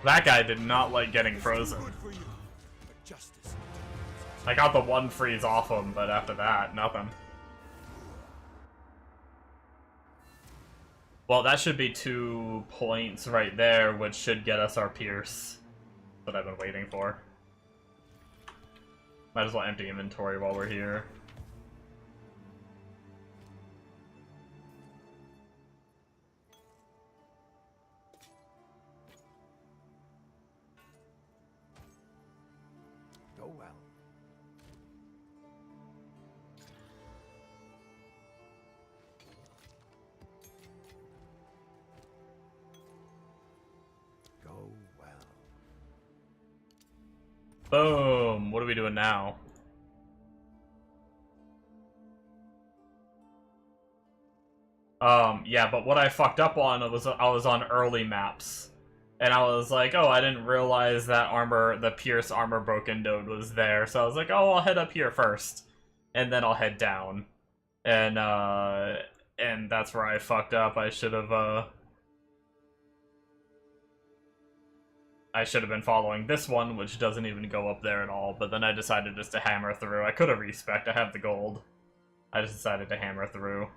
C: That guy did not like getting frozen. I got the one freeze off him, but after that, nothing. Well, that should be 2 points right there, which should get us our Pierce that I've been waiting for. Might as well empty inventory while we're here.
E: Go well. Go well.
C: Boom! What are we doing now? Yeah, but what I fucked up on was I was on early maps. And I was like, oh, I didn't realize that armor, the Pierce armor broken node was there. So I was like, oh, I'll head up here first. And then I'll head down. And that's where I fucked up. I should have been following this one, which doesn't even go up there at all. But then I decided just to hammer through. I could have respec'd, I have the gold. I just decided to hammer through.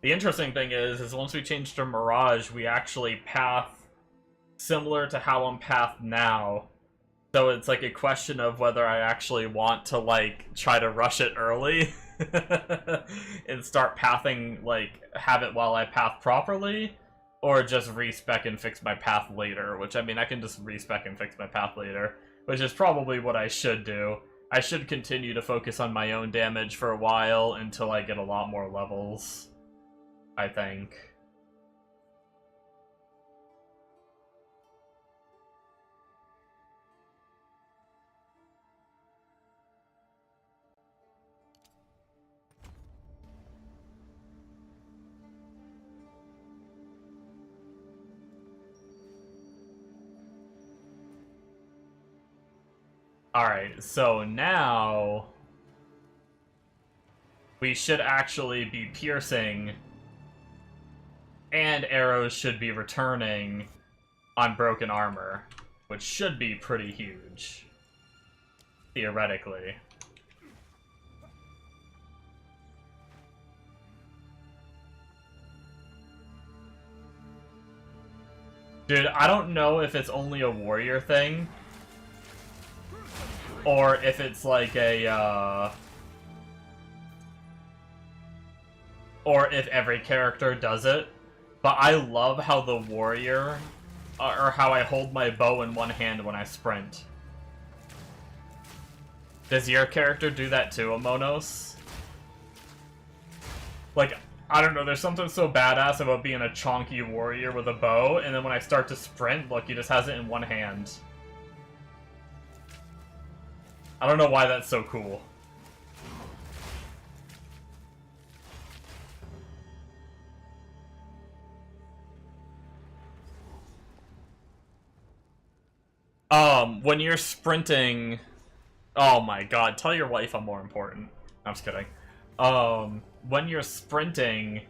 C: The interesting thing is once we change to Mirage, we actually path similar to how I'm pathed now. So it's like a question of whether I actually want to, like, try to rush it early and start pathing, like, have it while I path properly, or just respec and fix my path later, which, I mean, I can just respec and fix my path later, which is probably what I should do. I should continue to focus on my own damage for a while until I get a lot more levels, I think. Alright, so now we should actually be piercing, and arrows should be returning on broken armor, which should be pretty huge, theoretically. Dude, I don't know if it's only a warrior thing, or if it's like a, or if every character does it, but I love how the warrior, or how I hold my bow in one hand when I sprint. Does your character do that too, Amonos? Like, I don't know, there's something so badass about being a chonky warrior with a bow, and then when I start to sprint, look, he just has it in one hand. I don't know why that's so cool. When you're sprinting... Oh my god, tell your wife I'm more important. I'm just kidding. When you're sprinting,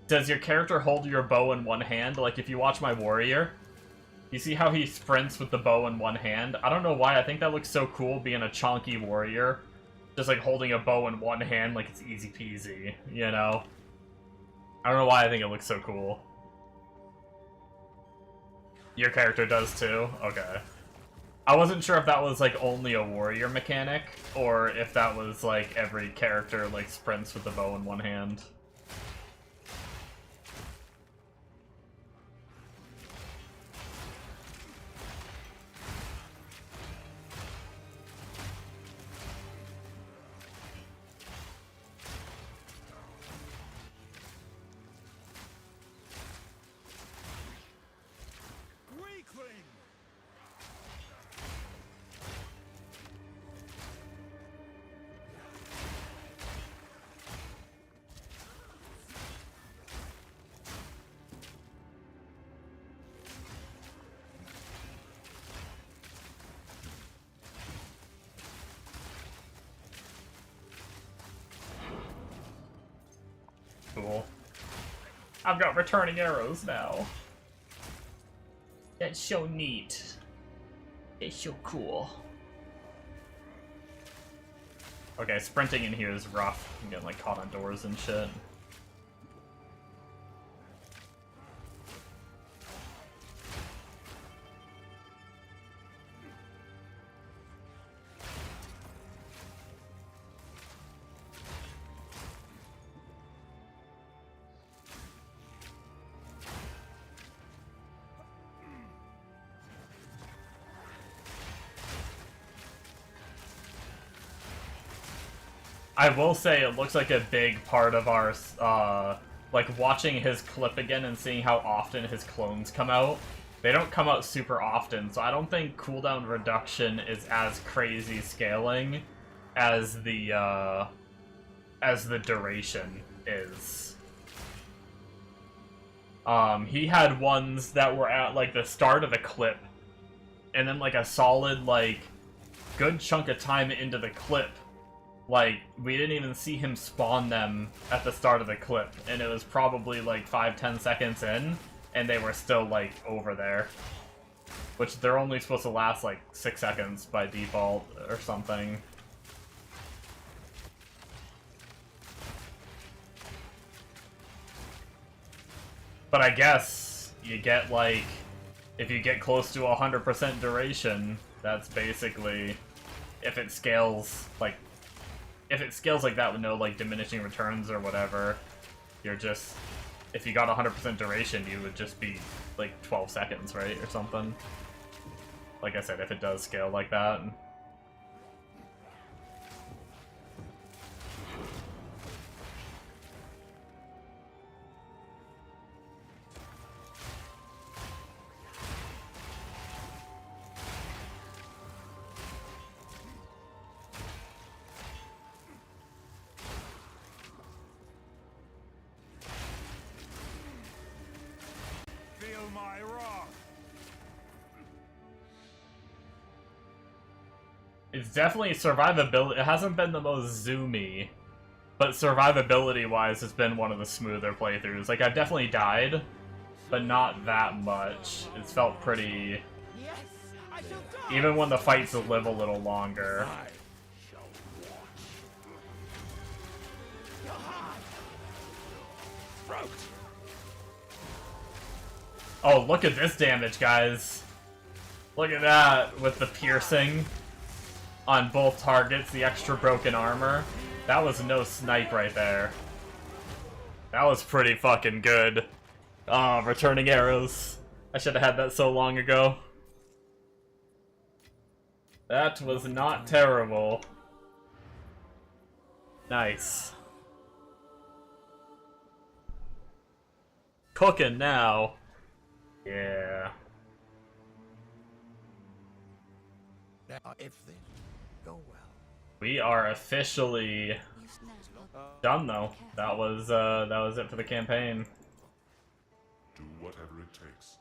C: does your character hold your bow in one hand? Like, if you watch my warrior, you see how he sprints with the bow in one hand? I don't know why, I think that looks so cool being a chonky warrior. Just, like, holding a bow in one hand like it's easy peasy, you know? I don't know why I think it looks so cool. Your character does too? Okay. I wasn't sure if that was, like, only a warrior mechanic, or if that was, like, every character, like, sprints with the bow in one hand. Cool. I've got returning arrows now. That's so neat. It's so cool. Okay, sprinting in here is rough. I'm getting like caught on doors and shit. I will say it looks like a big part of our, like, watching his clip again and seeing how often his clones come out. They don't come out super often, so I don't think cooldown reduction is as crazy scaling as the duration is. He had ones that were at, like, the start of the clip, and then, like, a solid, like, good chunk of time into the clip. Like, we didn't even see him spawn them at the start of the clip, and it was probably like 5-10 seconds in, and they were still like over there. Which they're only supposed to last like 6 seconds by default or something. But I guess you get like, if you get close to 100% duration, that's basically, if it scales like that with no, like, diminishing returns or whatever, you're just... If you got 100% duration, you would just be, like, 12 seconds, right? Or something. Like I said, if it does scale like that. It's definitely survivability. It hasn't been the most zoomy, but survivability-wise, it's been one of the smoother playthroughs. Like, I've definitely died, but not that much. It's felt pretty... Even when the fights live a little longer. Oh, look at this damage, guys. Look at that, with the piercing on both targets, the extra broken armor. That was no snipe right there. That was pretty fucking good. Oh, returning arrows. I should have had that so long ago. That was not terrible. Nice. Cooking now. Yeah.
H: Now, if things go well.
C: We are officially done, though. That was it for the campaign.
H: Do whatever it takes.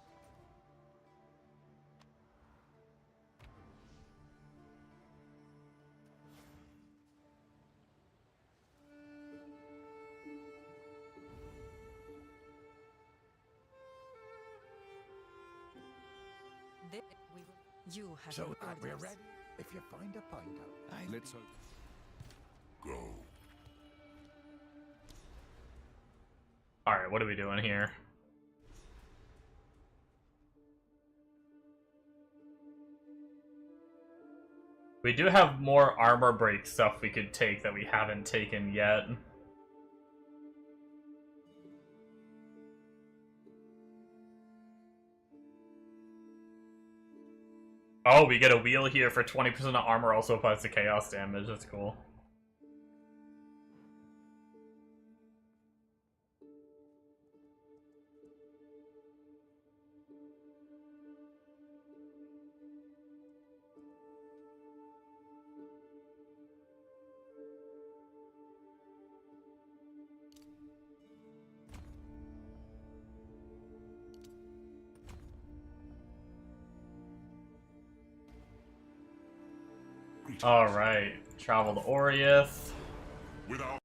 J: You have
F: So
J: your
F: we're
J: orders.
F: ready. If you find a pointer, let's hope.
H: Go.
C: Alright, what are we doing here? We do have more armor break stuff we could take that we haven't taken yet. Oh, we get a wheel here for 20% of armor, also applies to chaos damage. That's cool. Alright, travel to Oriath.
H: Without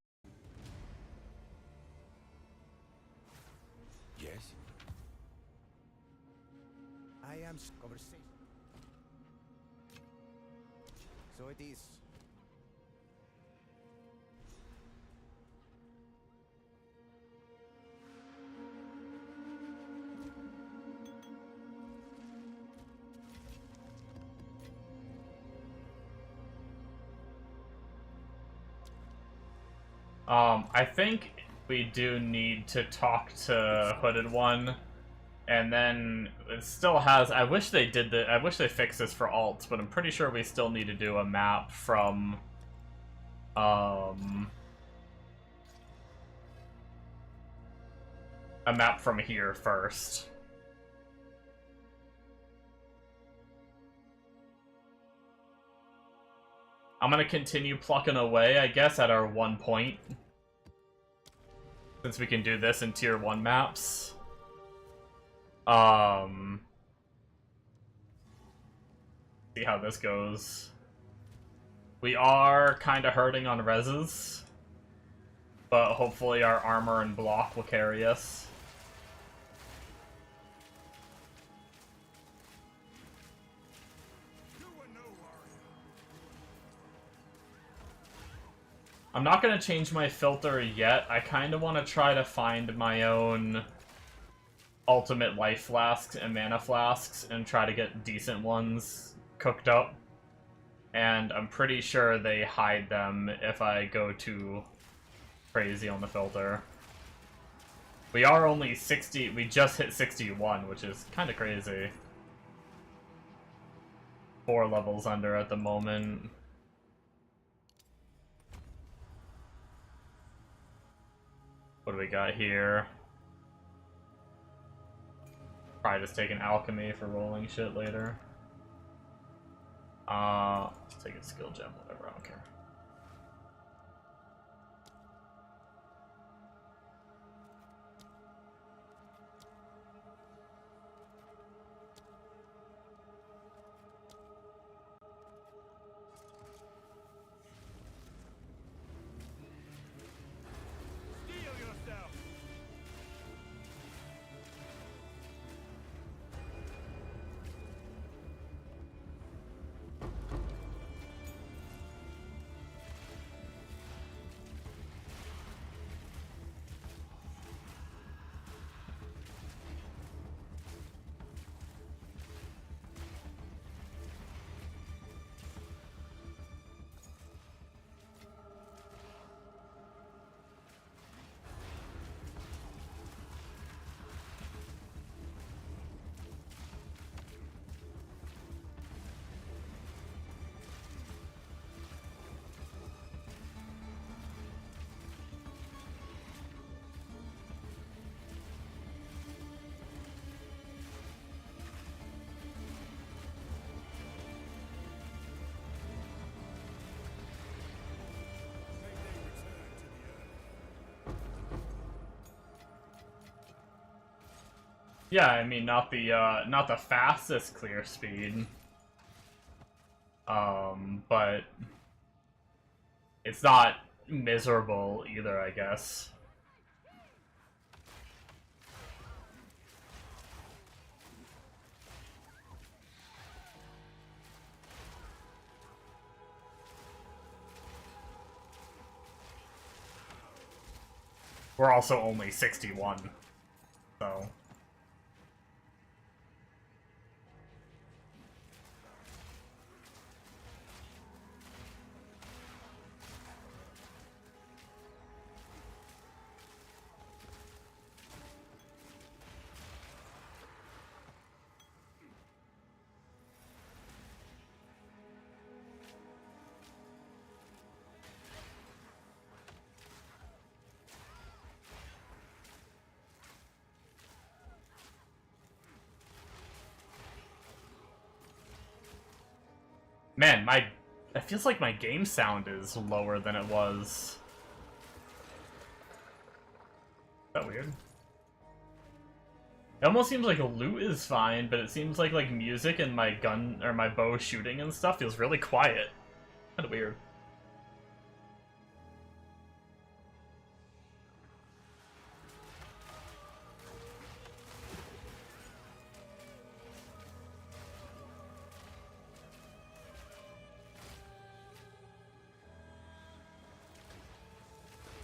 F: Yes. I am conversation. So it is.
C: I think we do need to talk to Hooded One, and then it still has. I wish they did I wish they fixed this for alts, but I'm pretty sure we still need to do a map from, a map from here first. I'm gonna continue plucking away, I guess, at our 1 point. Since we can do this in tier 1 maps. See how this goes. We are kind of hurting on reses. But hopefully our armor and block will carry us. I'm not going to change my filter yet. I kind of want to try to find my own ultimate life flasks and mana flasks and try to get decent ones cooked up. And I'm pretty sure they hide them if I go too crazy on the filter. We are only 60, we just hit 61, which is kind of crazy. 4 levels under at the moment. What do we got here? Probably just taking alchemy for rolling shit later. Let's take a skill gem, whatever, I don't care. Yeah, I mean, not the fastest clear speed. But it's not miserable either, I guess. We're also only 61, so... Man, it feels like my game sound is lower than it was. Is that weird? It almost seems like a loot is fine, but it seems like music and my gun or my bow shooting and stuff feels really quiet. Kind of weird.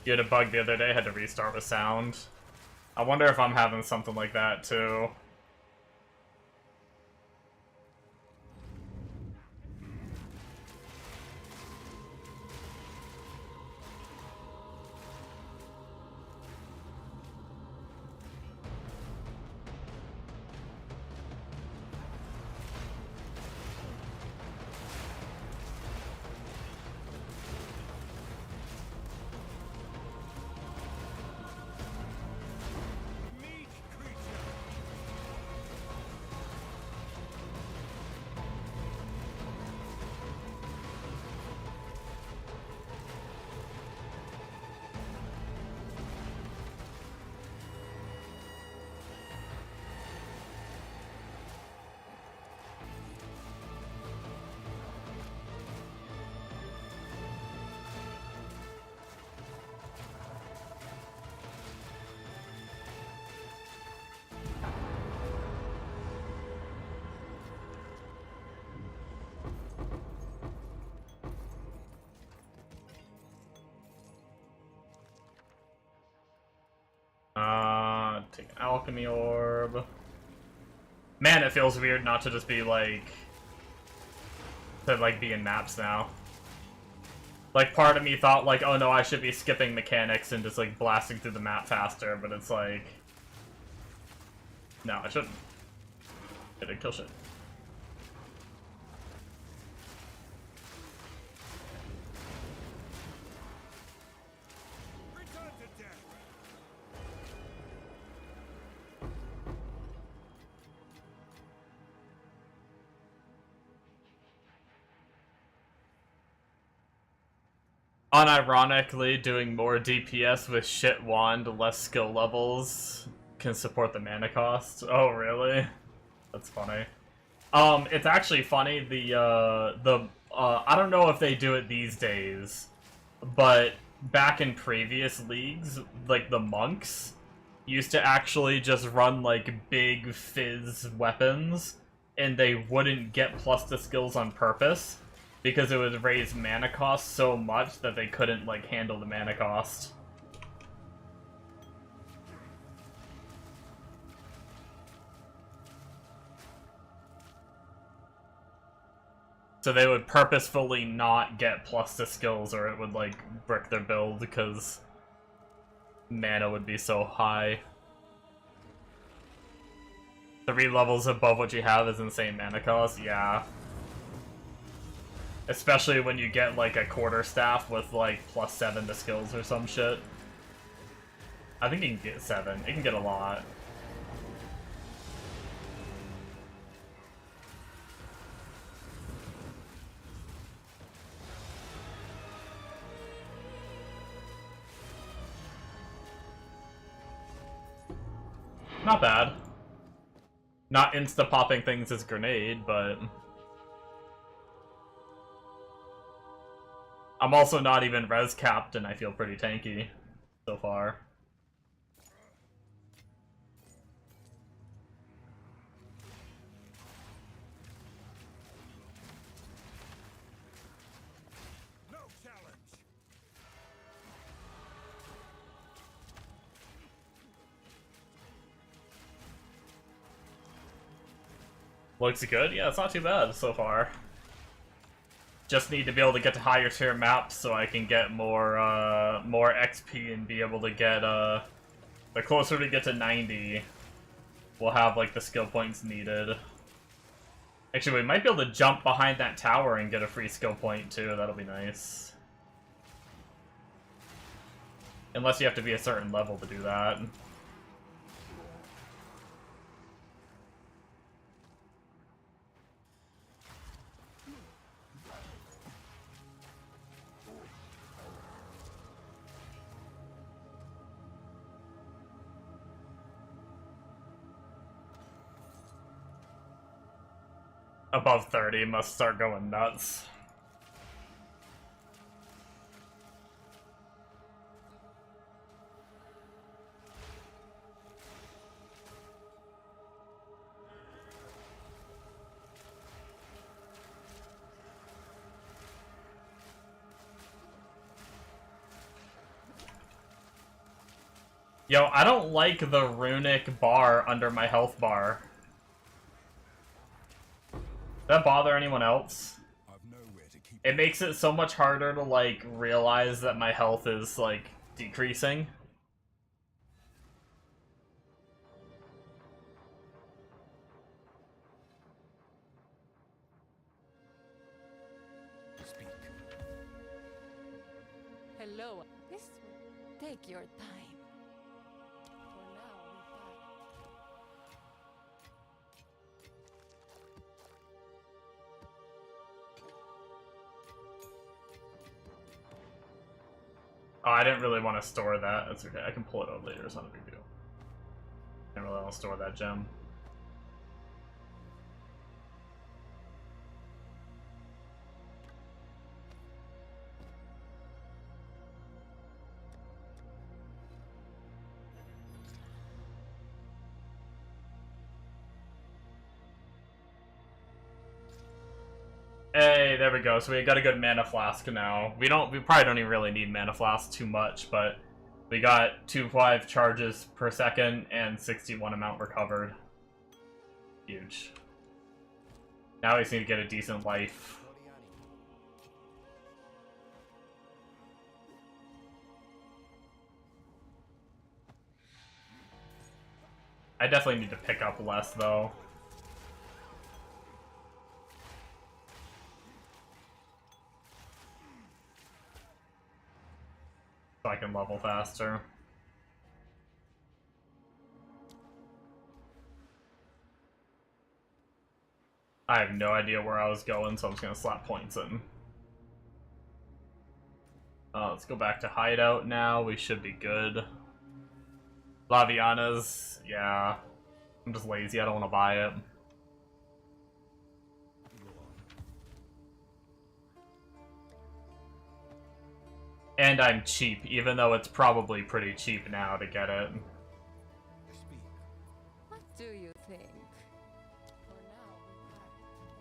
C: You had a bug the other day, had to restart with sound. I wonder if I'm having something like that too. Take an alchemy orb. Man, it feels weird not to just be be in maps now. Like, part of me thought oh no, I should be skipping mechanics and just blasting through the map faster, but it's no, I shouldn't. Get a kill shit. Unironically, doing more DPS with shit wand, less skill levels, can support the mana cost. Oh, really? That's funny. It's actually funny, I don't know if they do it these days, but back in previous leagues, the monks used to actually just run, big fizz weapons, and they wouldn't get plus to skills on purpose, because it would raise mana cost so much that they couldn't, handle the mana cost. So they would purposefully not get plus to skills, or it would, brick their build, because mana would be so high. 3 levels above what you have is insane mana cost, yeah. Especially when you get, a quarterstaff with, +7 to skills or some shit. I think you can get 7. It can get a lot. Not bad. Not insta-popping things as grenade, but... I'm also not even res capped, and I feel pretty tanky so far.
F: No challenge.
C: Looks good. Yeah, it's not too bad so far. Just need to be able to get to higher tier maps so I can get more more XP and be able to get the closer we get to 90, we'll have like the skill points needed. Actually, we might be able to jump behind that tower and get a free skill point too. That'll be nice. Unless you have to be a certain level to do that. Above 30 must start going nuts. Yo, I don't like the runic bar under my health bar. Does that bother anyone else? It makes it so much harder to, like, realize that my health is, like, decreasing.
D: Speak.
J: Hello. This will take your time. For now, we part.
C: Oh, I didn't really want to store that. That's okay. I can pull it out later. It's not a big deal. I didn't really want to store that gem. Hey, there we go. So we got a good mana flask now. We probably don't even really need mana flask too much, but we got 2.5 charges per second and 61 amount recovered. Huge. Now we just need to get a decent life. I definitely need to pick up less though. So I can level faster. I have no idea where I was going, so I'm just gonna slap points in. Let's go back to hideout now. We should be good. Laviana's, yeah. I'm just lazy, I don't want to buy it. And I'm cheap, even though it's probably pretty cheap now to get it.
J: What do you think? For now, we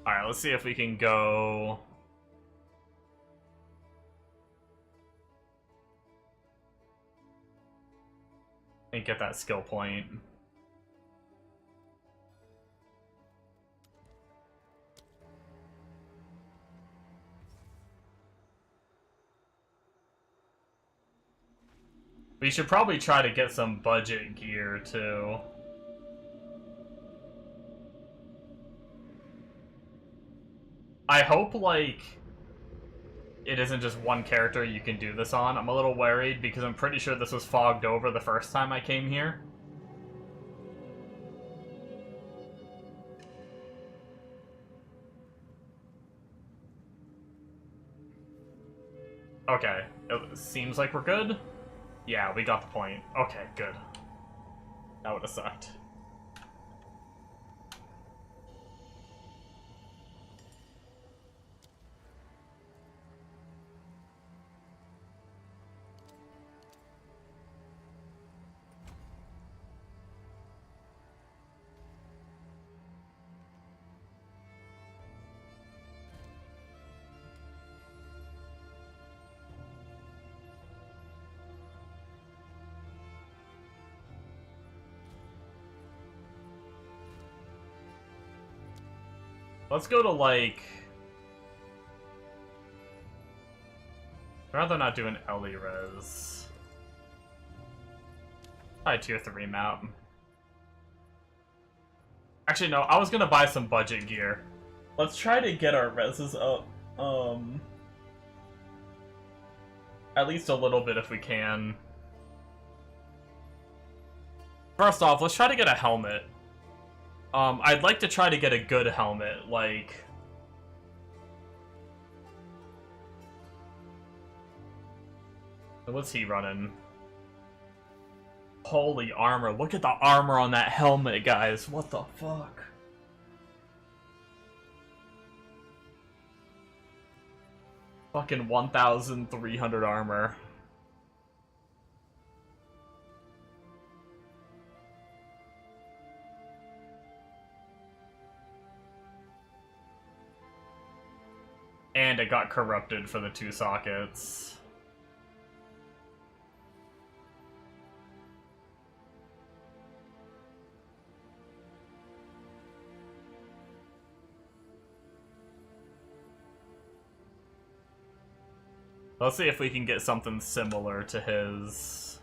J: part.
C: Alright, let's see if we can go... and get that skill point. We should probably try to get some budget gear, too. I hope, like, it isn't just one character you can do this on. I'm a little worried because I'm pretty sure this was fogged over the first time I came here. Okay, it seems like we're good. Yeah, we got the point. Okay, good. That would have sucked. Let's go to, like... I'd rather not do an Ellie res. Probably tier 3 map. Actually, no, I was gonna buy some budget gear. Let's try to get our reses up, at least a little bit if we can. First off, let's try to get a helmet. I'd like to try to get a good helmet, like... What's he running? Holy armor, look at the armor on that helmet, guys, what the fuck? Fucking 1,300 armor. And it got corrupted for the 2 sockets. Let's see if we can get something similar to his.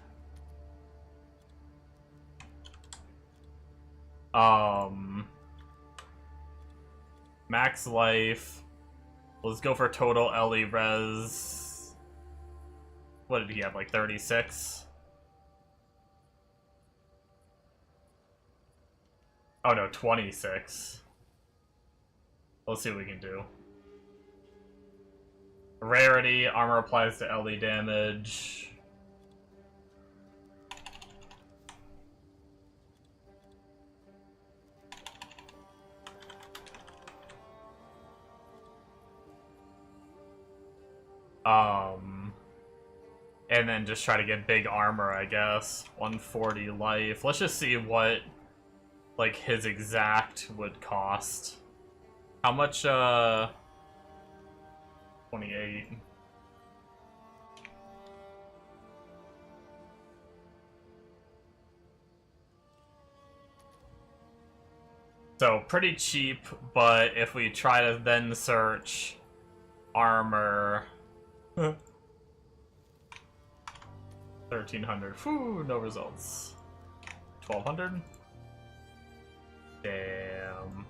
C: Max life. Let's go for total Ellie res. What did he have, like 36? Oh no, 26. Let's see what we can do. Rarity, armor applies to Ellie damage. And then just try to get big armor, I guess. 140 life. Let's just see what, like, his exact would cost. How much, 28. So, pretty cheap, but if we try to then search armor... 1,300. Whew, no results. 1,200? Damn.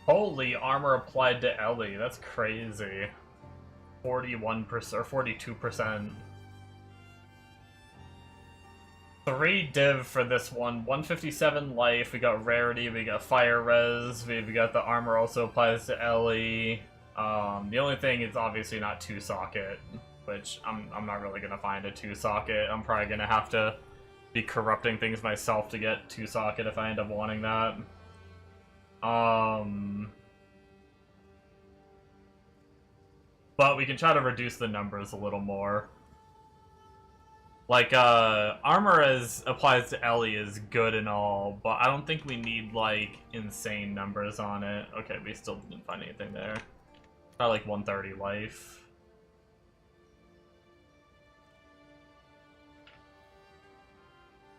C: Holy armor applied to Ellie, that's crazy. 41% or 42%. 3 div for this one. 157 life, we got rarity, we got fire res, we got the armor also applies to Ellie. The only thing is obviously not 2 socket, which I'm not really gonna find a 2 socket. I'm probably gonna have to be corrupting things myself to get 2 socket if I end up wanting that. But we can try to reduce the numbers a little more. Like, armor as applies to Ellie is good and all, but I don't think we need, like, insane numbers on it. Okay, we still didn't find anything there. Probably like 130 life.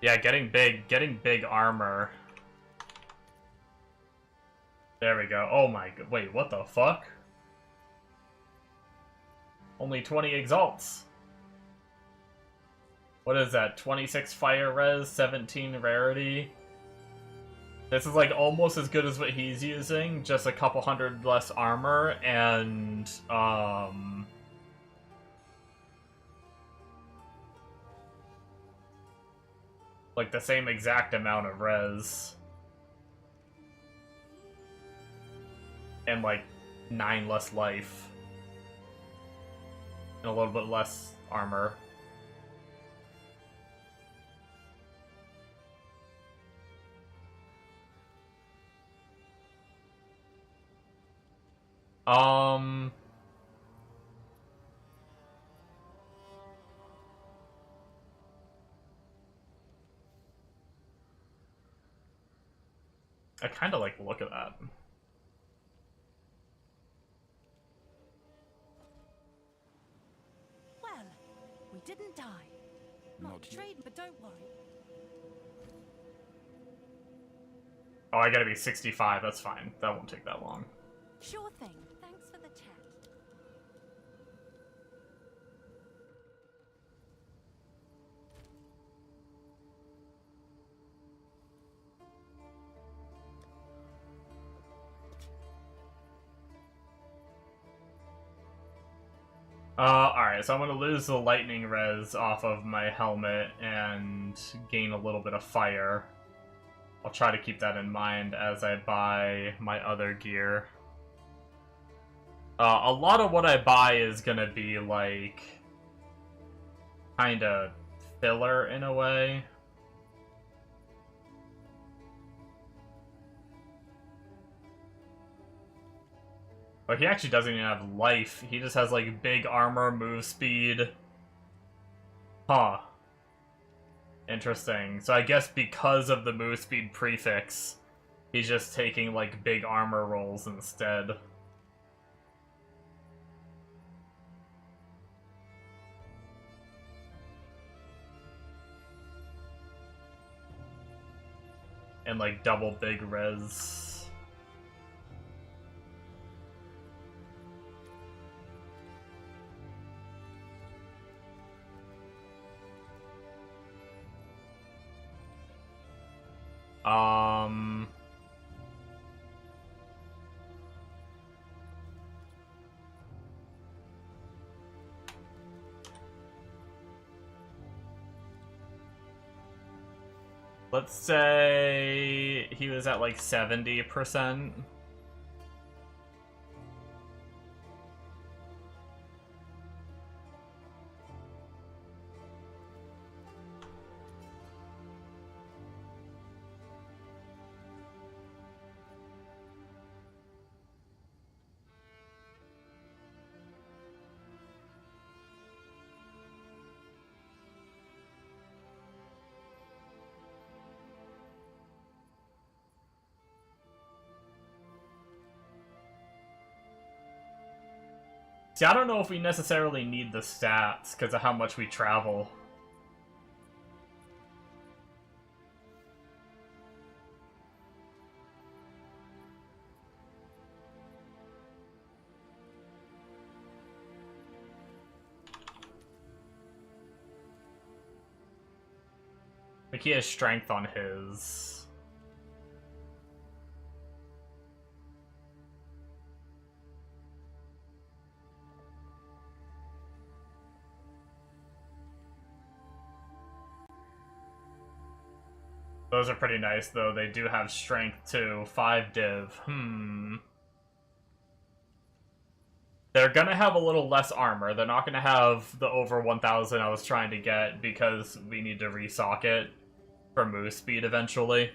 C: Yeah, getting big armor. There we go. Oh my god. Wait, what the fuck? Only 20 exalts. What is that? 26 fire res, 17 rarity. This is like almost as good as what he's using, just a couple hundred less armor and like the same exact amount of res. And like 9 less life. And a little bit less armor. Um... I kind of like the look of that.
B: Well, we didn't die. Not
D: Not
B: betrayed, but don't worry.
C: Oh, I gotta be 65, that's fine. That won't take that long.
B: Sure thing. Thanks for the chat.
C: Alright, so I'm gonna lose the lightning res off of my helmet and gain a little bit of fire. I'll try to keep that in mind as I buy my other gear. A lot of what I buy is gonna be, like, kinda filler in a way. But he actually doesn't even have life. He just has, like, big armor, move speed. Huh. Interesting. So I guess because of the move speed prefix, he's just taking, like, big armor rolls instead. And, like, double big res. Let's say he was at like 70%. See, I don't know if we necessarily need the stats because of how much we travel. Like, he has strength on his. Those are pretty nice, though. They do have strength, too. 5 div. They're gonna have a little less armor. They're not gonna have the over 1,000 I was trying to get because we need to resock it for move speed eventually.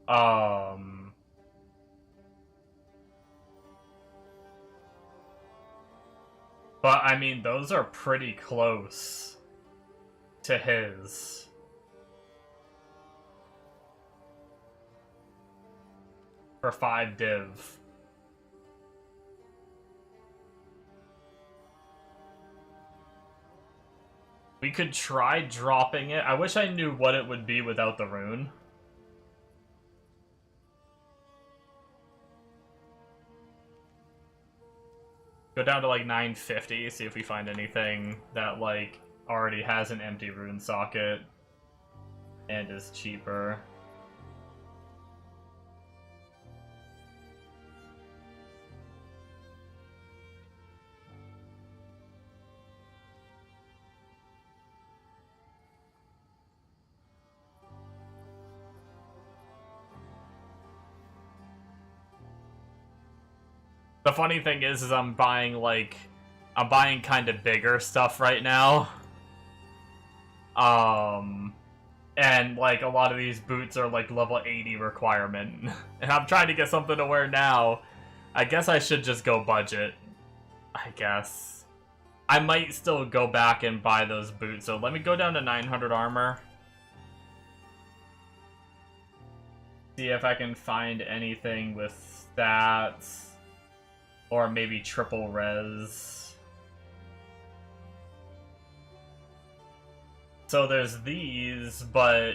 C: But, I mean, those are pretty close to his. For 5 div. We could try dropping it. I wish I knew what it would be without the rune. Go down to like 950, see if we find anything that like already has an empty rune socket and is cheaper. The funny thing is I'm buying kind of bigger stuff right now. And And, like, a lot of these boots are, like, level 80 requirement. And I'm trying to get something to wear now. I guess I should just go budget. I guess. I might still go back and buy those boots. So let me go down to 900 armor. See if I can find anything with stats. Or maybe triple res. So there's these, but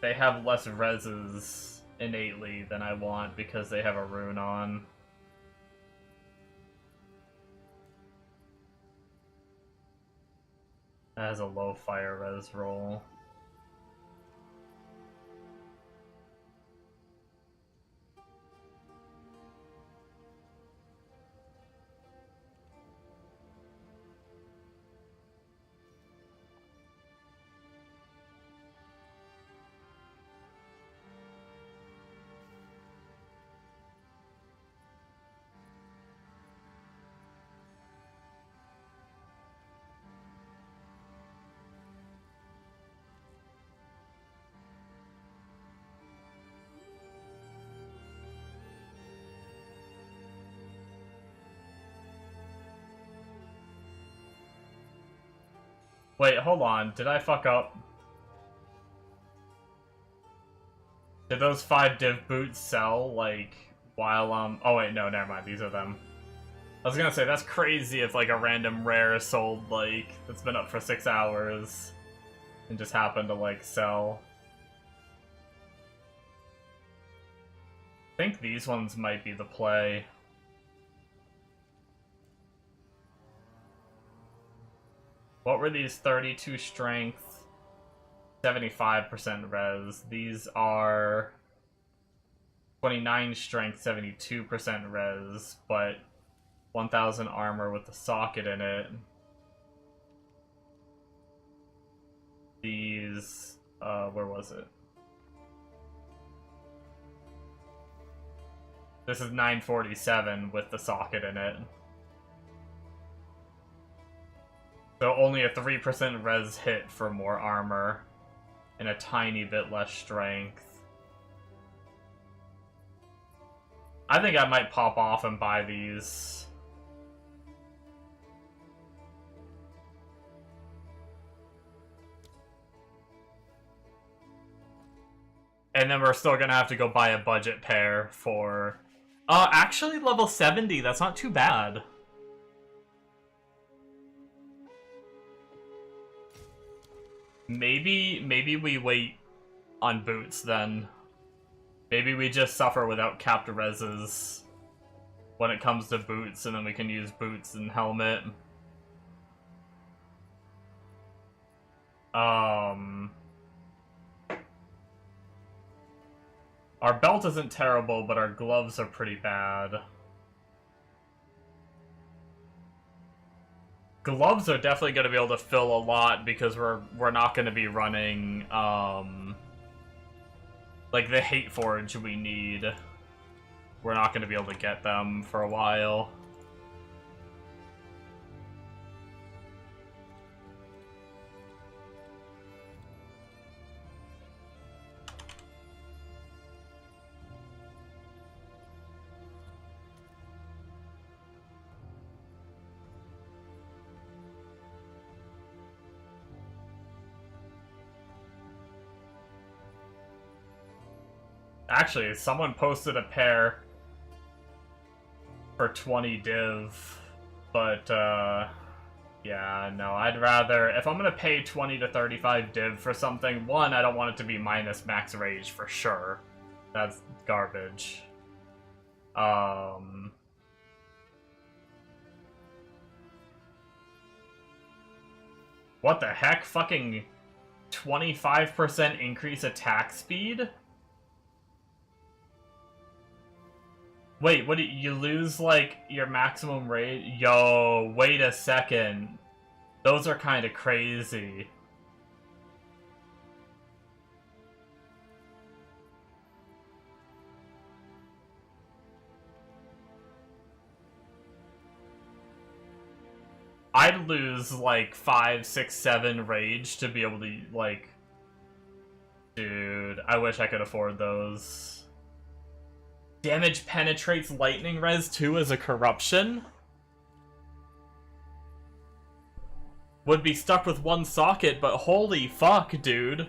C: they have less reses innately than I want because they have a rune on. That has a low fire res roll. Wait, hold on. Did I fuck up? Did those 5 div boots sell, like, while, oh wait, no, never mind. These are them. I was gonna say, that's crazy if, like, a random rare sold, like, that's been up for 6 hours and just happened to, like, sell. I think these ones might be the play. What were these? 32 strength, 75% res. These are 29 strength, 72% res, but 1000 armor with the socket in it. These, where was it? This is 947 with the socket in it. So only a 3% res hit for more armor, and a tiny bit less strength. I think I might pop off and buy these. And then we're still gonna have to go buy a budget pair for... actually level 70, that's not too bad. Maybe we wait on boots then. Maybe we just suffer without capped reses when it comes to boots, and then we can use boots and helmet. Our belt isn't terrible, but our gloves are pretty bad. Gloves are definitely going to be able to fill a lot because we're not going to be running like the Hate Forge we need. We're not going to be able to get them for a while. Actually, someone posted a pair for 20 div, but, yeah, no, I'd rather, if I'm gonna pay 20 to 35 div for something, one, I don't want it to be minus max rage for sure. That's garbage. What the heck? Fucking 25% increase attack speed? Wait, what, you lose, like, your maximum rate? Yo, wait a second. Those are kind of crazy. I'd lose, like, 5, 6, 7 rage to be able to, like, Dude, I wish I could afford those. Damage penetrates lightning res too as a corruption? Would be stuck with one socket, but holy fuck, dude.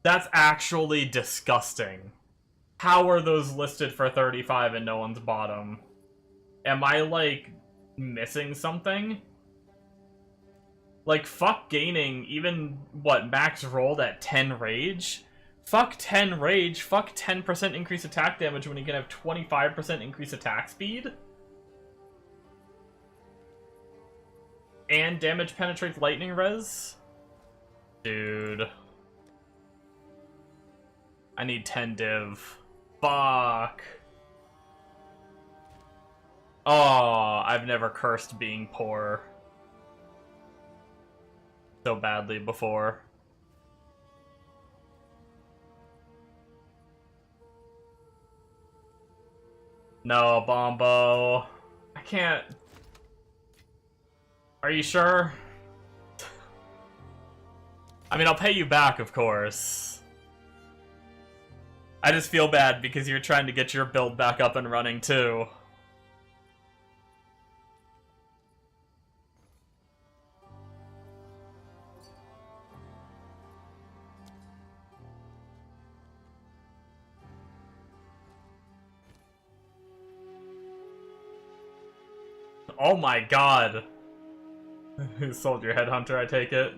C: That's actually disgusting. How are those listed for 35 and no one's bottom? Am I, like, missing something? Like, fuck gaining even, what, max rolled at 10 rage? Fuck 10 rage, fuck 10% increased attack damage when you can have 25% increased attack speed? And damage penetrates lightning res? Dude. I need 10 div. Fuck. Oh, I've never cursed being poor so badly before. No, Bombo. I can't. Are you sure? I mean, I'll pay you back, of course. I just feel bad because you're trying to get your build back up and running, too. Oh my god. Who sold your headhunter, I take it?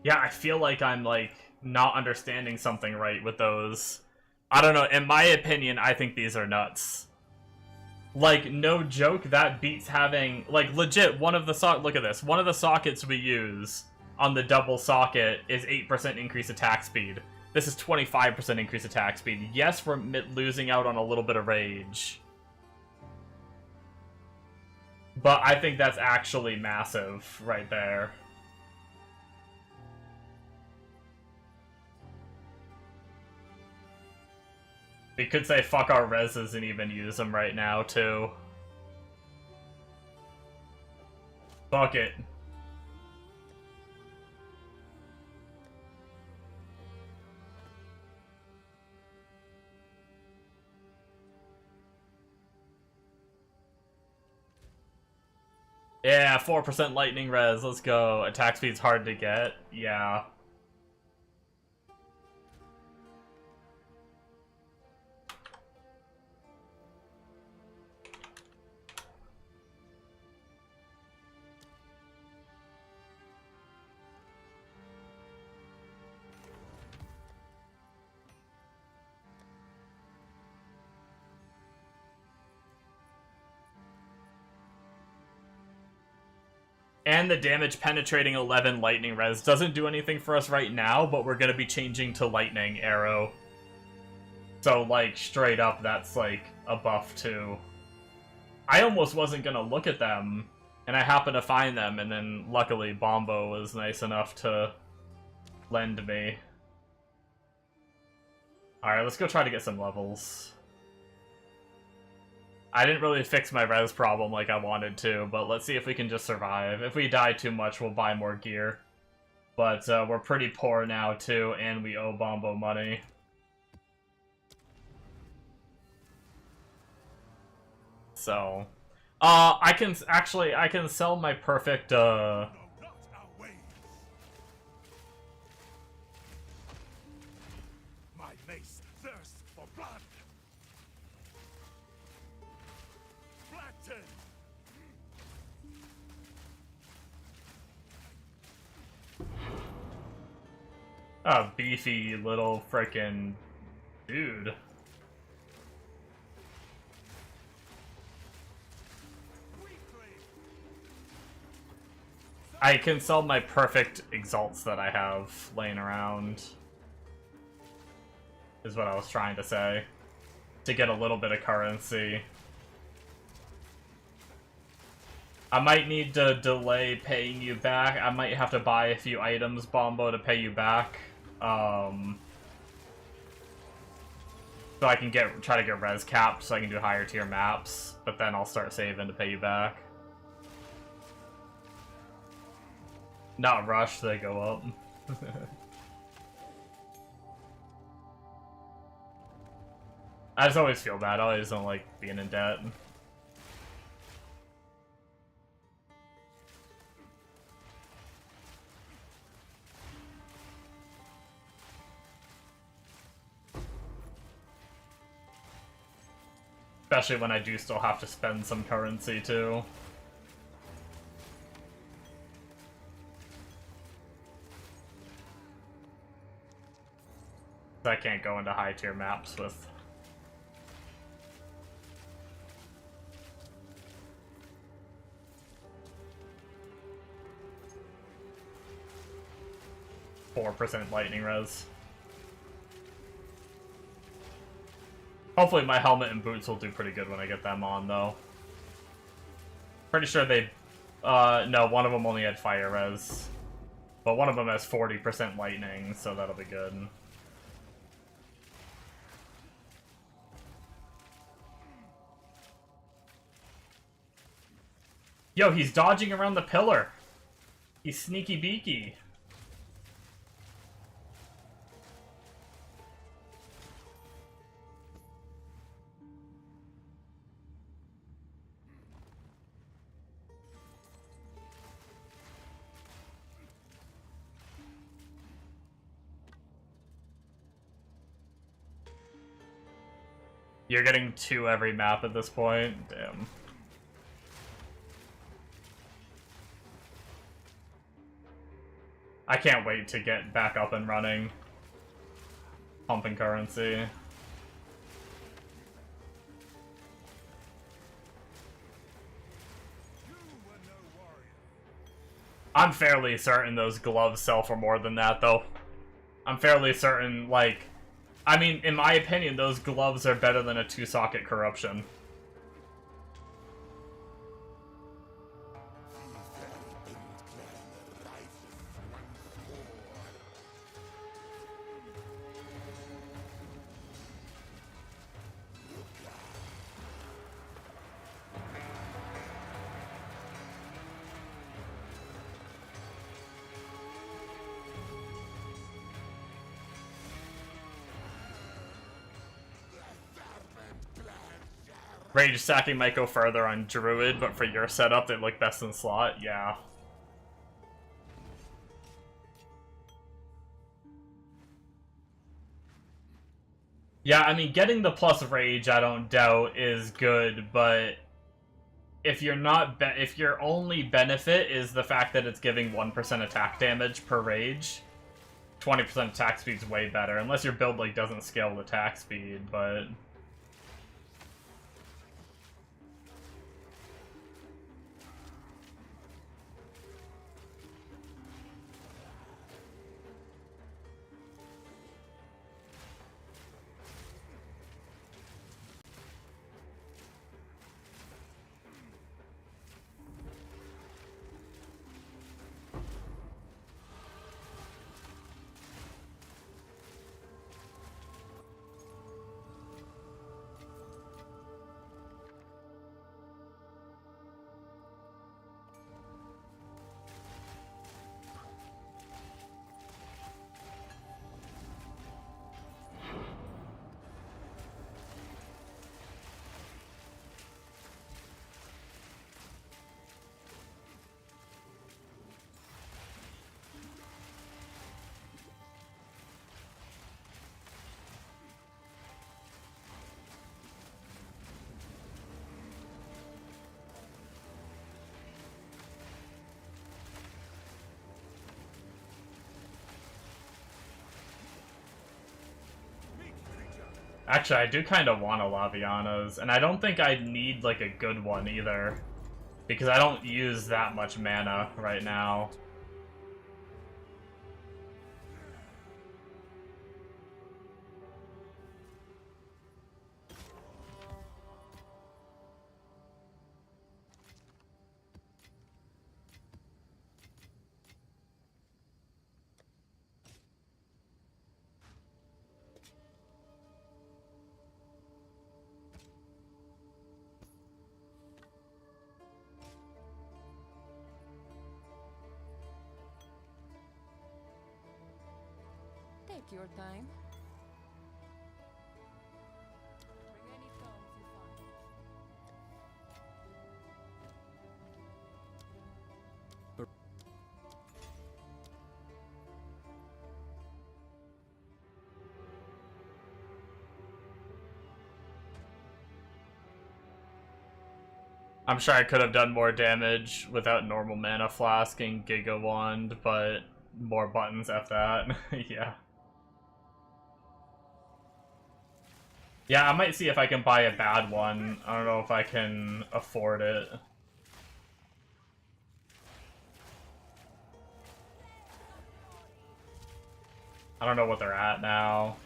C: Yeah, I feel like I'm, like, not understanding something right with those. I don't know, in my opinion, I think these are nuts. Like, no joke, that beats having, like, legit, one of the look at this, one of the sockets we use on the double socket is 8% increased attack speed. This is 25% increased attack speed. Yes, we're losing out on a little bit of rage. But I think that's actually massive right there. We could say fuck our reses and even use them right now, too. Fuck it. Yeah, 4% lightning res, let's go. Attack speed's hard to get, yeah. And the damage penetrating 11 lightning res doesn't do anything for us right now, but we're gonna be changing to lightning arrow. So, like, straight up, that's, like, a buff, too. I almost wasn't gonna look at them, and I happened to find them, and then, luckily, Bombo was nice enough to lend me. Alright, let's go try to get some levels. I didn't really fix my res problem like I wanted to, but let's see if we can just survive. If we die too much, we'll buy more gear. But we're pretty poor now, too, and we owe Bombo money. So, I can sell my perfect,
F: No, not our ways. My mace thirsts for blood. Flatten.
C: A beefy little frickin' dude. I can sell my perfect exalts that I have laying around, is what I was trying to say, to get a little bit of currency. I might need to delay paying you back. I might have to buy a few items, Bombo, to pay you back. So I can try to get res capped so I can do higher tier maps, but then I'll start saving to pay you back. Not rush, they go up. I just always feel bad. I always don't like being in debt. Especially when I do still have to spend some currency, too. I can't go into high tier maps with... .4% lightning res. Hopefully my helmet and boots will do pretty good when I get them on, though. Pretty sure they... no, one of them only had fire res. But one of them has 40% lightning, so that'll be good. Yo, he's dodging around the pillar! He's sneaky beaky. You're getting 2 every map at this point? Damn. I can't wait to get back up and running. Pumping currency. I'm fairly certain those gloves sell for more than that, though. I'm fairly certain, like... I mean, in my opinion, those gloves are better than a 2-socket corruption. Rage stacking might go further on Druid, but for your setup, they look best in slot, yeah. Yeah, I mean, getting the plus Rage, I don't doubt, is good, but if you're not if your only benefit is the fact that it's giving 1% attack damage per Rage, 20% attack speed's way better, unless your build like doesn't scale with attack speed, but... Actually, I do kind of want a Laviana's, and I don't think I need, like, a good one either. Because I don't use that much mana right now.
J: your time. Bring any stones you find.
C: I'm sure I could have done more damage without normal mana flask and Giga Wand, but more buttons F that. Yeah. Yeah, I might see if I can buy a bad one. I don't know if I can afford it. I don't know what they're at now.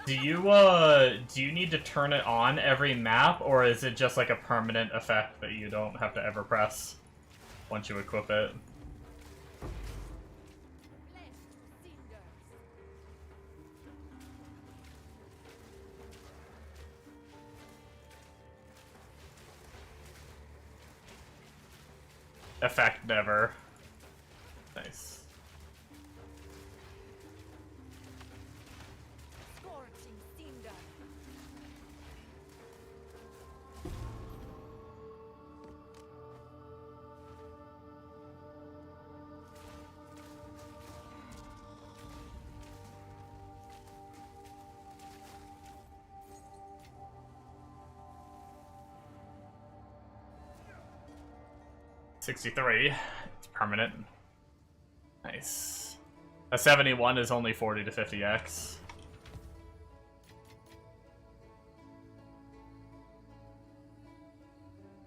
C: Do you need to turn it on every map, or is it just like a permanent effect that you don't have to ever press once you equip it? Effect never. Nice.
B: Scorching cinder.
C: 63. It's permanent. Nice. A 71 is only 40 to 50x.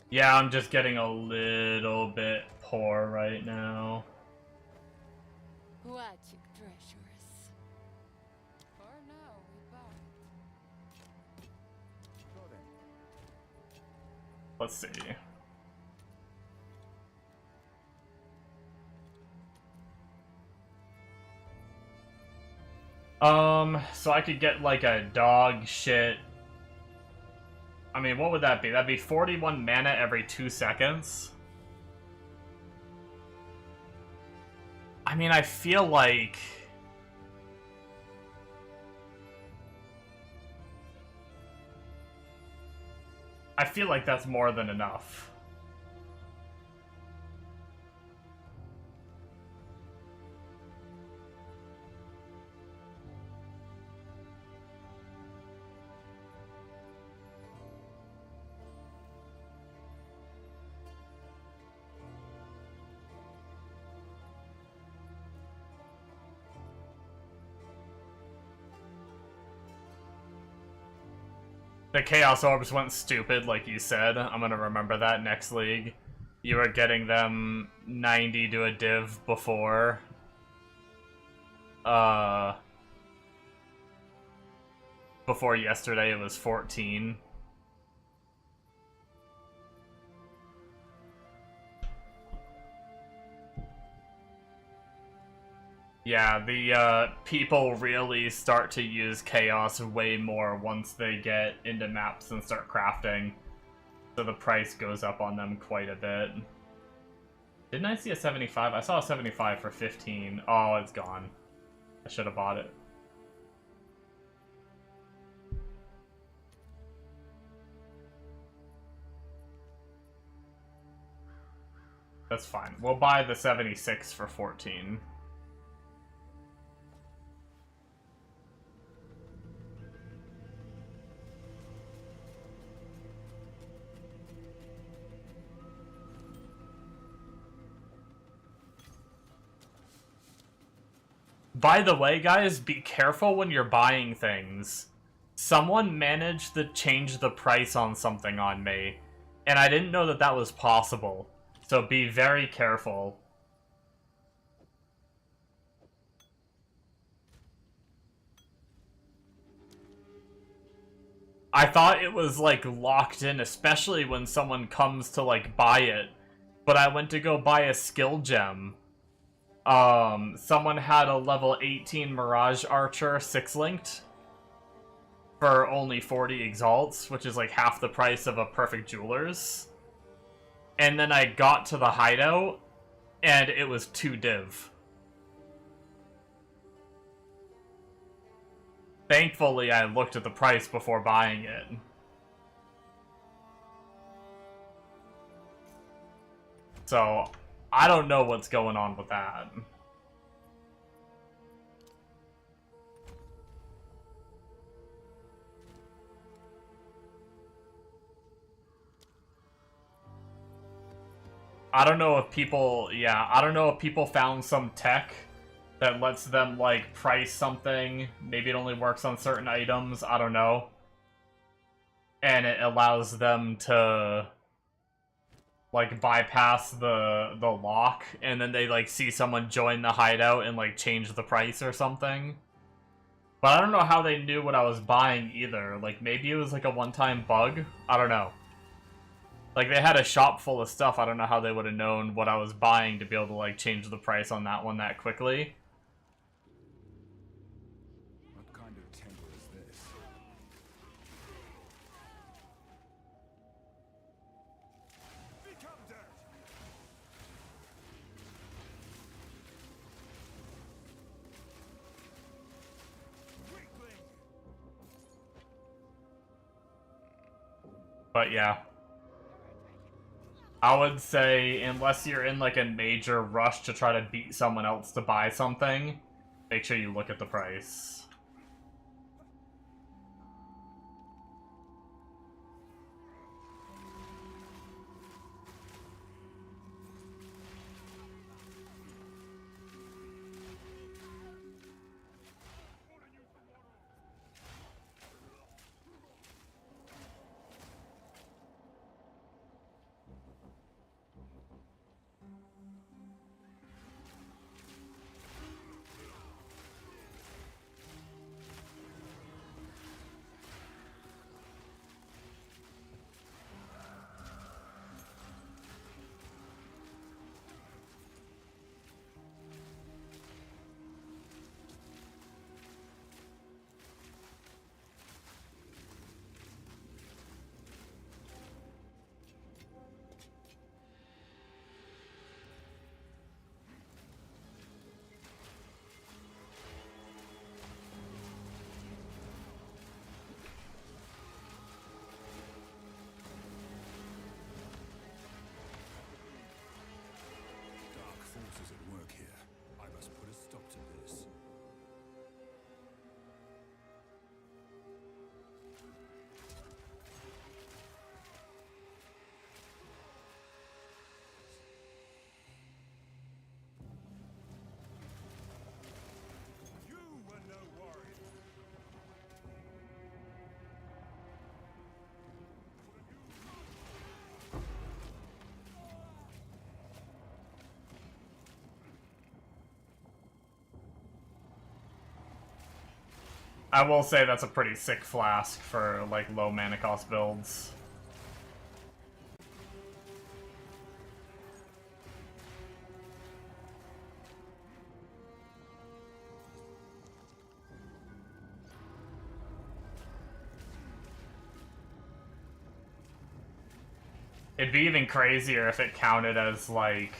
C: Yeah, I'm just getting a little bit poor right now.
J: Magic treasures. For now, we bow.
C: Let's see. So I could get like a dog shit. I mean, what would that be? That'd be 41 mana every 2 seconds. I mean, I feel like... that's more than enough. The Chaos Orbs went stupid, like you said. I'm gonna remember that next league. You were getting them 90 to a div before. Before yesterday it was 14. Yeah, the people really start to use Chaos way more once they get into maps and start crafting. So the price goes up on them quite a bit. Didn't I see a 75? I saw a 75 for 15. Oh, it's gone. I should have bought it. That's fine. We'll buy the 76 for 14. By the way, guys, be careful when you're buying things. Someone managed to change the price on something on me, and I didn't know that that was possible. So be very careful. I thought it was, like, locked in, especially when someone comes to, like, buy it. But I went to go buy a skill gem. Someone had a level 18 Mirage Archer 6-linked. for only 40 exalts, which is like half the price of a perfect jeweler's. And then I got to the hideout, and it was 2 div. Thankfully, I looked at the price before buying it. So, I don't know what's going on with that. I don't know if people, I don't know if people found some tech that lets them, like, price something. Maybe it only works on certain items, I don't know. And it allows them to, like, bypass the lock, and then they, like, see someone join the hideout and, like, change the price or something. But I don't know how they knew what I was buying either. Like, maybe it was, like, a one-time bug? I don't know. Like, they had a shop full of stuff. I don't know how they would have known what I was buying to be able to, like, change the price on that one that quickly.
D: What kind of temple is this?
F: Become dirt! Weakling!
C: But yeah. I would say, unless you're in like a major rush to try to beat someone else to buy something, make sure you look at the price.
D: Dark forces at work here. I must put a stop to this.
F: You were no warrior.
C: I will say that's a pretty sick flask for like low mana cost builds. It'd be even crazier if it counted as, like,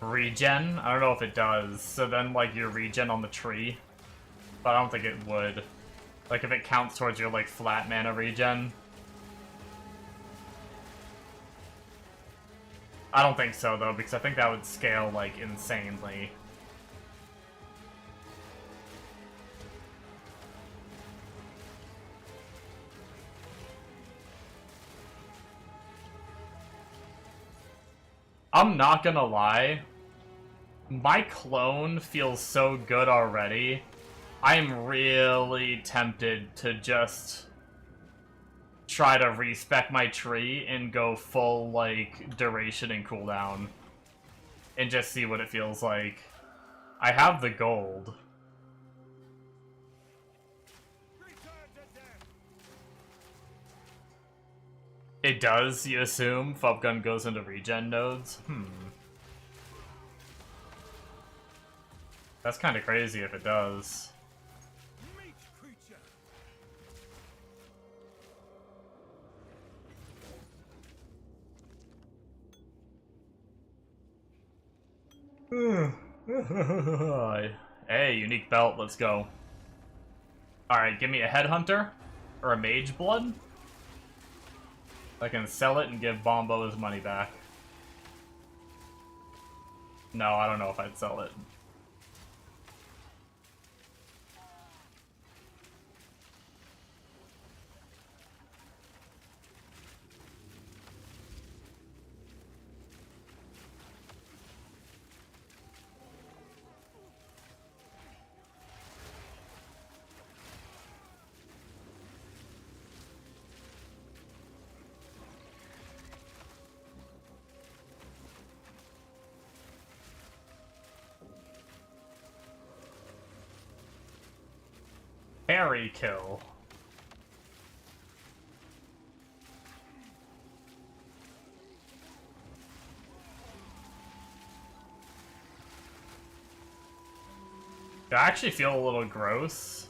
C: regen. I don't know if it does. So then, like, your regen on the tree. But I don't think it would. Like, if it counts towards your, like, flat mana regen. I don't think so, though, because I think that would scale, like, insanely. I'm not gonna lie, my clone feels so good already. I am really tempted to just try to respec my tree and go full, like, duration and cooldown. And just see what it feels like. I have the gold. It does, you assume? Fubgun goes into regen nodes? That's kind of crazy if it does.
F: Meet
C: Hey, unique belt, let's go. Alright, give me a headhunter or a mage blood. I can sell it and give Bombo his money back. No, I don't know if I'd sell it. Harry kill. I actually feel a little gross.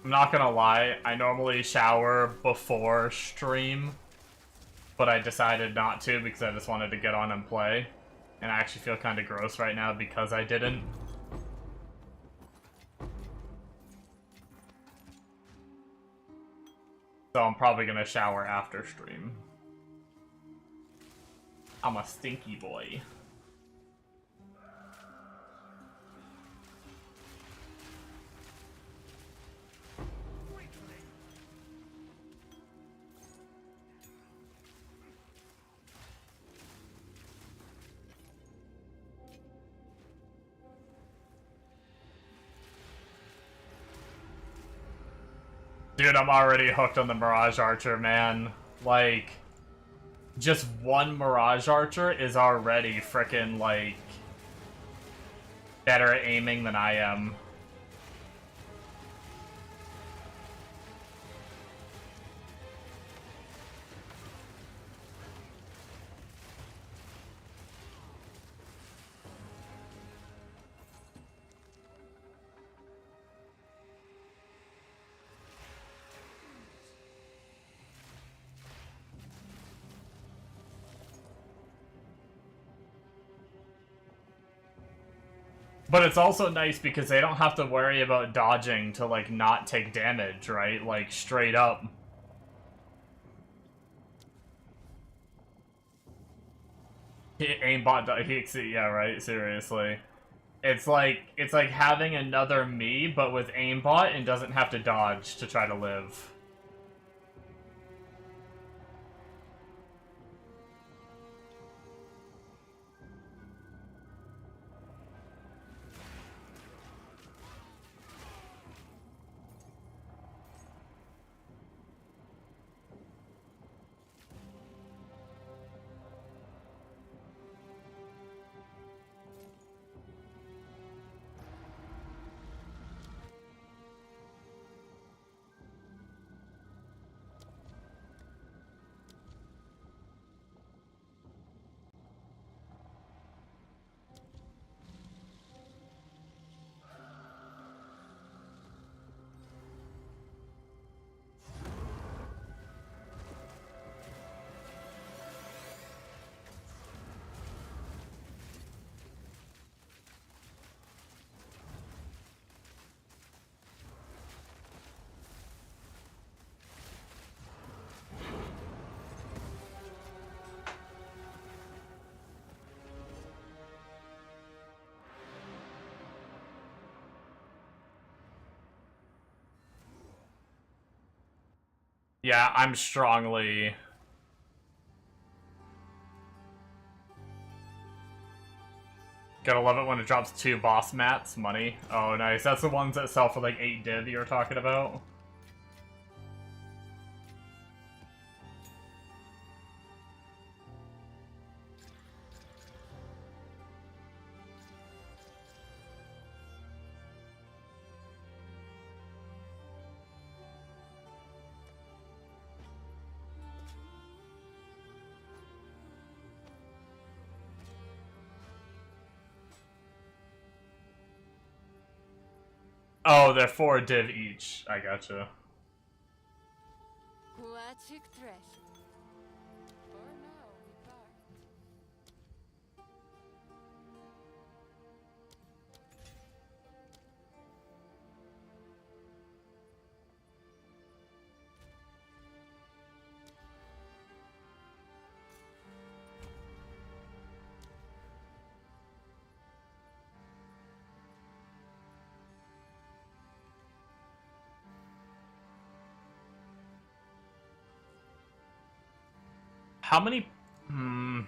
C: I'm not gonna lie, I normally shower before stream, but I decided not to because I just wanted to get on and play. And I actually feel kind of gross right now because I didn't. So I'm probably gonna shower after stream. I'm a stinky boy. Dude, I'm already hooked on the Mirage Archer, man. Like, just one Mirage Archer is already frickin', like, better at aiming than I am. But it's also nice because they don't have to worry about dodging to, like, not take damage, right? Like, straight up. Aimbot, yeah, right? Seriously. It's like having another me, but with aimbot and doesn't have to dodge to try to live. Yeah, I'm strongly... Gotta love it when it drops 2 boss mats, money. Oh, nice. That's the ones that sell for like 8 div you're talking about? Oh, they're 4 div each. I gotcha. How many... Hmm...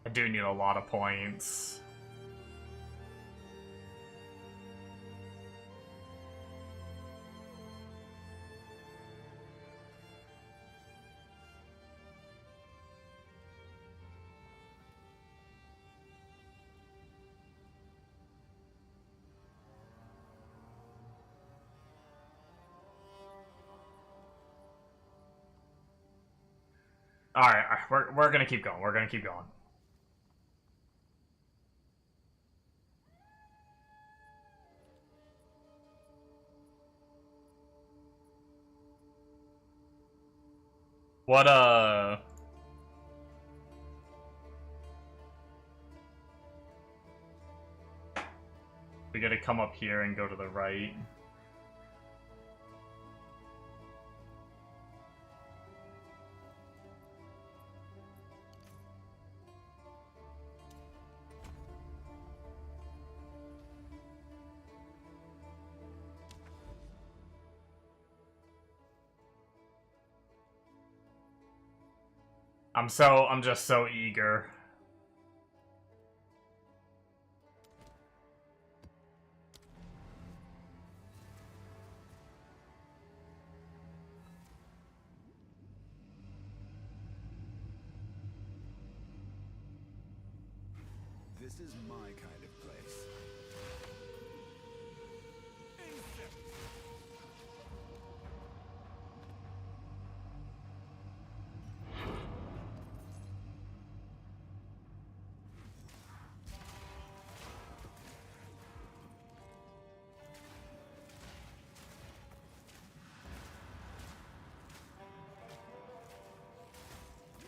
C: I do need a lot of points. Alright, we're gonna keep going. We're gonna keep going. What, we gotta come up here and go to the right. I'm just so eager.
D: This is my kind of place.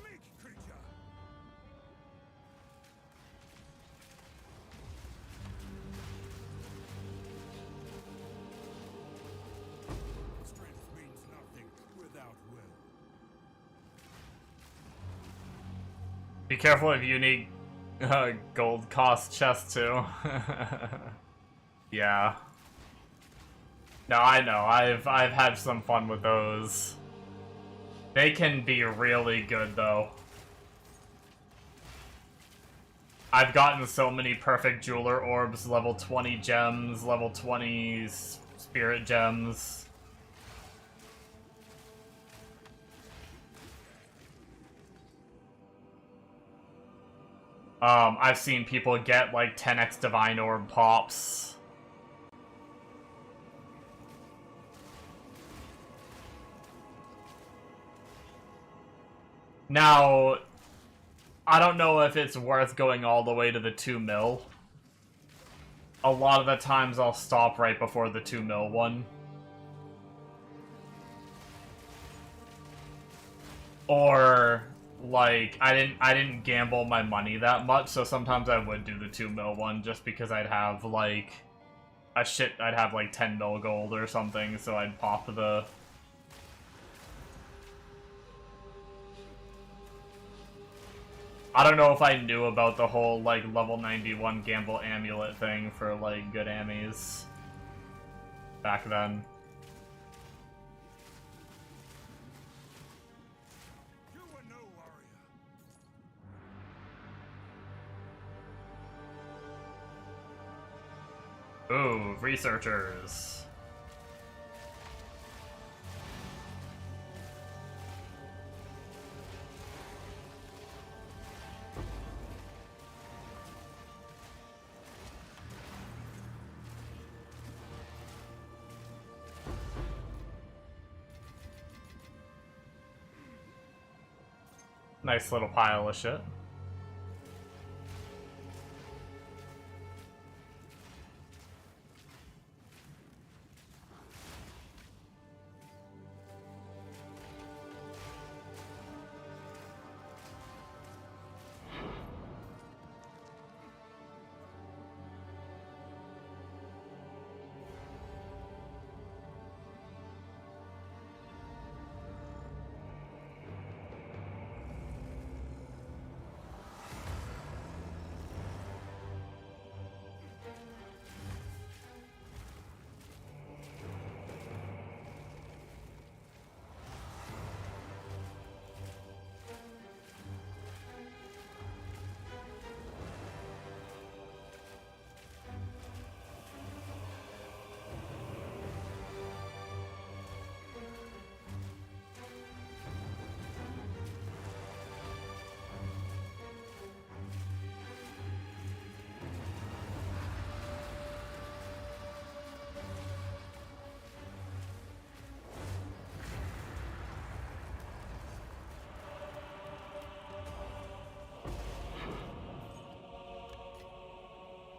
F: Make, creature! Strength means nothing without will.
C: Be careful if you need gold cost chests too. Yeah. No, I know. I've had some fun with those. They can be really good though. I've gotten so many perfect jeweler orbs, level 20 gems, level 20 spirit gems. I've seen people get like 10x divine orb pops. Now, I don't know if it's worth going all the way to the 2 mil. A lot of the times I'll stop right before the 2 mil one. Or, like, I didn't gamble my money that much, so sometimes I would do the 2 mil one just because I'd have, like, I'd have, like, 10 mil gold or something, so I'd pop the... I don't know if I knew about the whole, like, level 91 gamble amulet thing for, like, good ammies back then.
F: You were no warrior.
C: Ooh, researchers. Nice little pile of shit.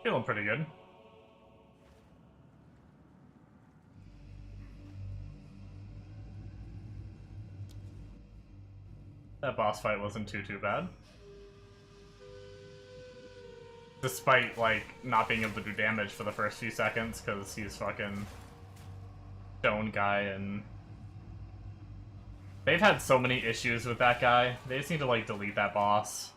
C: Feeling pretty good. That boss fight wasn't too bad. Despite, like, not being able to do damage for the first few seconds, because he's fucking stone guy, and they've had so many issues with that guy. They just need to, like, delete that boss.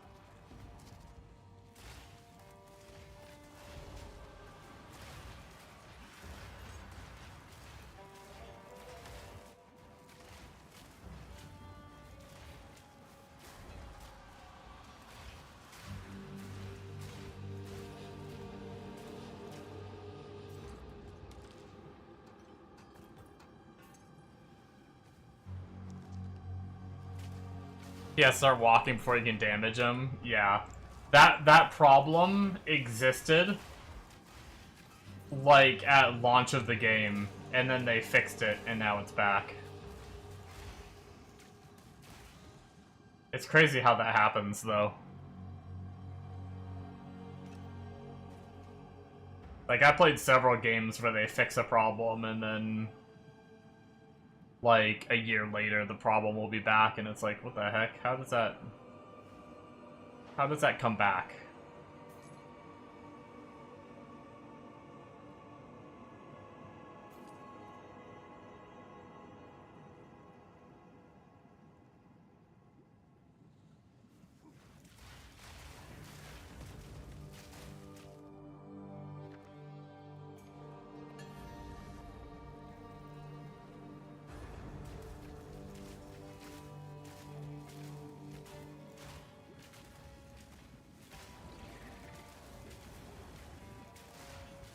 C: Yeah, start walking before you can damage him. Yeah. That problem existed, like, at launch of the game, and then they fixed it, and now it's back. It's crazy how that happens, though. Like, I played several games where they fix a problem, and then like a year later the problem will be back, and it's like, what the heck? How does that come back?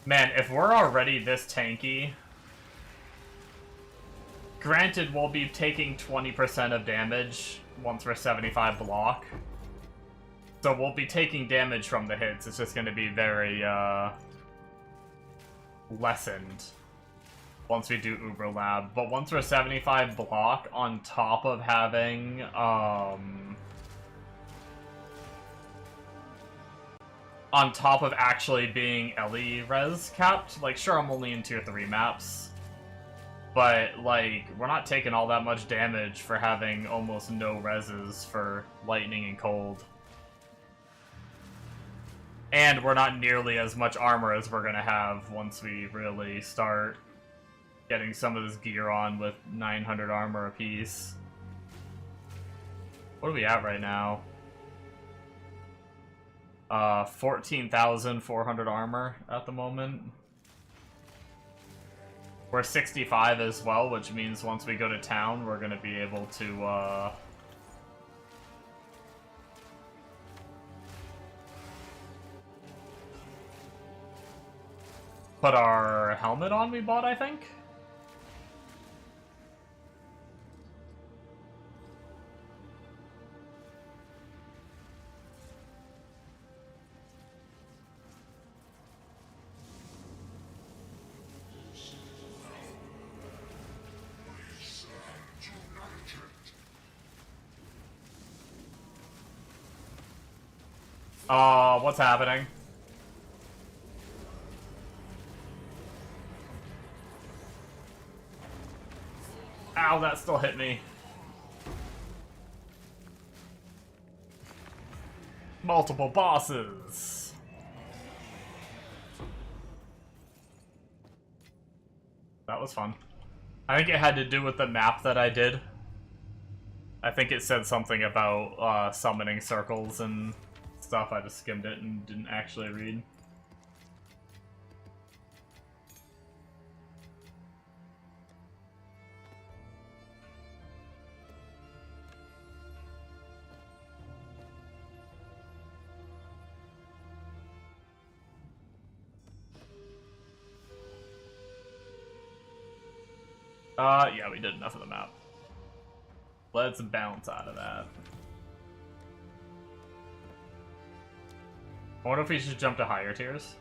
C: Man, if we're already this tanky, granted we'll be taking 20% of damage once we're 75 block, so we'll be taking damage from the hits. It's just going to be very lessened once we do Uber Lab. But once we're 75 block, on top of having on top of actually being Ellie res capped, like, sure, I'm only in tier 3 maps, but, like, we're not taking all that much damage for having almost no reses for lightning and cold. And we're not nearly as much armor as we're gonna have once we really start getting some of this gear on with 900 armor apiece. What are we at right now? 14,400 armor at the moment. We're 65 as well, which means once we go to town, we're gonna be able to, put our helmet on we bought, I think? What's happening? Ow, that still hit me. Multiple bosses. That was fun. I think it had to do with the map that I did. I think it said something about summoning circles and stuff. I just skimmed it and didn't actually read. Yeah, we did enough of the map. Let's bounce out of that. I wonder if we should jump to higher tiers.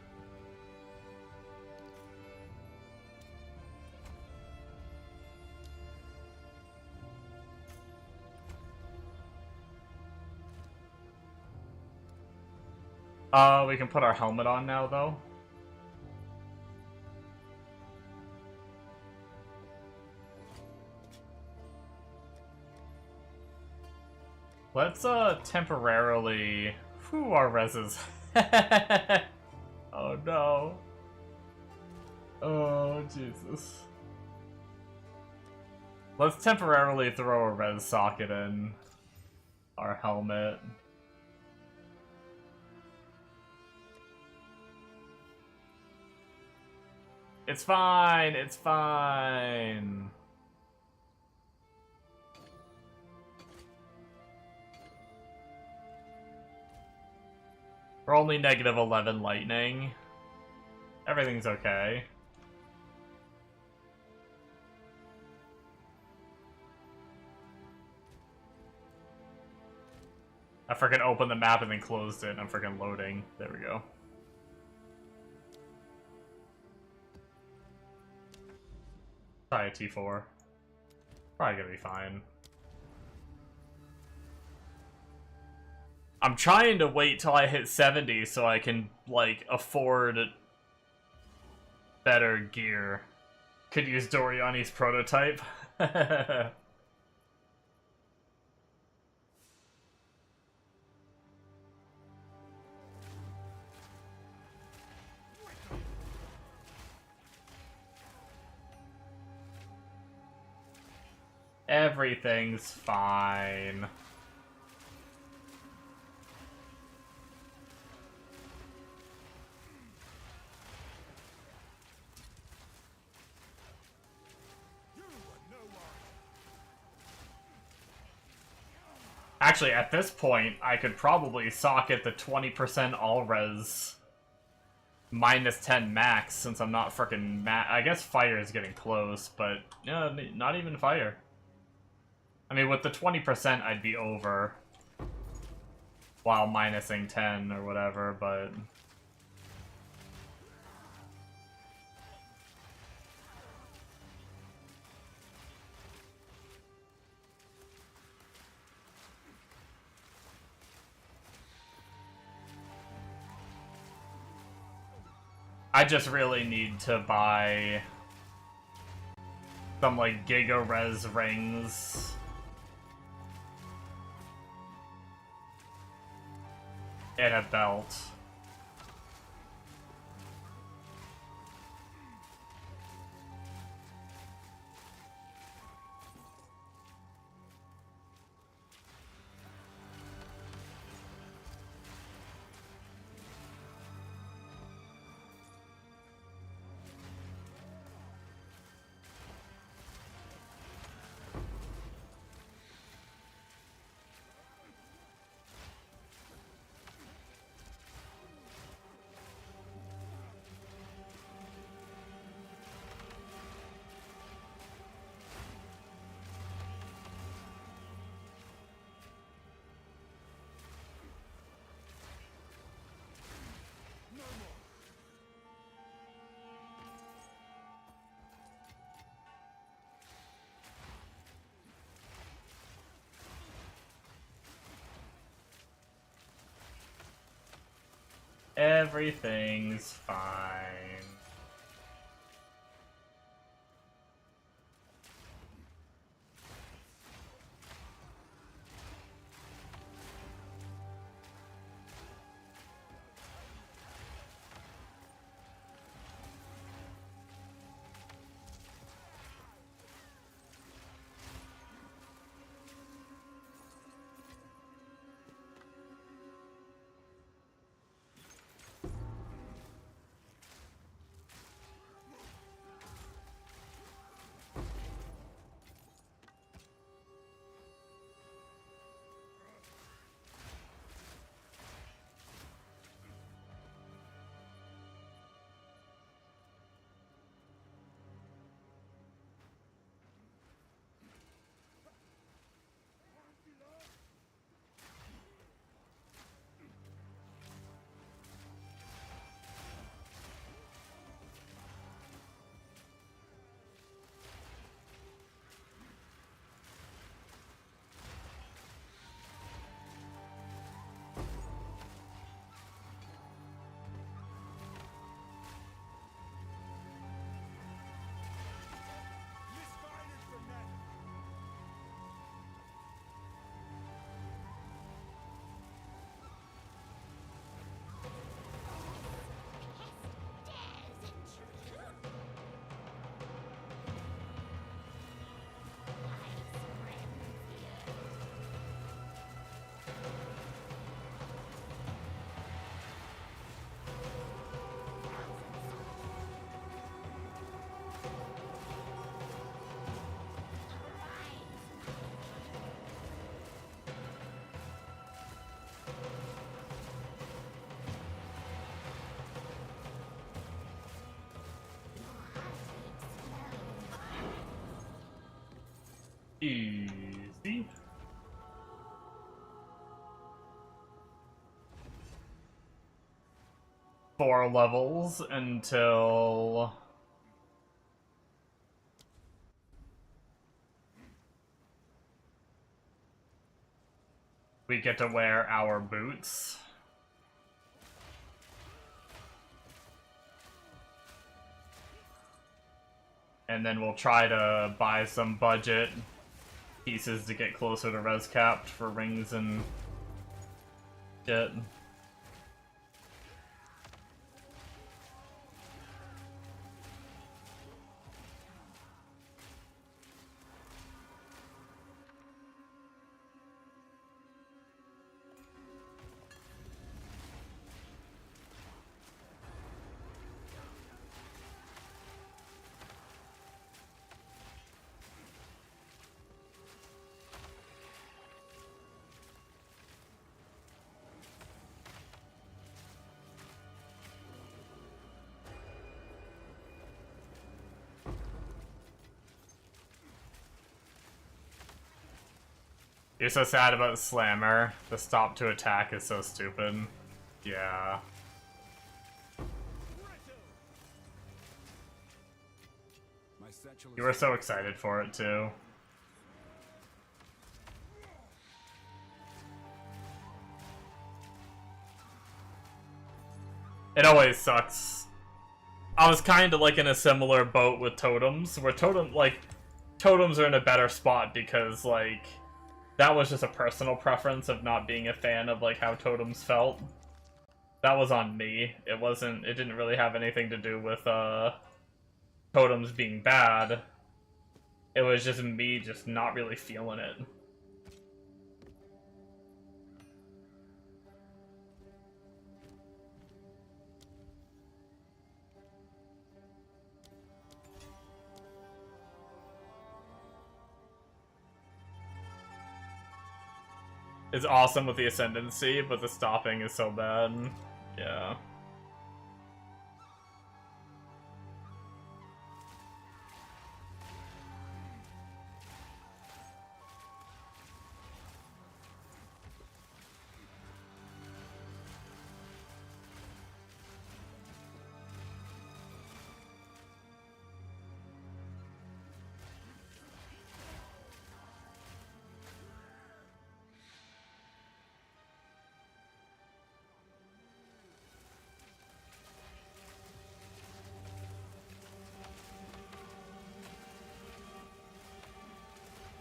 C: We can put our helmet on now, though. Let's, temporarily... Whew, our reses. Oh, no. Oh, Jesus. Let's temporarily throw a res socket in our helmet. It's fine, it's fine. We're only negative 11 lightning. Everything's okay. I freaking opened the map and then closed it, and I'm freaking loading. There we go. Try a T4. Probably gonna be fine. I'm trying to wait till I hit 70 so I can, like, afford better gear. Could use Doriani's prototype. Everything's fine. Actually, at this point, I could probably socket the 20% all-res minus 10 max, since I'm not frickin' I guess fire is getting close, but yeah, not even fire. I mean, with the 20%, I'd be over while minusing 10 or whatever, but... I just really need to buy some, like, Giga Res rings. And a belt. Everything's fine. Easy. Four levels until we get to wear our boots. And then we'll try to buy some budget pieces to get closer to res capped for rings and shit. You're so sad about the slammer. The stop to attack is so stupid. Yeah. You were so excited for it too. It always sucks. I was kind of like in a similar boat with totems, where totems are in a better spot because like that was just a personal preference of not being a fan of like how totems felt. That was on me. It didn't really have anything to do with totems being bad. It was just me just not really feeling it. It's awesome with the ascendancy, but the stopping is so bad. Yeah.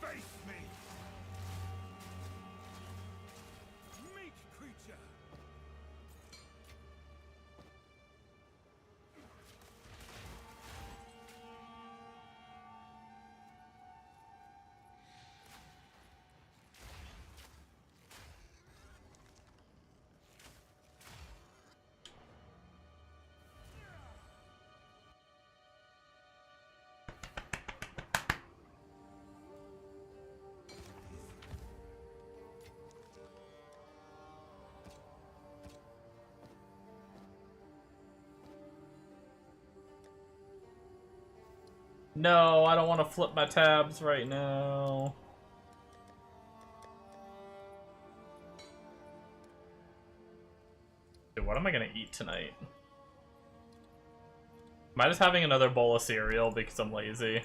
F: Face me! Meat creature!
C: No, I don't want to flip my tabs right now. Dude, what am I gonna eat tonight? Am I just having another bowl of cereal because I'm lazy?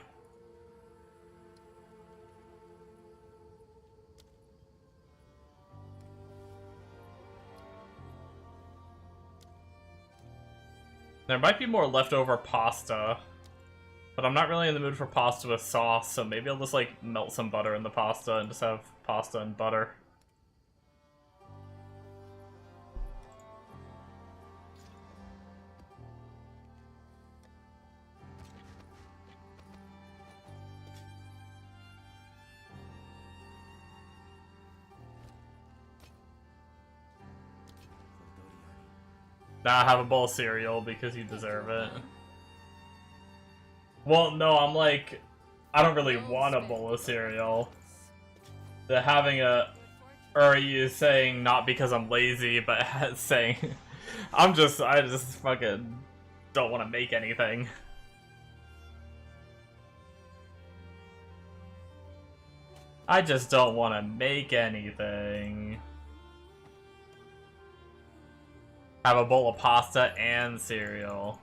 C: There might be more leftover pasta. But I'm not really in the mood for pasta with sauce, so maybe I'll just like melt some butter in the pasta and just have pasta and butter. Nah, have a bowl of cereal because you deserve it. Well, no, I'm like, I don't really want a bowl of cereal. The having a, or are you saying not because I'm lazy, but saying, I just fucking don't want to make anything. I just don't want to make anything. Have a bowl of pasta and cereal.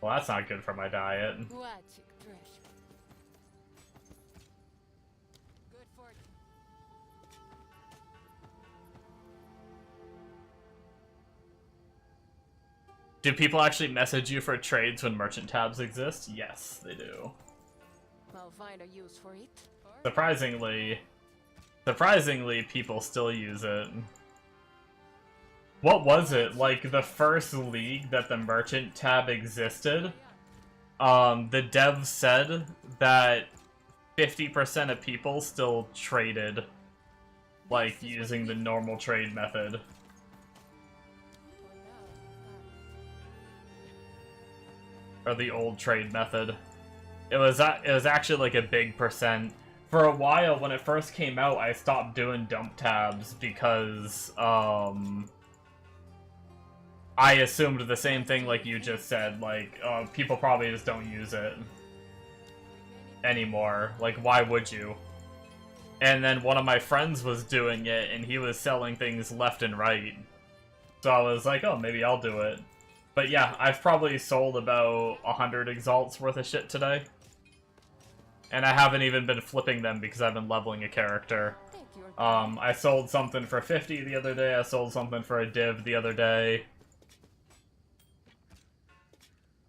C: Well, that's not good for my diet.
J: Watch it, treasure. Good fortune.
C: Do people actually message you for trades when merchant tabs exist? Yes, they do.
J: I'll find a use for it.
C: Surprisingly, people still use it. What was it? Like, the first league that the merchant tab existed, the devs said that 50% of people still traded, like, using the normal trade method. Or the old trade method. It was actually like a big percent. For a while, when it first came out, I stopped doing dump tabs because, I assumed the same thing like you just said, like, people probably just don't use it anymore. Like, why would you? And then one of my friends was doing it, and he was selling things left and right. So I was like, oh, maybe I'll do it. But yeah, I've probably sold about 100 exalts worth of shit today. And I haven't even been flipping them because I've been leveling a character. I sold something for 50 the other day, I sold something for a div the other day.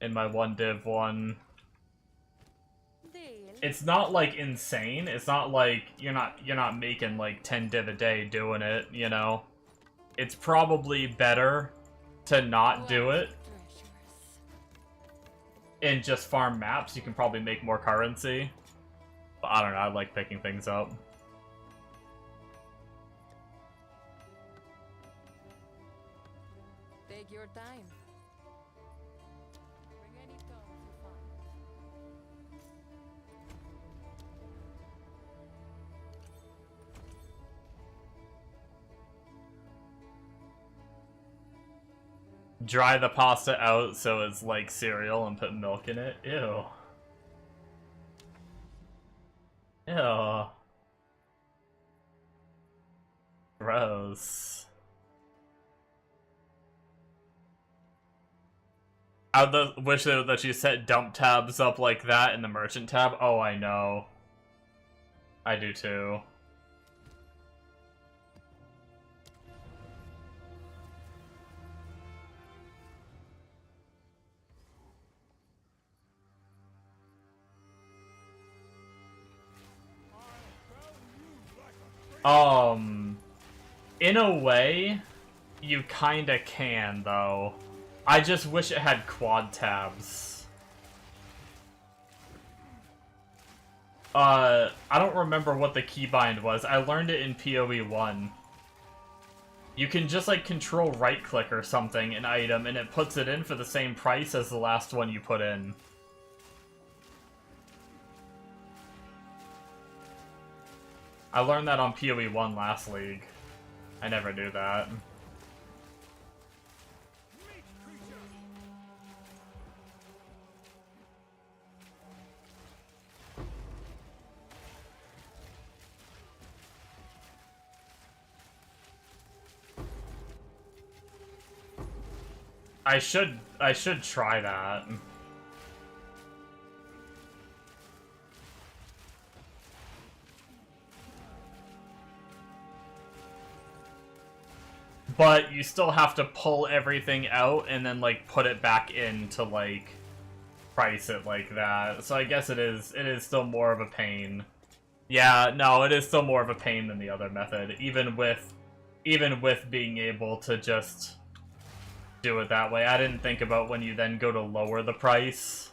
C: In my one div one. It's not like insane. It's not like you're not making like 10 div a day doing it, you know. It's probably better to not do it and just farm maps. You can probably make more currency. But I don't know, I like picking things up.
J: Take your time. Bring any stones you find.
C: Dry the pasta out so it's like cereal and put milk in it. Ew. Ew. Gross. I would wish that you set dump tabs up like that in the merchant tab. Oh, I know. I do too. In a way, you kinda can, though. I just wish it had quad tabs. I don't remember what the keybind was. I learned it in PoE 1. You can just, like, control right-click or something, an item, and it puts it in for the same price as the last one you put in. I learned that on PoE 1 last league. I never knew that. I should try that. But you still have to pull everything out and then, like, put it back in to, like, price it like that. So I guess it is still more of a pain. Yeah, no, it is still more of a pain than the other method, even with being able to just do it that way. I didn't think about when you then go to lower the price.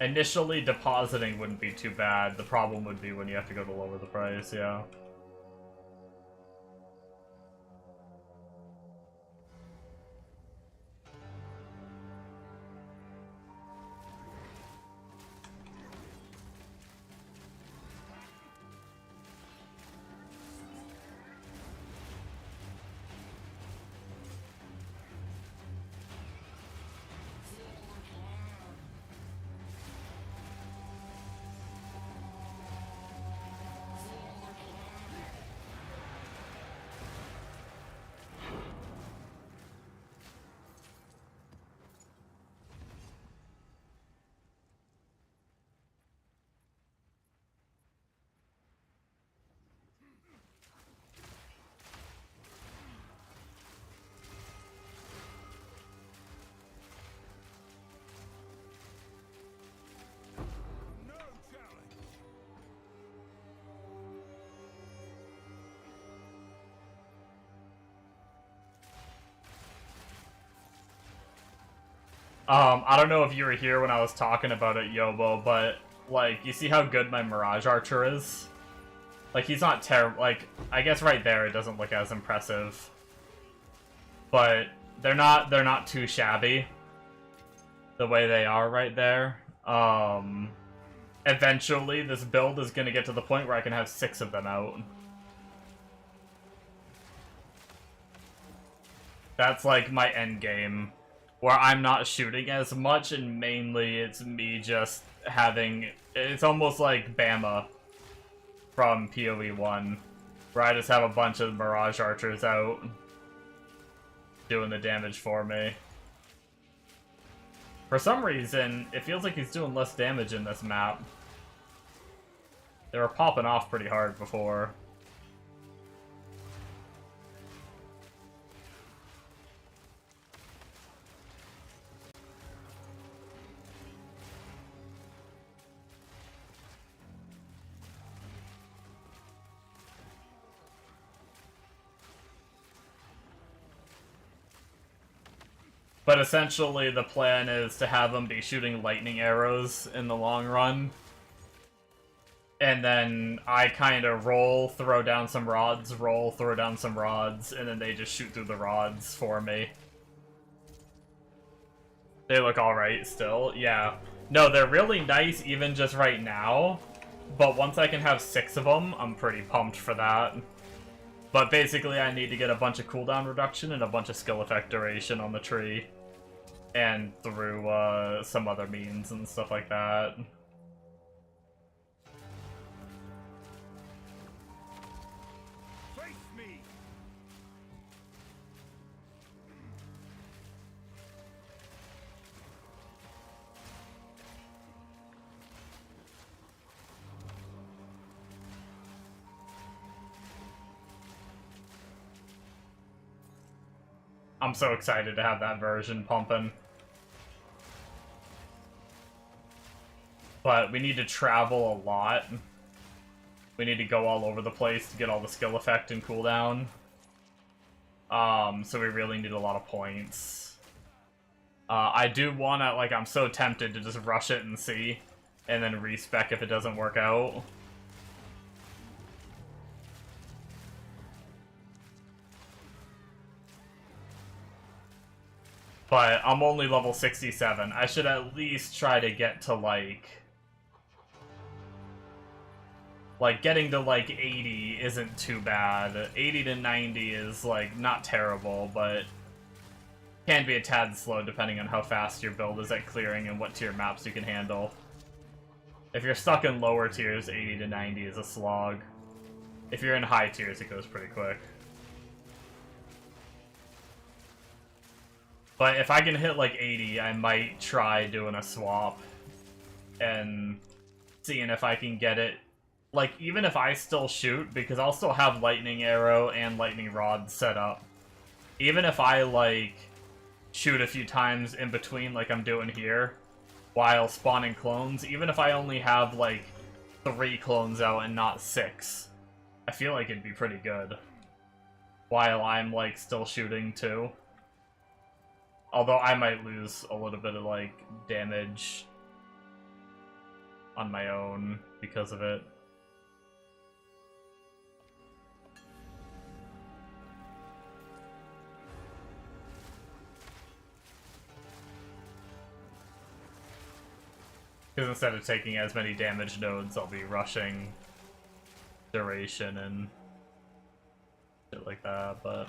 C: Initially, depositing wouldn't be too bad. The problem would be when you have to go to lower the price, yeah. I don't know if you were here when I was talking about it, Yobo, but, like, you see how good my Mirage Archer is? Like, he's not terrible. Like, I guess right there it doesn't look as impressive. But they're not too shabby the way they are right there. Eventually, this build is going to get to the point where I can have 6 of them out. That's, like, my end game. Where I'm not shooting as much, and mainly it's me just having... It's almost like Bama from PoE 1, where I just have a bunch of Mirage Archers out doing the damage for me. For some reason, it feels like he's doing less damage in this map. They were popping off pretty hard before. But essentially, the plan is to have them be shooting lightning arrows in the long run. And then I kind of roll, throw down some rods, roll, throw down some rods, and then they just shoot through the rods for me. They look alright still, yeah. No, they're really nice even just right now. But once I can have 6 of them, I'm pretty pumped for that. But basically, I need to get a bunch of cooldown reduction and a bunch of skill effect duration on the tree. And through some other means and stuff like that.
F: Face me!
C: I'm so excited to have that version pumping. But we need to travel a lot. We need to go all over the place to get all the skill effect and cooldown. So we really need a lot of points. I do wanna, like, I'm so tempted to just rush it and see, and then respec if it doesn't work out. But I'm only level 67. I should at least try to get to, like, getting to, like, 80 isn't too bad. 80 to 90 is, like, not terrible, but can be a tad slow depending on how fast your build is at clearing and what tier maps you can handle. If you're stuck in lower tiers, 80 to 90 is a slog. If you're in high tiers, it goes pretty quick. But if I can hit, like, 80, I might try doing a swap and seeing if I can get it. Like, even if I still shoot, because I'll still have Lightning Arrow and Lightning Rod set up. Even if I, like, shoot a few times in between, like I'm doing here, while spawning clones, even if I only have, like, 3 clones out and not 6, I feel like it'd be pretty good. While I'm, like, still shooting, too. Although I might lose a little bit of, like, damage on my own because of it. Because instead of taking as many damage nodes, I'll be rushing duration and shit like that, but...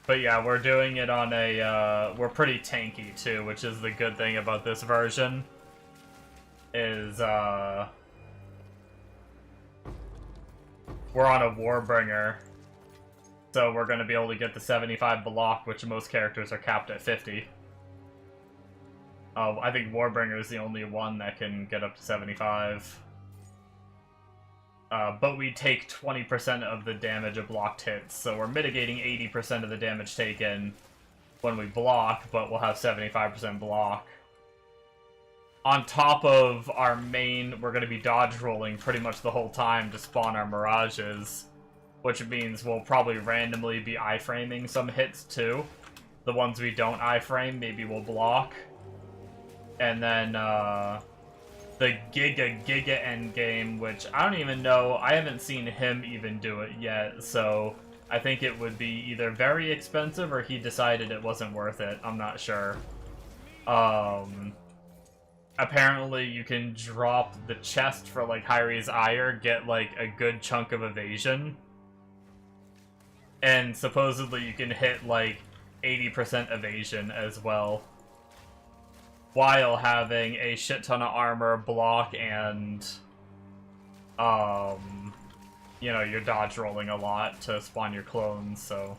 C: But yeah, we're doing it on a, we're pretty tanky too, which is the good thing about this version. Is, we're on a Warbringer, so we're going to be able to get the 75 block, which most characters are capped at 50. I think Warbringer is the only one that can get up to 75. But we take 20% of the damage of blocked hits, so we're mitigating 80% of the damage taken when we block, but we'll have 75% block. On top of our main, we're going to be dodge rolling pretty much the whole time to spawn our mirages, which means we'll probably randomly be iframing some hits too. The ones we don't iframe, maybe we'll block. And then the Giga endgame, which I don't even know, I haven't seen him even do it yet, so I think it would be either very expensive or he decided it wasn't worth it. I'm not sure. Apparently you can drop the chest for like Hyri's Ire, get like a good chunk of evasion. And supposedly you can hit like 80% evasion as well, while having a shit ton of armor, block, and you know, you're dodge rolling a lot to spawn your clones, so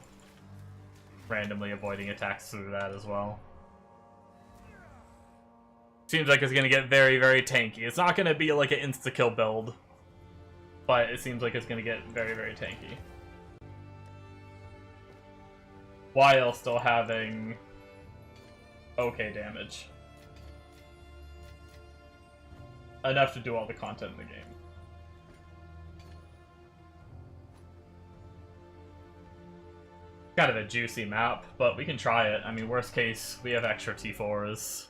C: randomly avoiding attacks through that as well. Seems like it's gonna get very, very tanky. It's not gonna be like an insta-kill build, but it seems like it's gonna get very, very tanky. While still having okay damage. Enough to do all the content in the game. Kind of a juicy map, but we can try it. I mean, worst case, we have extra T4s.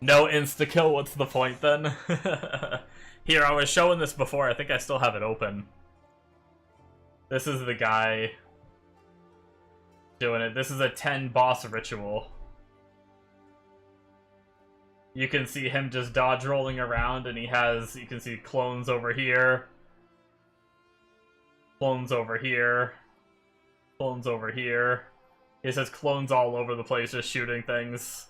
C: No insta-kill, what's the point then? Here, I was showing this before, I think I still have it open. This is the guy doing it. This is a 10 boss ritual. You can see him just dodge rolling around, and he has, you can see clones over here. Clones over here. Clones over here. He says clones all over the place just shooting things.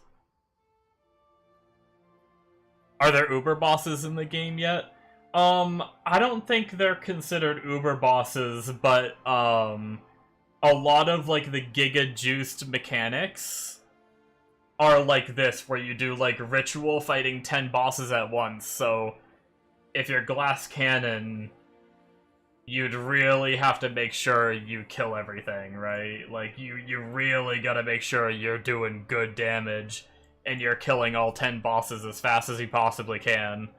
C: Are there Uber bosses in the game yet? I don't think they're considered Uber bosses, but, a lot of, like, the giga-juiced mechanics are like this, where you do, like, ritual fighting 10 bosses at once, so if you're glass cannon, you'd really have to make sure you kill everything, right? Like, you really gotta make sure you're doing good damage, and you're killing all 10 bosses as fast as you possibly can.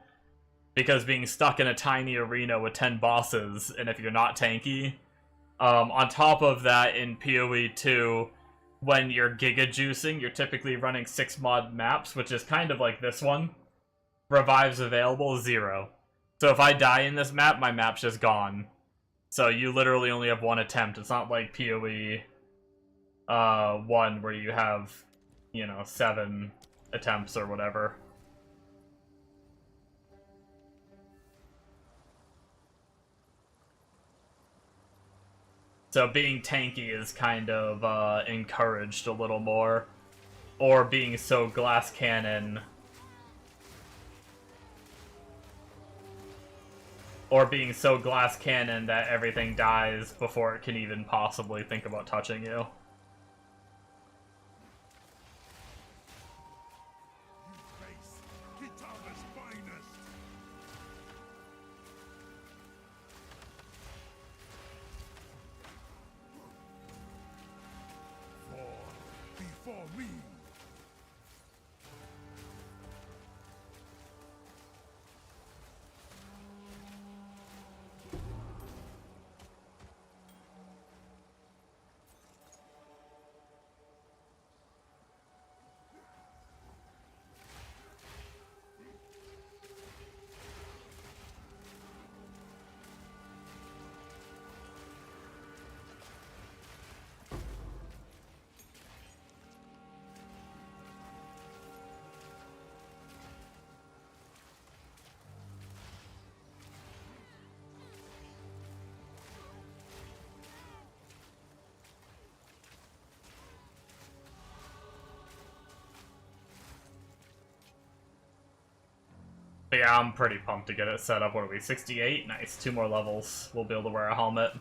C: Because being stuck in a tiny arena with 10 bosses, and if you're not tanky, on top of that, in PoE 2, when you're giga juicing, you're typically running 6 mod maps, which is kind of like this one. Revives available, 0. So if I die in this map, my map's just gone. So you literally only have 1 attempt. It's not like PoE 1 where you have, you know, 7 attempts or whatever. So being tanky is kind of encouraged a little more. Or being so glass cannon. Or being so glass cannon that everything dies before it can even possibly think about touching you.
F: Before me.
C: But yeah, I'm pretty pumped to get it set up. What are we, 68? Nice, 2 more levels. We'll be able to wear a helmet.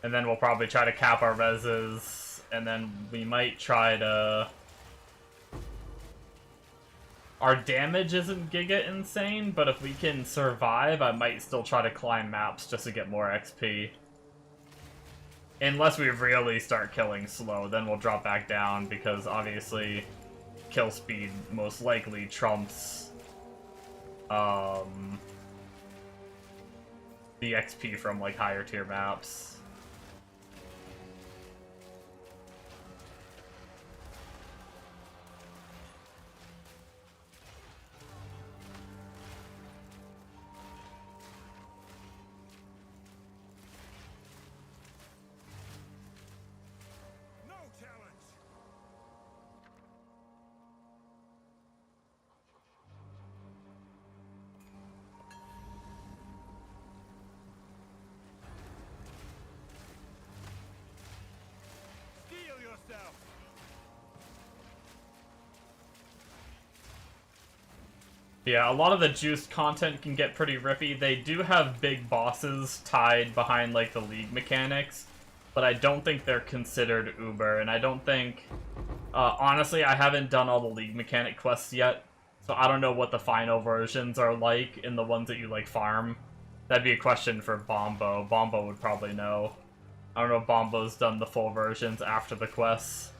C: And then we'll probably try to cap our reses, and then we might try to... Our damage isn't giga insane, but if we can survive, I might still try to climb maps just to get more XP. Unless we really start killing slow, then we'll drop back down, because obviously kill speed most likely trumps the XP from like higher tier maps.
F: No challenge! Steel yourself!
C: Yeah, a lot of the juiced content can get pretty rippy. They do have big bosses tied behind, like, the League mechanics, but I don't think they're considered uber, and I don't think... honestly, I haven't done all the League mechanic quests yet, so I don't know what the final versions are like in the ones that you, like, farm. That'd be a question for Bombo. Bombo would probably know. I don't know if Bombo's done the full versions after the quests.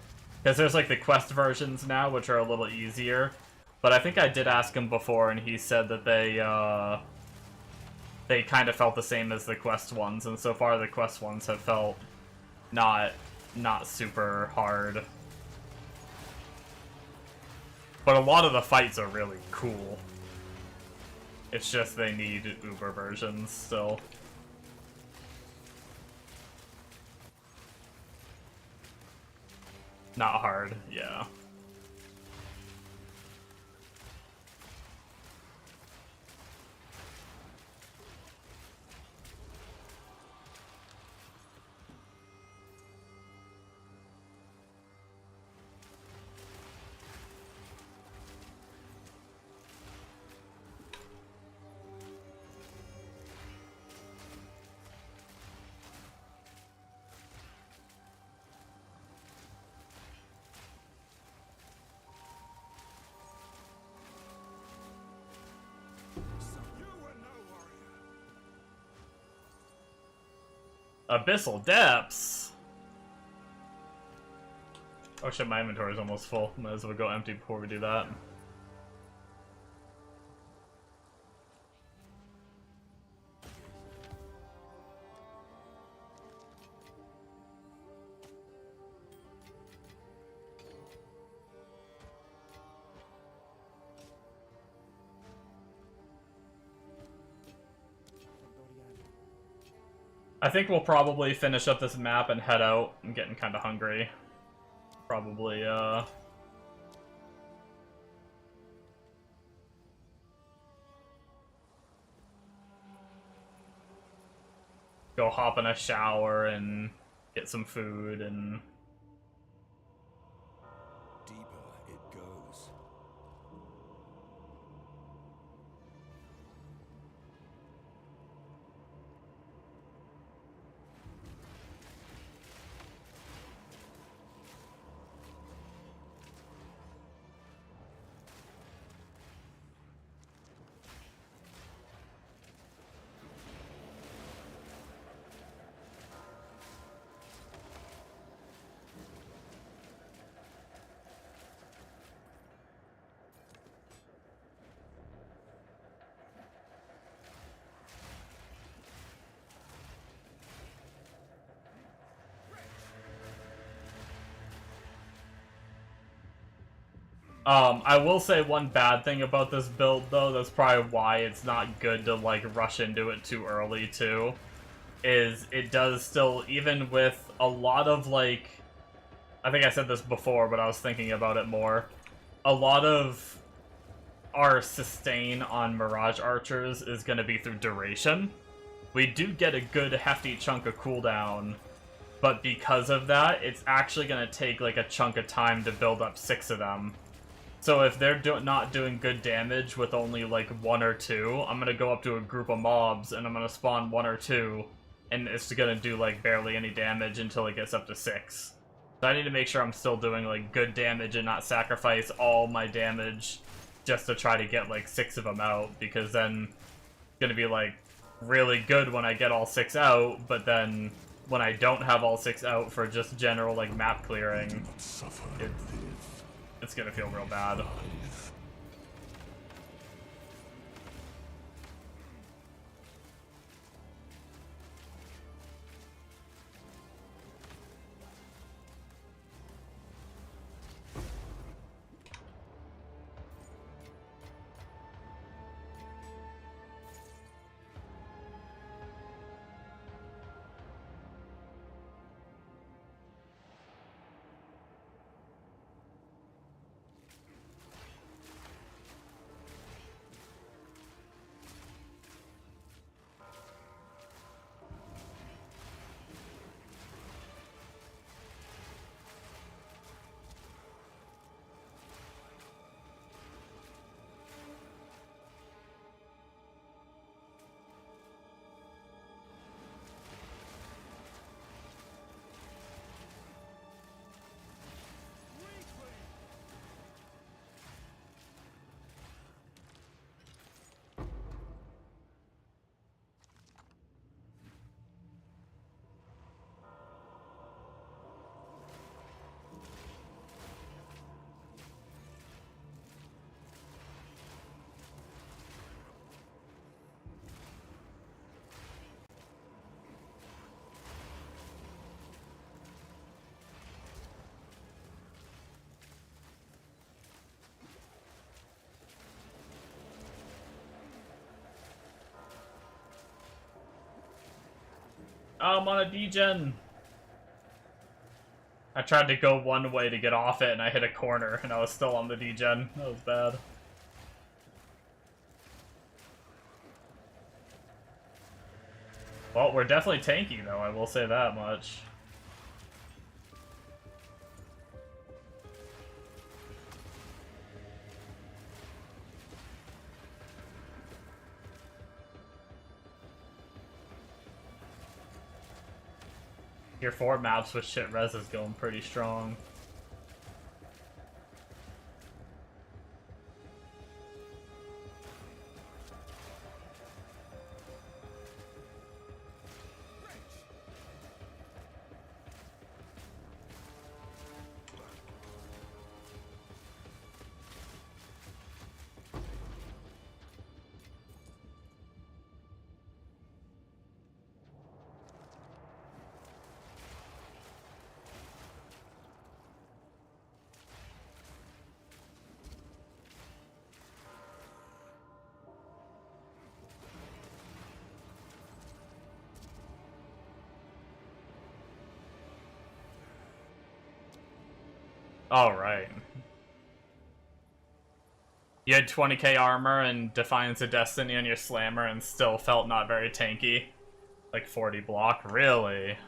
C: Because there's, like, the quest versions now, which are a little easier. But I think I did ask him before, and he said that they kind of felt the same as the quest ones, and so far the quest ones have felt not super hard. But a lot of the fights are really cool. It's just they need Uber versions still. Not hard, yeah. Abyssal Depths? Oh shit, my inventory is almost full. Might as well go empty before we do that. I think we'll probably finish up this map and head out. I'm getting kind of hungry. Probably, go hop in a shower and get some food and...
D: Deeper it goes.
C: I will say one bad thing about this build, though, that's probably why it's not good to, like, rush into it too early, too, is it does still, even with a lot of, like, I think I said this before, but I was thinking about it more, a lot of our sustain on Mirage Archers is going to be through duration. We do get a good hefty chunk of cooldown, but because of that, it's actually going to take, like, a chunk of time to build up 6 of them. So if they're not doing good damage with only, like, 1 or 2, I'm gonna go up to a group of mobs, and I'm gonna spawn 1 or 2, and it's gonna do, like, barely any damage until it gets up to 6. So I need to make sure I'm still doing, like, good damage and not sacrifice all my damage just to try to get, like, 6 of them out, because then it's gonna be, like, really good when I get all 6 out, but then when I don't have all 6 out for just general, like, map clearing, it's gonna feel real bad. I'm on a degen. I tried to go one way to get off it, and I hit a corner, and I was still on the degen. That was bad. Well, we're definitely tanky, though, I will say that much. Your 4 maps with shit res is going pretty strong. Alright. You had 20k armor and Defiance of Destiny on your Slammer and still felt not very tanky. Like 40 block, really?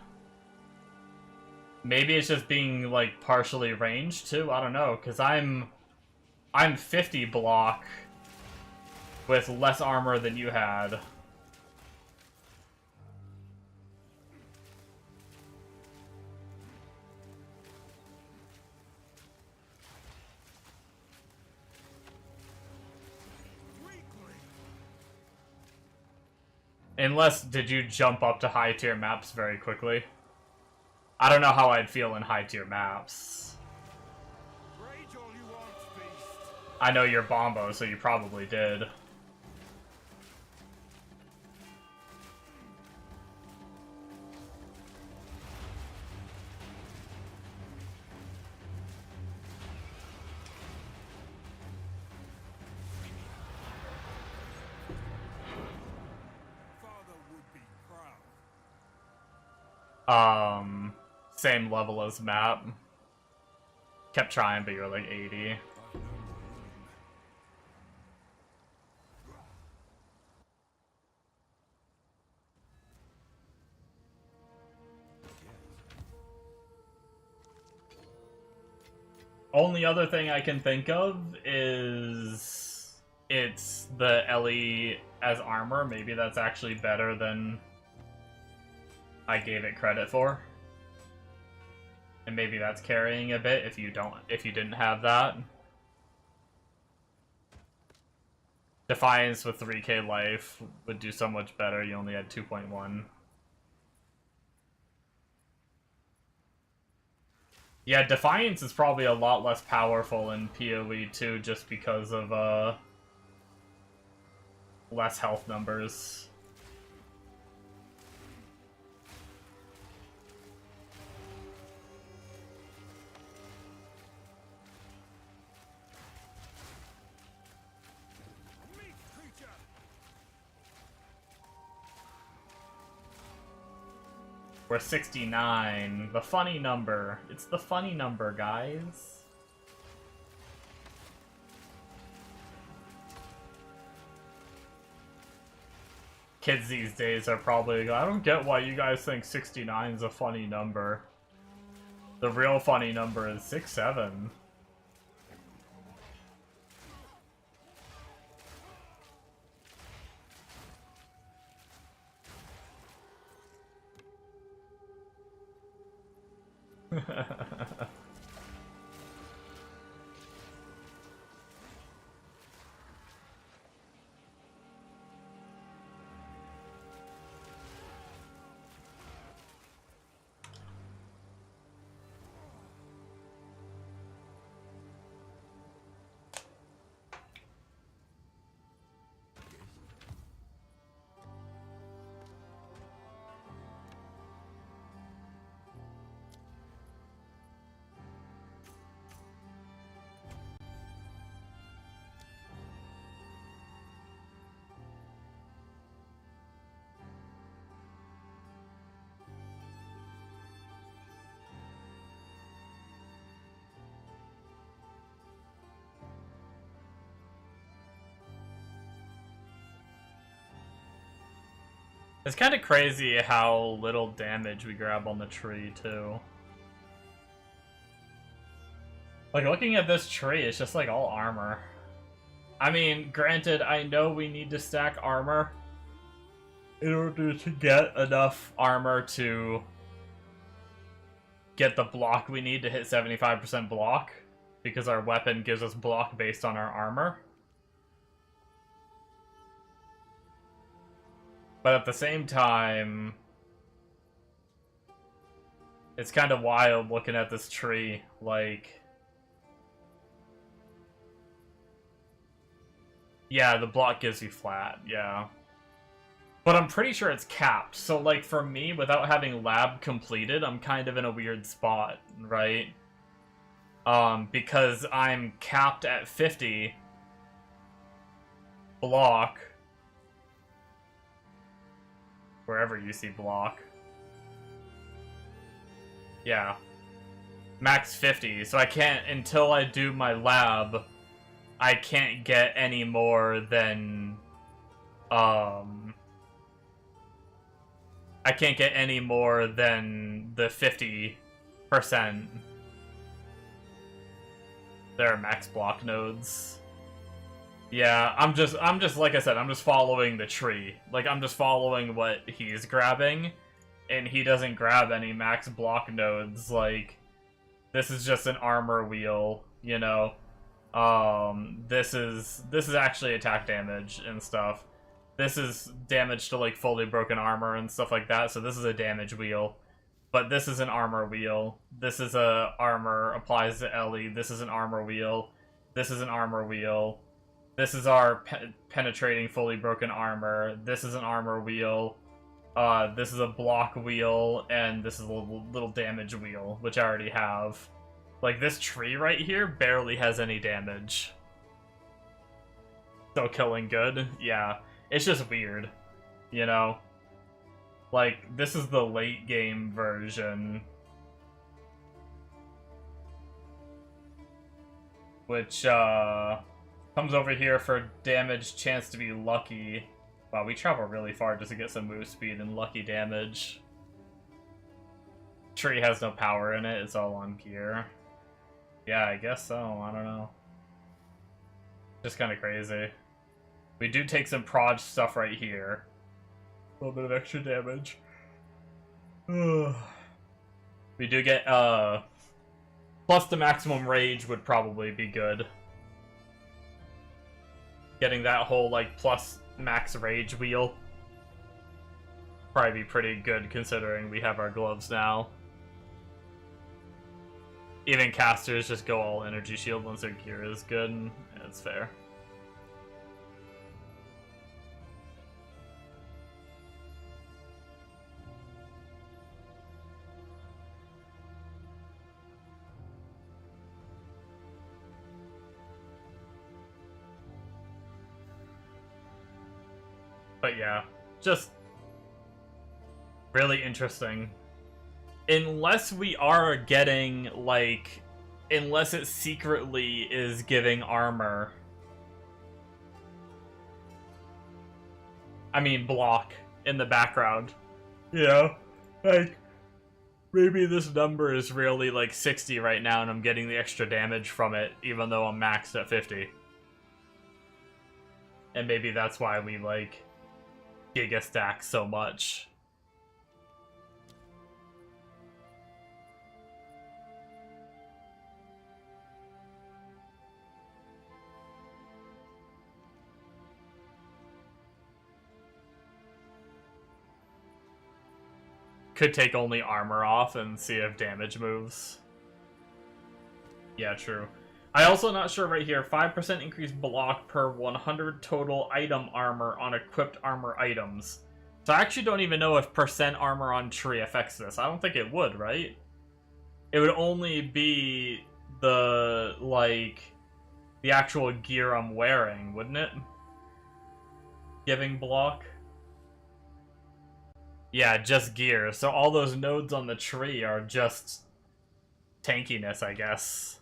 C: Maybe it's just being, like, partially ranged, too? I don't know, because I'm 50 block with less armor than you had. Unless, did you jump up to high tier maps very quickly? I don't know how I'd feel in high tier maps. I know you're Bombo, so you probably did. Same level as map. Kept trying, but you're like 80. Only other thing I can think of is it's the Ellie as armor. Maybe that's actually better than I gave it credit for. And maybe that's carrying a bit if you didn't have that. Defiance with 3k life would do so much better. You only had 2.1. Yeah, Defiance is probably a lot less powerful in PoE too, just because of less health numbers. We're 69. The funny number. It's the funny number, guys. Kids these days are probably, I don't get why you guys think 69 is a funny number. The real funny number is 67. It's kind of crazy how little damage we grab on the tree, too. Like, looking at this tree, it's just like all armor. I mean, granted, I know we need to stack armor in order to get enough armor to get the block we need to hit 75% block, because our weapon gives us block based on our armor. But at the same time, it's kind of wild looking at this tree, like... Yeah, the block gives you flat, yeah. But I'm pretty sure it's capped, so like for me, without having lab completed, I'm kind of in a weird spot, right? Because I'm capped at 50 block, wherever you see block. Yeah. Max 50, so I can't, until I do my lab, I can't get any more than, I can't get any more than the 50%. There are max block nodes. Yeah, I'm just like I said, I'm just following the tree. Like, I'm just following what he's grabbing, and he doesn't grab any max block nodes. Like, this is just an armor wheel, you know. This is actually attack damage and stuff. This is damage to, like, fully broken armor and stuff like that, so this is a damage wheel. But this is an armor wheel. This is a armor applies to Ellie. This is an armor wheel. This is an armor wheel. This is our penetrating fully broken armor. This is an armor wheel. This is a block wheel, and this is a little damage wheel, which I already have. Like, this tree right here barely has any damage. Still killing good? Yeah. It's just weird, you know? Like, this is the late game version. Which, comes over here for damage, chance to be lucky. Wow, we travel really far just to get some move speed and lucky damage. Tree has no power in it, it's all on gear. Yeah, I guess so, I don't know. Just kind of crazy. We do take some prod stuff right here. A little bit of extra damage. We do get, plus the maximum rage would probably be good. Getting that whole, like, plus max rage wheel. Probably be pretty good considering we have our gloves now. Even casters just go all energy shield once their gear is good. It's fair. But yeah, just really interesting. Unless we are getting, like, unless it secretly is giving armor. I mean, block in the background. You know? Like, maybe this number is really, like, 60 right now and I'm getting the extra damage from it, even though I'm maxed at 50. And maybe that's why we, like, Giga stack so much. Could take only armor off and see if damage moves. Yeah, true. I also not sure right here. 5% increased block per 100 total item armor on equipped armor items. So I actually don't even know if percent armor on tree affects this. I don't think it would, right? It would only be the, like, the actual gear I'm wearing, wouldn't it? Giving block. Yeah, just gear. So all those nodes on the tree are just tankiness, I guess.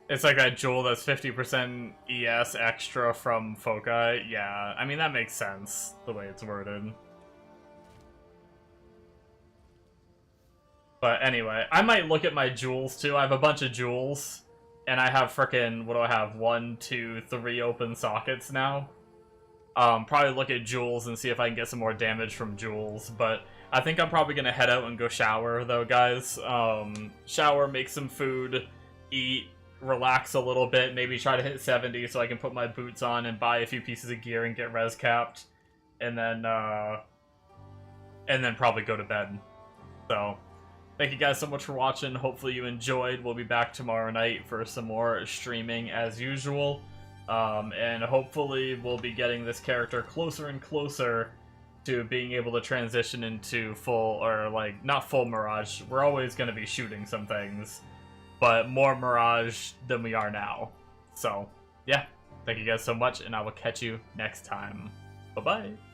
C: It's like a jewel that's 50% ES extra from Foci. Yeah, I mean, that makes sense, the way it's worded. But anyway, I might look at my jewels, too. I have a bunch of jewels, and I have frickin', what do I have? 1, 2, 3 open sockets now. Probably look at jewels and see if I can get some more damage from jewels, but I think I'm probably gonna head out and go shower, though, guys. Shower, make some food, eat, relax a little bit, maybe try to hit 70 so I can put my boots on and buy a few pieces of gear and get res capped, and then probably go to bed. So, thank you guys so much for watching. Hopefully you enjoyed. We'll be back tomorrow night for some more streaming as usual, and hopefully we'll be getting this character closer and closer to being able to transition into full, or like, not full Mirage. We're always going to be shooting some things, but more Mirage than we are now. So, yeah. Thank you guys so much, and I will catch you next time. Bye-bye.